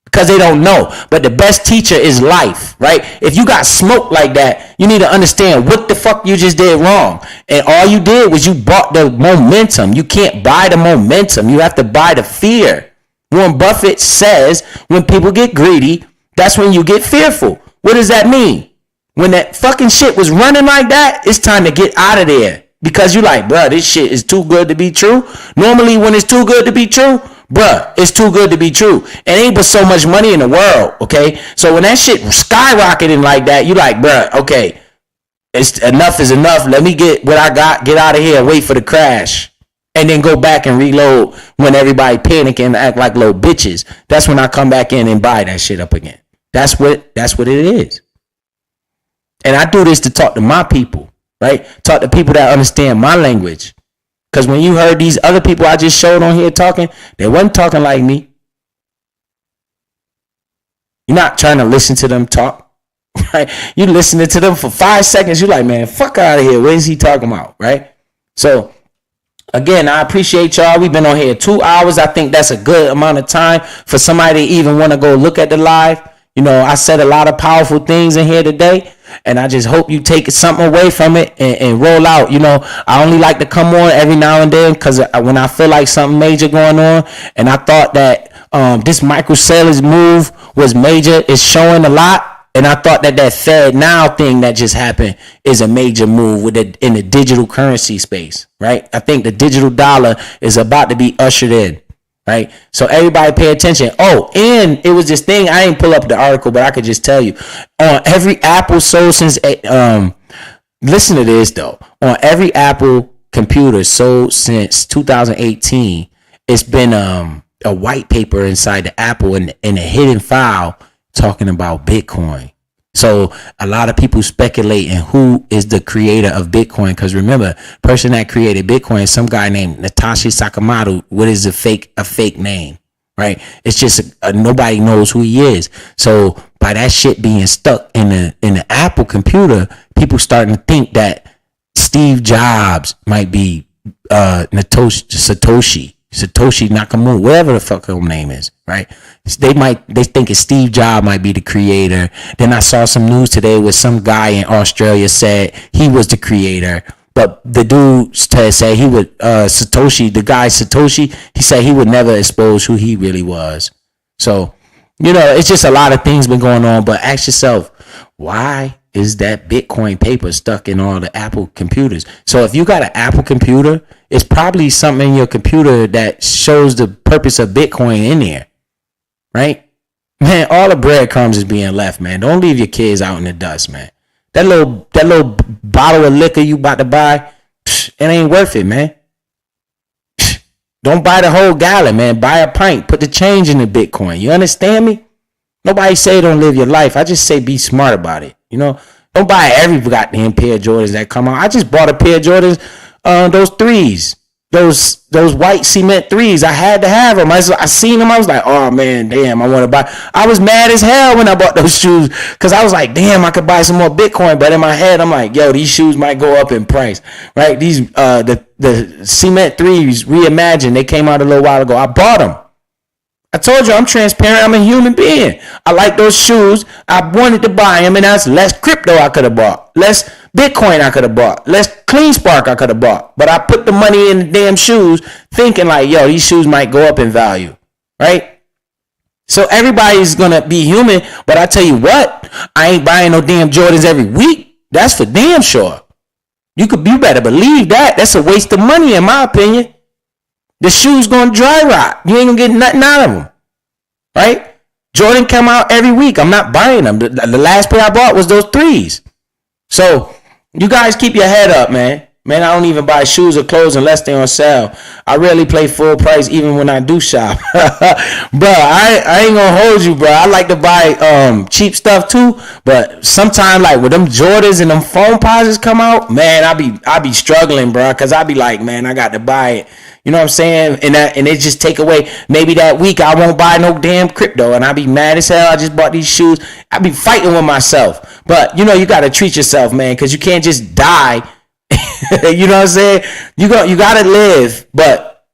because they don't know. But the best teacher is life, right? If you got smoked like that, you need to understand what the fuck you just did wrong. And all you did was you bought the momentum. You can't buy the momentum. You have to buy the fear. Warren Buffett says when people get greedy, that's when you get fearful. What does that mean? When that fucking shit was running like that, it's time to get out of there. Because you like, bruh, this shit is too good to be true. Normally when it's too good to be true, bruh, it's too good to be true. It ain't but so much money in the world, okay? So when that shit skyrocketing like that, you like, bruh, okay, enough is enough. Let me get what I got, get out of here, wait for the crash. And then go back and reload when everybody panicking and act like little bitches. That's when I come back in and buy that shit up again. That's what it is. And I do this to talk to my people, right? Talk to people that understand my language. Because when you heard these other people I just showed on here talking, they wasn't talking like me. You're not trying to listen to them talk, right? You listening to them for 5 seconds. You're like, man, fuck out of here. What is he talking about, right? So, again, I appreciate y'all. We've been on here 2 hours. I think that's a good amount of time for somebody to even want to go look at the live. You know, I said a lot of powerful things in here today, and I just hope you take something away from it and roll out. You know, I only like to come on every now and then because when I feel like something major going on, and I thought that this Michael Saylor's move was major. It's showing a lot. And I thought that Fed Now thing that just happened is a major move in the digital currency space, right? I think the digital dollar is about to be ushered in, right? So everybody pay attention. Oh, and it was this thing. I didn't pull up the article, but I could just tell you. On every Apple sold since, listen to this though. On every Apple computer sold since 2018, it's been a white paper inside the Apple in a hidden file talking about Bitcoin. So a lot of people speculating who is the creator of Bitcoin. Because remember, person that created Bitcoin is some guy named Satoshi Nakamoto. What is a fake name, right? It's just nobody knows who he is. So by that shit being stuck in the Apple computer, people starting to think that Steve Jobs might be Satoshi Nakamoto, whatever the fuck her name is, right? They think it's Steve Jobs might be the creator. Then I saw some news today where some guy in Australia said he was the creator, but the dude said he would Satoshi, he said he would never expose who he really was. So, you know, it's just a lot of things been going on, but ask yourself, why is that Bitcoin paper stuck in all the Apple computers? So if you got an Apple computer, it's probably something in your computer that shows the purpose of Bitcoin in there, right? Man, all the breadcrumbs is being left, man. Don't leave your kids out in the dust, man. That little bottle of liquor you about to buy, it ain't worth it, man. Don't buy the whole gallon, man. Buy a pint. Put the change in the Bitcoin. You understand me? Nobody say don't live your life. I just say be smart about it. You know, don't buy every goddamn pair of Jordans that come out. I just bought a pair of Jordans, those threes, those white cement threes. I had to have them. I seen them. I was like, oh man, damn, I want to buy. I was mad as hell when I bought those shoes because I was like, damn, I could buy some more Bitcoin. But in my head, I'm like, yo, these shoes might go up in price, right? These the cement threes reimagined. They came out a little while ago. I bought them. I told you I'm transparent. I'm a human being. I like those shoes. I wanted to buy them, and that's less crypto I could have bought, less Bitcoin I could have bought, less Clean Spark I could have bought. But I put the money in the damn shoes, thinking like, yo, these shoes might go up in value, right? So everybody's gonna be human, but I tell you what, I ain't buying no damn Jordans every week. That's for damn sure. You better believe that. That's a waste of money, in my opinion. The shoes gonna dry rot. You ain't gonna get nothing out of them, right? Jordan come out every week. I'm not buying them. The last pair I bought was those threes. So you guys keep your head up, man. Man, I don't even buy shoes or clothes unless they're on sale. I rarely play full price even when I do shop. Bro, I ain't gonna hold you, bro. I like to buy cheap stuff too, but sometimes like with them Jordans and them foam posits come out, man, I be struggling, bro, cause I be like, man, I got to buy it. You know what I'm saying? And it just take away, maybe that week I won't buy no damn crypto and I be mad as hell. I just bought these shoes. I be fighting with myself. But you know, you got to treat yourself, man, because you can't just die. You know what I'm saying? You got to live, but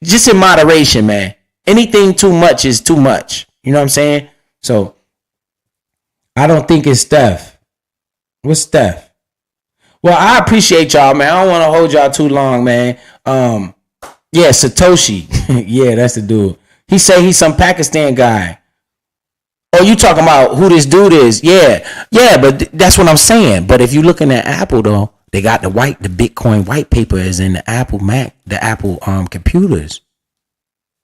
just in moderation, man. Anything too much is too much. You know what I'm saying? So I don't think it's Steph. What's Steph? Well, I appreciate y'all, man. I don't want to hold y'all too long, man. Yeah, Satoshi. Yeah, that's the dude. He say he's some Pakistan guy. Oh, you talking about who this dude is? Yeah, but that's what I'm saying. But if you looking at Apple though, they got the Bitcoin white paper is in the Apple Mac, the Apple computers.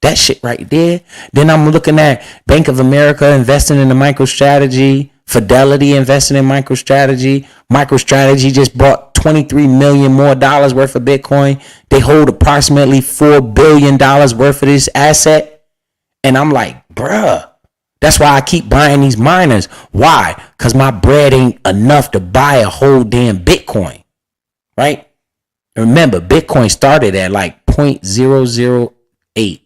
That shit right there. Then I'm looking at Bank of America investing in the MicroStrategy, Fidelity investing in MicroStrategy. MicroStrategy just bought $23 million more worth of Bitcoin. They hold approximately $4 billion worth of this asset. And I'm like, bruh, that's why I keep buying these miners. Why? Because my bread ain't enough to buy a whole damn Bitcoin. Right? Remember, Bitcoin started at like 0.008.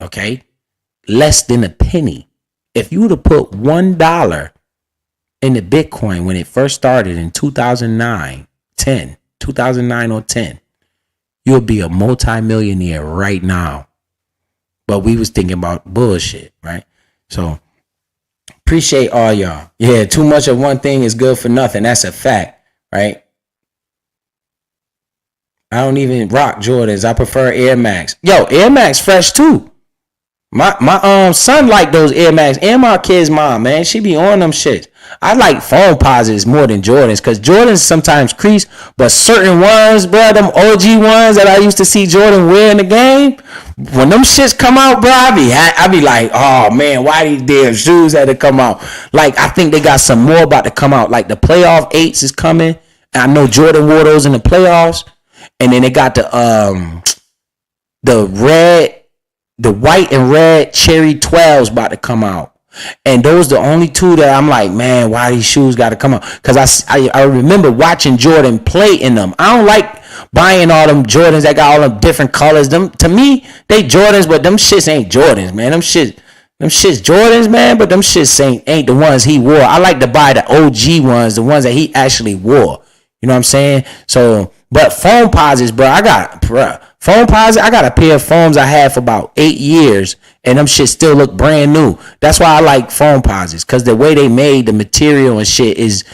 Okay? Less than a penny. If you would have put $1 in the Bitcoin when it first started in 2009 or 10, you'll be a multimillionaire right now. But we was thinking about bullshit, right? So appreciate all y'all. Yeah, too much of one thing is good for nothing. That's a fact, right? I don't even rock Jordans. I prefer Air Max. Yo, Air Max fresh too. My son like those Air Max, and my kid's mom, man, she be on them shits. I like foam posits more than Jordans, because Jordans sometimes crease, but certain ones, bro, them OG ones that I used to see Jordan wear in the game, when them shits come out, bro, I be like, oh man, why these damn shoes had to come out? Like, I think they got some more about to come out. Like the playoff 8s is coming, and I know Jordan wore those in the playoffs, and then they got the white and red cherry 12s about to come out. And those the only two that I'm like, man, why these shoes got to come out? Because I remember watching Jordan play in them. I don't like buying all them Jordans that got all them different colors. Them, to me, they Jordans, but them shits ain't Jordans, man. Them shits Jordans, man, but them shits ain't the ones he wore. I like to buy the OG ones, the ones that he actually wore. You know what I'm saying? So, but foam posits, bro, I got a pair of foams I had for about 8 years, and them shit still look brand new. That's why I like foam posits, because the way they made the material and shit is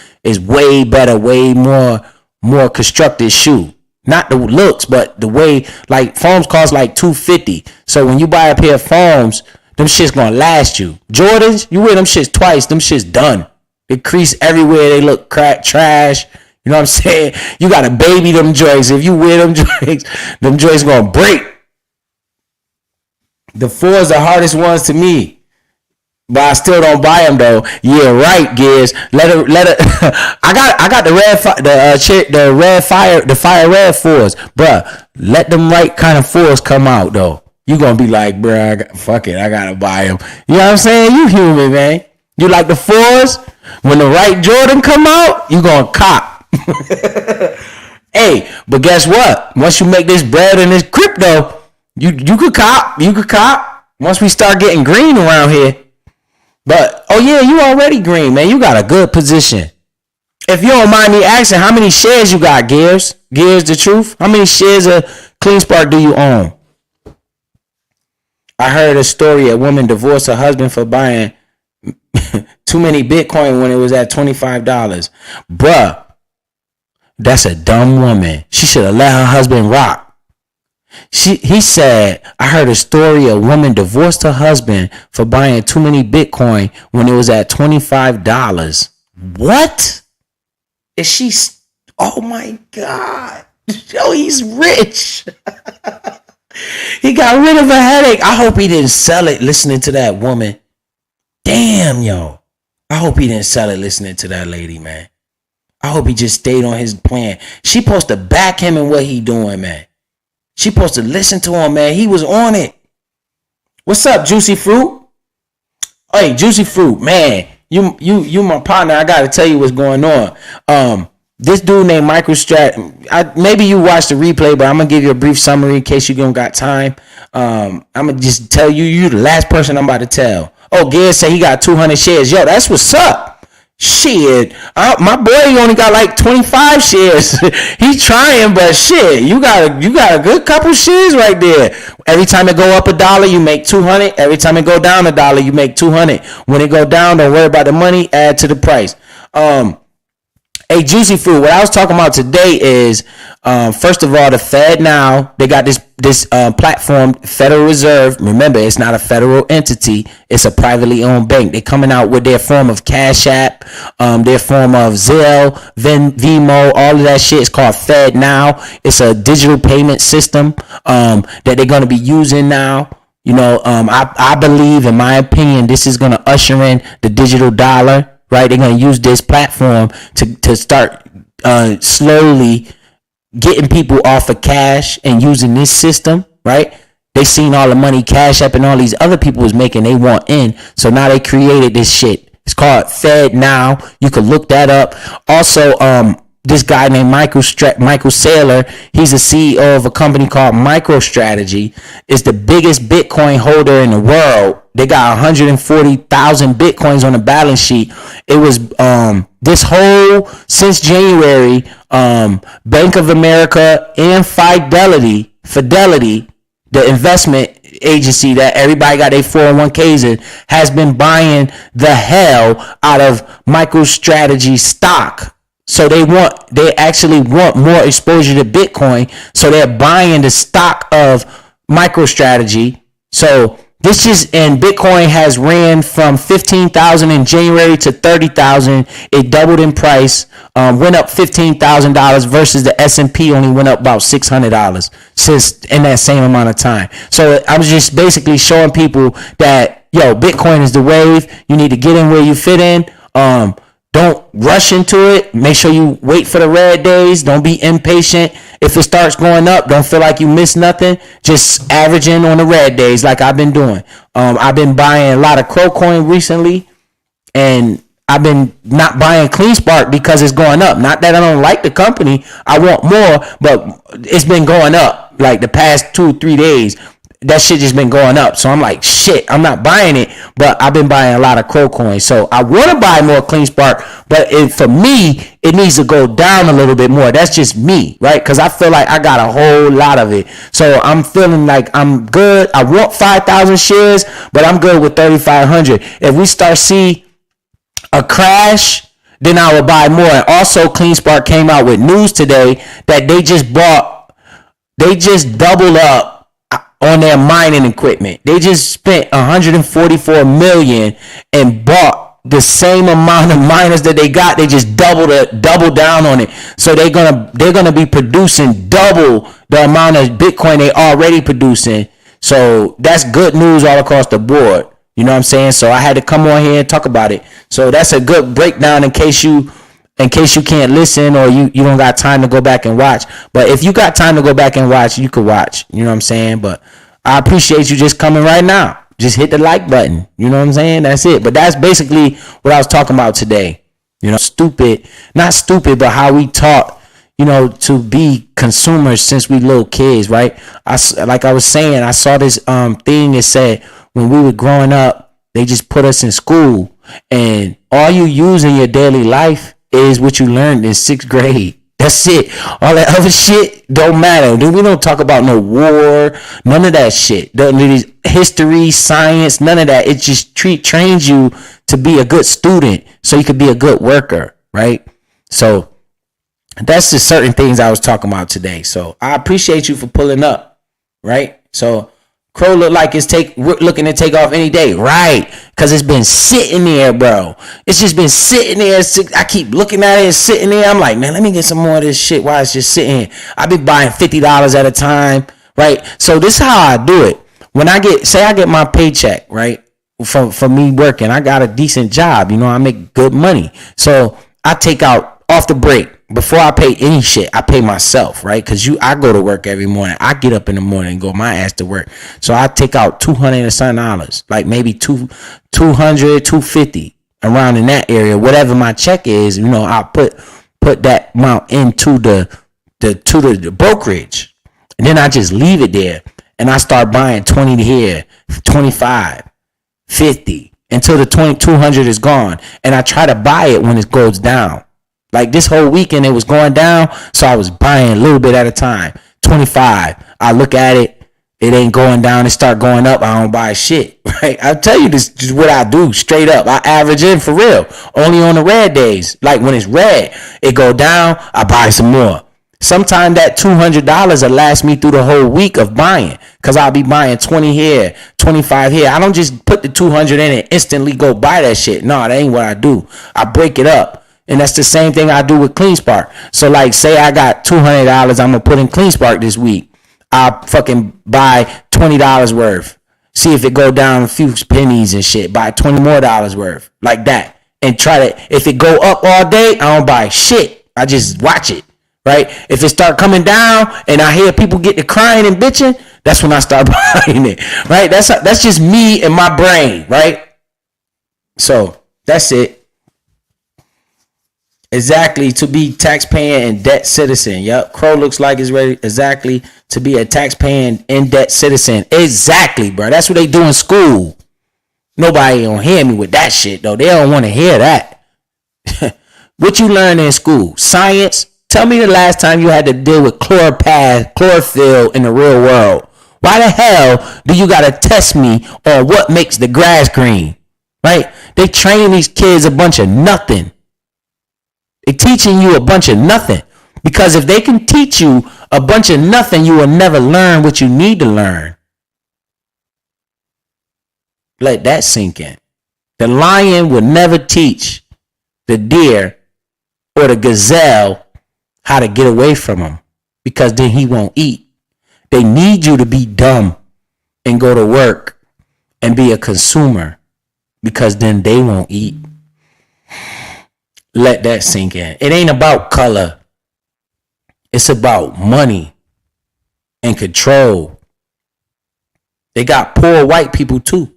way better, way more constructed shoe. Not the looks, but the way, like, foams cost like $250. So when you buy a pair of foams, them shit's gonna last you. Jordans, you wear them shits twice, them shit's done. They crease everywhere, they look trash. You know what I'm saying? You gotta baby them joints. If you wear them joints gonna break. The 4s the hardest ones to me, but I still don't buy them though. Yeah, right, Gears. Let it. I got the fire red 4s, bruh. Let them right kind of 4s come out though. you gonna be like, bruh, fuck it, I gotta buy him. You know what I'm saying? You human, man. You like the 4s? When the right Jordan come out, you gonna cop. Hey, but guess what? Once you make this bread and this crypto, you could cop. You could cop. Once we start getting green around here. But, oh yeah, you already green, man. You got a good position. If you don't mind me asking, how many shares you got, Gears? Gears the truth? How many shares of CleanSpark do you own? I heard a story. A woman divorced her husband for buying too many Bitcoin when it was at $25. Bruh, that's a dumb woman. She should have let her husband rock. He said, I heard a story. A woman divorced her husband for buying too many Bitcoin when it was at $25. What? Is she? Oh my God. Yo, he's rich. He got rid of a headache. I hope he didn't sell it listening to that woman. Damn, yo. I hope he didn't sell it listening to that lady, man. I hope he just stayed on his plan. She supposed to back him in what he doing, man. She supposed to listen to him, man. He was on it. What's up, Juicy Fruit? Hey, Juicy Fruit, man. You my partner. I gotta tell you what's going on. This dude named MicroStrat. Maybe you watched the replay, but I'm gonna give you a brief summary in case you don't got time. I'm gonna just tell you the last person I'm about to tell. Oh, Gears say he got 200 shares. Yo, that's what's up. Shit, my boy only got like 25 shares. He's trying, but shit, you got a good couple shares right there. Every time it go up $1, you make 200. Every time it go down $1, you make 200. When it go down, don't worry about the money. Add to the price. Hey, Juicy Fruit, what I was talking about today is, first of all, the Fed now, they got this platform, Federal Reserve. Remember, it's not a federal entity. It's a privately owned bank. They're coming out with their form of Cash App, their form of Zelle, Venmo, all of that shit. It's called Fed Now. It's a digital payment system that they're going to be using now. You know, I believe, in my opinion, this is going to usher in the digital dollar. Right, they're gonna use this platform to start slowly getting people off of cash and using this system. Right, they seen all the money Cash App and all these other people was making. They want in, so now they created this shit. It's called Fed Now. You can look that up. Also, this guy named Michael Saylor, he's a CEO of a company called MicroStrategy. Is the biggest Bitcoin holder in the world. They got 140,000 Bitcoins on the balance sheet. It was this whole, since January, Bank of America and Fidelity, the investment agency that everybody got their 401ks in, has been buying the hell out of MicroStrategy stock. So they actually want more exposure to Bitcoin. So they're buying the stock of MicroStrategy. So this is, and Bitcoin has ran from 15,000 in January to 30,000. It doubled in price, went up $15,000 versus the S&P only went up about $600 since in that same amount of time. So I was just basically showing people that, yo, Bitcoin is the wave. You need to get in where you fit in. Don't rush into it. Make sure you wait for the red days. Don't be impatient. If it starts going up, don't feel like you missed nothing. Just average in on the red days like I've been doing. I've been buying a lot of Crowcoin recently, and I've been not buying CleanSpark because it's going up. Not that I don't like the company. I want more, but it's been going up like the past 2-3 days. That shit just been going up. So I'm like, shit, I'm not buying it, but I've been buying a lot of Crowcoin. So I want to buy more CleanSpark, but for me, it needs to go down a little bit more. That's just me, right? Because I feel like I got a whole lot of it. So I'm feeling like I'm good. I want 5,000 shares, but I'm good with 3,500. If we start see a crash, then I will buy more. And also, CleanSpark came out with news today that they just doubled up on their mining equipment. They just spent $144 million and bought the same amount of miners that they got. They just double down on it. So they're gonna be producing double the amount of Bitcoin they already producing. So that's good news all across the board. You know what I'm saying? So I had to come on here and talk about it. So that's a good breakdown in case you can't listen or you don't got time to go back and watch. But if you got time to go back and watch, you could watch. You know what I'm saying? But I appreciate you just coming right now. Just hit the like button. You know what I'm saying? That's it. But that's basically what I was talking about today. You know, not stupid, but how we taught, you know, to be consumers since we little kids, right? Like I was saying, I saw this thing that said when we were growing up, they just put us in school, and all you use in your daily life is what you learned in 6th grade. That's it. All that other shit don't matter. Then we don't talk about no war, none of that shit. History, science, none of that. It just trains you to be a good student so you could be a good worker, right? So that's just certain things I was talking about today. So I appreciate you for pulling up, right? So Crow look like it's looking to take off any day, right? Because it's been sitting there, bro. It's just been sitting there. I keep looking at it and sitting there. I'm like, man, let me get some more of this shit while it's just sitting here. I've been buying $50 at a time, right? So this is how I do it. When I get my paycheck, right, for me working, I got a decent job. You know, I make good money. So I take out off the break. Before I pay any shit, I pay myself, right? Because I go to work every morning. I get up in the morning and go my ass to work. So I take out $200 and something, like maybe $200, $250, around in that area. Whatever my check is, you know, I put that amount into the brokerage, and then I just leave it there, and I start buying 20 here, 25, 50, until the 200 is gone, and I try to buy it when it goes down. Like this whole weekend, it was going down, so I was buying a little bit at a time. 25. I look at it, it ain't going down. It start going up. I don't buy shit. Right? I'll tell you this is what I do straight up. I average in for real. Only on the red days. Like when it's red, it go down. I buy some more. Sometimes that $200 will last me through the whole week of buying, because I'll be buying 20 here, 25 here. I don't just put the 200 in and instantly go buy that shit. No, that ain't what I do. I break it up. And that's the same thing I do with CleanSpark. So like, say I got $200 I'm going to put in CleanSpark this week. I'll fucking buy $20 worth. See if it go down a few pennies and shit. Buy $20 more worth. Like that. And try to, if it go up all day, I don't buy shit. I just watch it. Right? If it start coming down and I hear people get to crying and bitching, that's when I start buying it. Right? That's just me and my brain. Right? So that's it. Exactly, to be taxpaying and debt citizen. Yep, Crow looks like it's ready exactly to be a taxpaying and debt citizen. Exactly, bro. That's what they do in school. Nobody don't hear me with that shit, though. They don't want to hear that. What you learn in school? Science? Tell me the last time you had to deal with chlorophyll in the real world. Why the hell do you got to test me on what makes the grass green? Right? They train these kids a bunch of nothing. They're teaching you a bunch of nothing, because if they can teach you a bunch of nothing, you will never learn what you need to learn. Let that sink in. The lion will never teach the deer or the gazelle how to get away from him, because then he won't eat. They need you to be dumb and go to work and be a consumer, because then they won't eat. Let that sink in. It ain't about color. It's about money and control. They got poor white people too.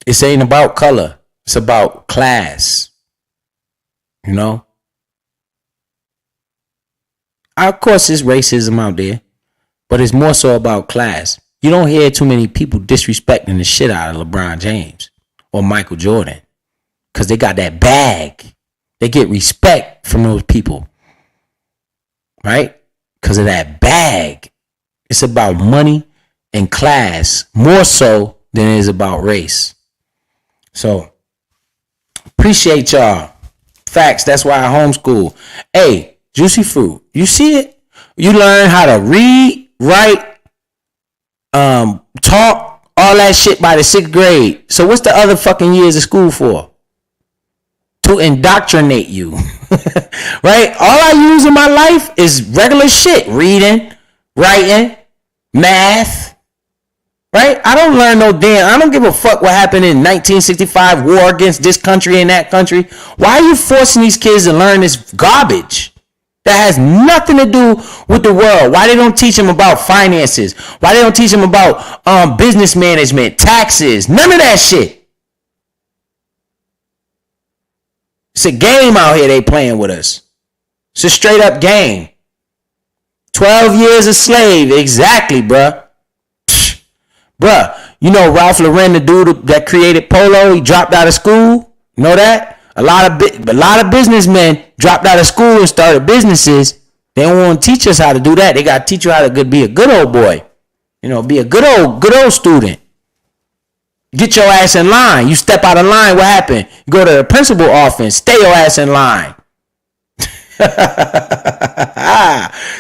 It ain't about color. It's about class. You know? Of course, there's racism out there, but it's more so about class. You don't hear too many people disrespecting the shit out of LeBron James or Michael Jordan, because they got that bag. They get respect from those people, right? Because of that bag. It's about money and class more so than it is about race. So appreciate y'all. Facts. That's why I homeschool. Hey, Juicy Fruit, you see it? You learn how to read, write, talk, all that shit by the 6th grade. So what's the other fucking years of school for? To indoctrinate you. Right? All I use in my life is regular shit. Reading, writing, math. Right? I don't learn no damn. I don't give a fuck what happened in 1965, war against this country and that country. Why are you forcing these kids to learn this garbage? that has nothing to do with the world. Why they don't teach them about finances? Why they don't teach them about business management, taxes? None of that shit. It's a game out here they playing with us. It's a straight up game. 12 years a slave. Exactly, bruh. Bruh, you know Ralph Lauren, the dude that created Polo, he dropped out of school. You know that? A lot of businessmen dropped out of school and started businesses. They don't want to teach us how to do that. They got to teach you how to be a good old boy. You know, be a good old student. Get your ass in line. You step out of line, what happened? You go to the principal office. Stay your ass in line.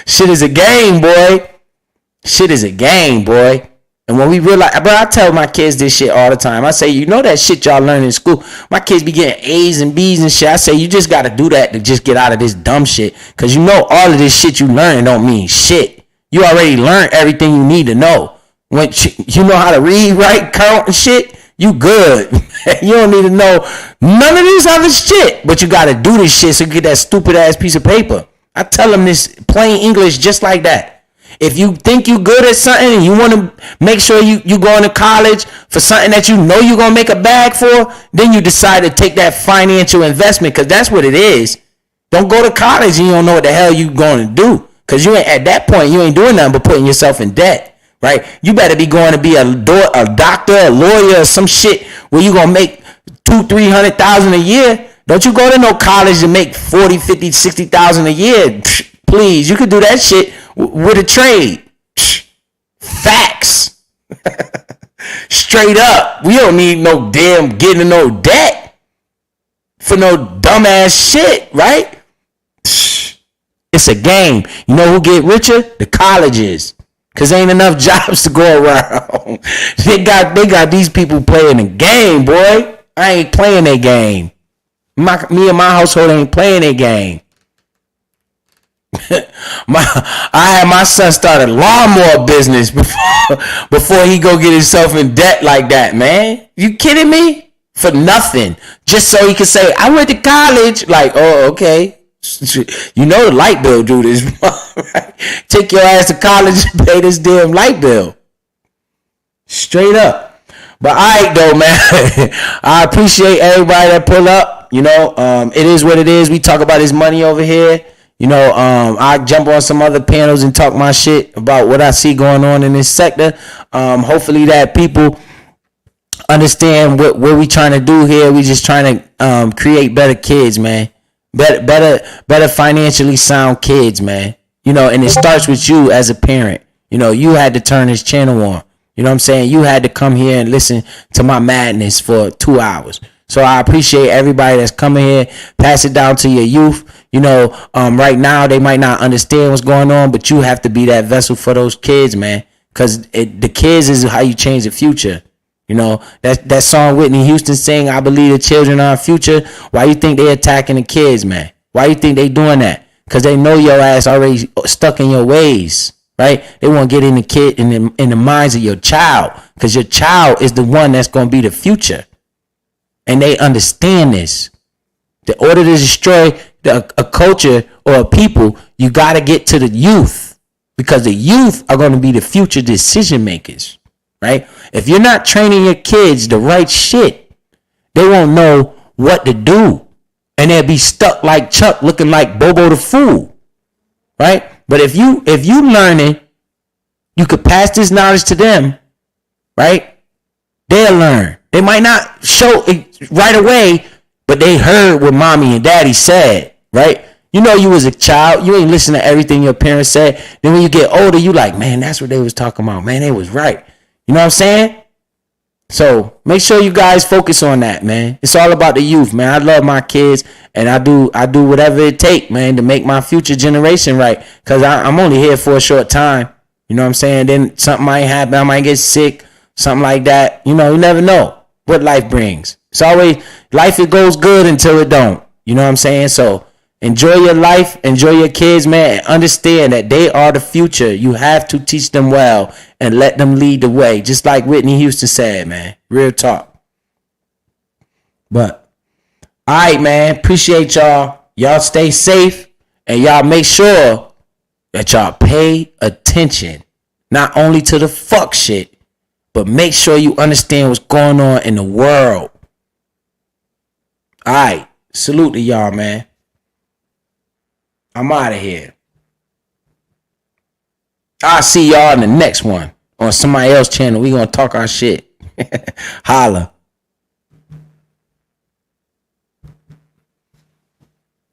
Shit is a game, boy. Shit is a game, boy. And when we realize, bro, I tell my kids this shit all the time. I say, you know that shit y'all learn in school? My kids be getting A's and B's and shit. I say, you just got to do that to just get out of this dumb shit. Because you know all of this shit you learn don't mean shit. You already learned everything you need to know. When you know how to read, write, count and shit, you good. You don't need to know none of this other shit. But you got to do this shit so you get that stupid ass piece of paper. I tell them this plain English just like that. If you think you good at something and you want to make sure you going to college for something that you know you're going to make a bag for, then you decide to take that financial investment, because that's what it is. Don't go to college and you don't know what the hell you going to do, because you ain't at that point, you ain't doing nothing but putting yourself in debt, right? You better be going to be a doctor, a lawyer, or some shit where you going to make $200,000-$300,000 a year. Don't you go to no college to make $40,000, $50,000, $60,000 a year. Please, you could do that shit with a trade. Facts. Straight up. We don't need no damn getting in no debt for no dumbass shit, right? It's a game. You know who get richer? The colleges. Cause ain't enough jobs to go around. They got these people playing a game, boy. I ain't playing that game. Me and my household ain't playing that game. I had my son start a lawnmower business before he go get himself in debt like that, man. You kidding me? For nothing. Just so he can say, I went to college. Like, oh, okay. You know the light bill do this. Right? Take your ass to college and pay this damn light bill. Straight up. But all right, though, man. I appreciate everybody that pull up. You know, it is what it is. We talk about this money over here. You know, I jump on some other panels and talk my shit about what I see going on in this sector. Hopefully that people understand what we trying to do here. We just trying to create better kids, man. Better financially sound kids, man. You know, and it starts with you as a parent. You know, you had to turn this channel on. You know what I'm saying? You had to come here and listen to my madness for 2 hours. So I appreciate everybody that's coming here. Pass it down to your youth. You know, right now they might not understand what's going on, but you have to be that vessel for those kids, man. Because the kids is how you change the future. You know, that song Whitney Houston sang, I believe the children are our future. Why you think they attacking the kids, man? Why you think they doing that? Because they know your ass already stuck in your ways, right? They want to get in the kid in the minds of your child, because your child is the one that's going to be the future. And they understand this. In order to destroy a culture or a people, you got to get to the youth, because the youth are going to be the future decision makers, right? If you're not training your kids the right shit, they won't know what to do. And they'll be stuck like Chuck, looking like Bobo the Fool, right? But if you learning, you could pass this knowledge to them, right? They'll learn. They might not show it right away, but they heard what mommy and daddy said, right? You know, you was a child, you ain't listen to everything your parents said. Then when you get older, you like, man, that's what they was talking about. Man, they was right. You know what I'm saying? So make sure you guys focus on that, man. It's all about the youth, man. I love my kids, and I do whatever it take, man, to make my future generation right. Because I'm only here for a short time. You know what I'm saying? Then something might happen. I might get sick, something like that. You know, you never know what life brings. It's always life, it goes good until it don't. You know what I'm saying? So enjoy your life, enjoy your kids, man, and understand that they are the future. You have to teach them well and let them lead the way, just like Whitney Houston said, man. Real talk. But all right, man, appreciate y'all. Y'all stay safe And y'all make sure that y'all pay attention, not only to the fuck shit, but make sure you understand what's going on in the world. All right. Salute to y'all, man. I'm out of here. I'll see y'all in the next one on somebody else's channel. We gonna talk our shit. Holla.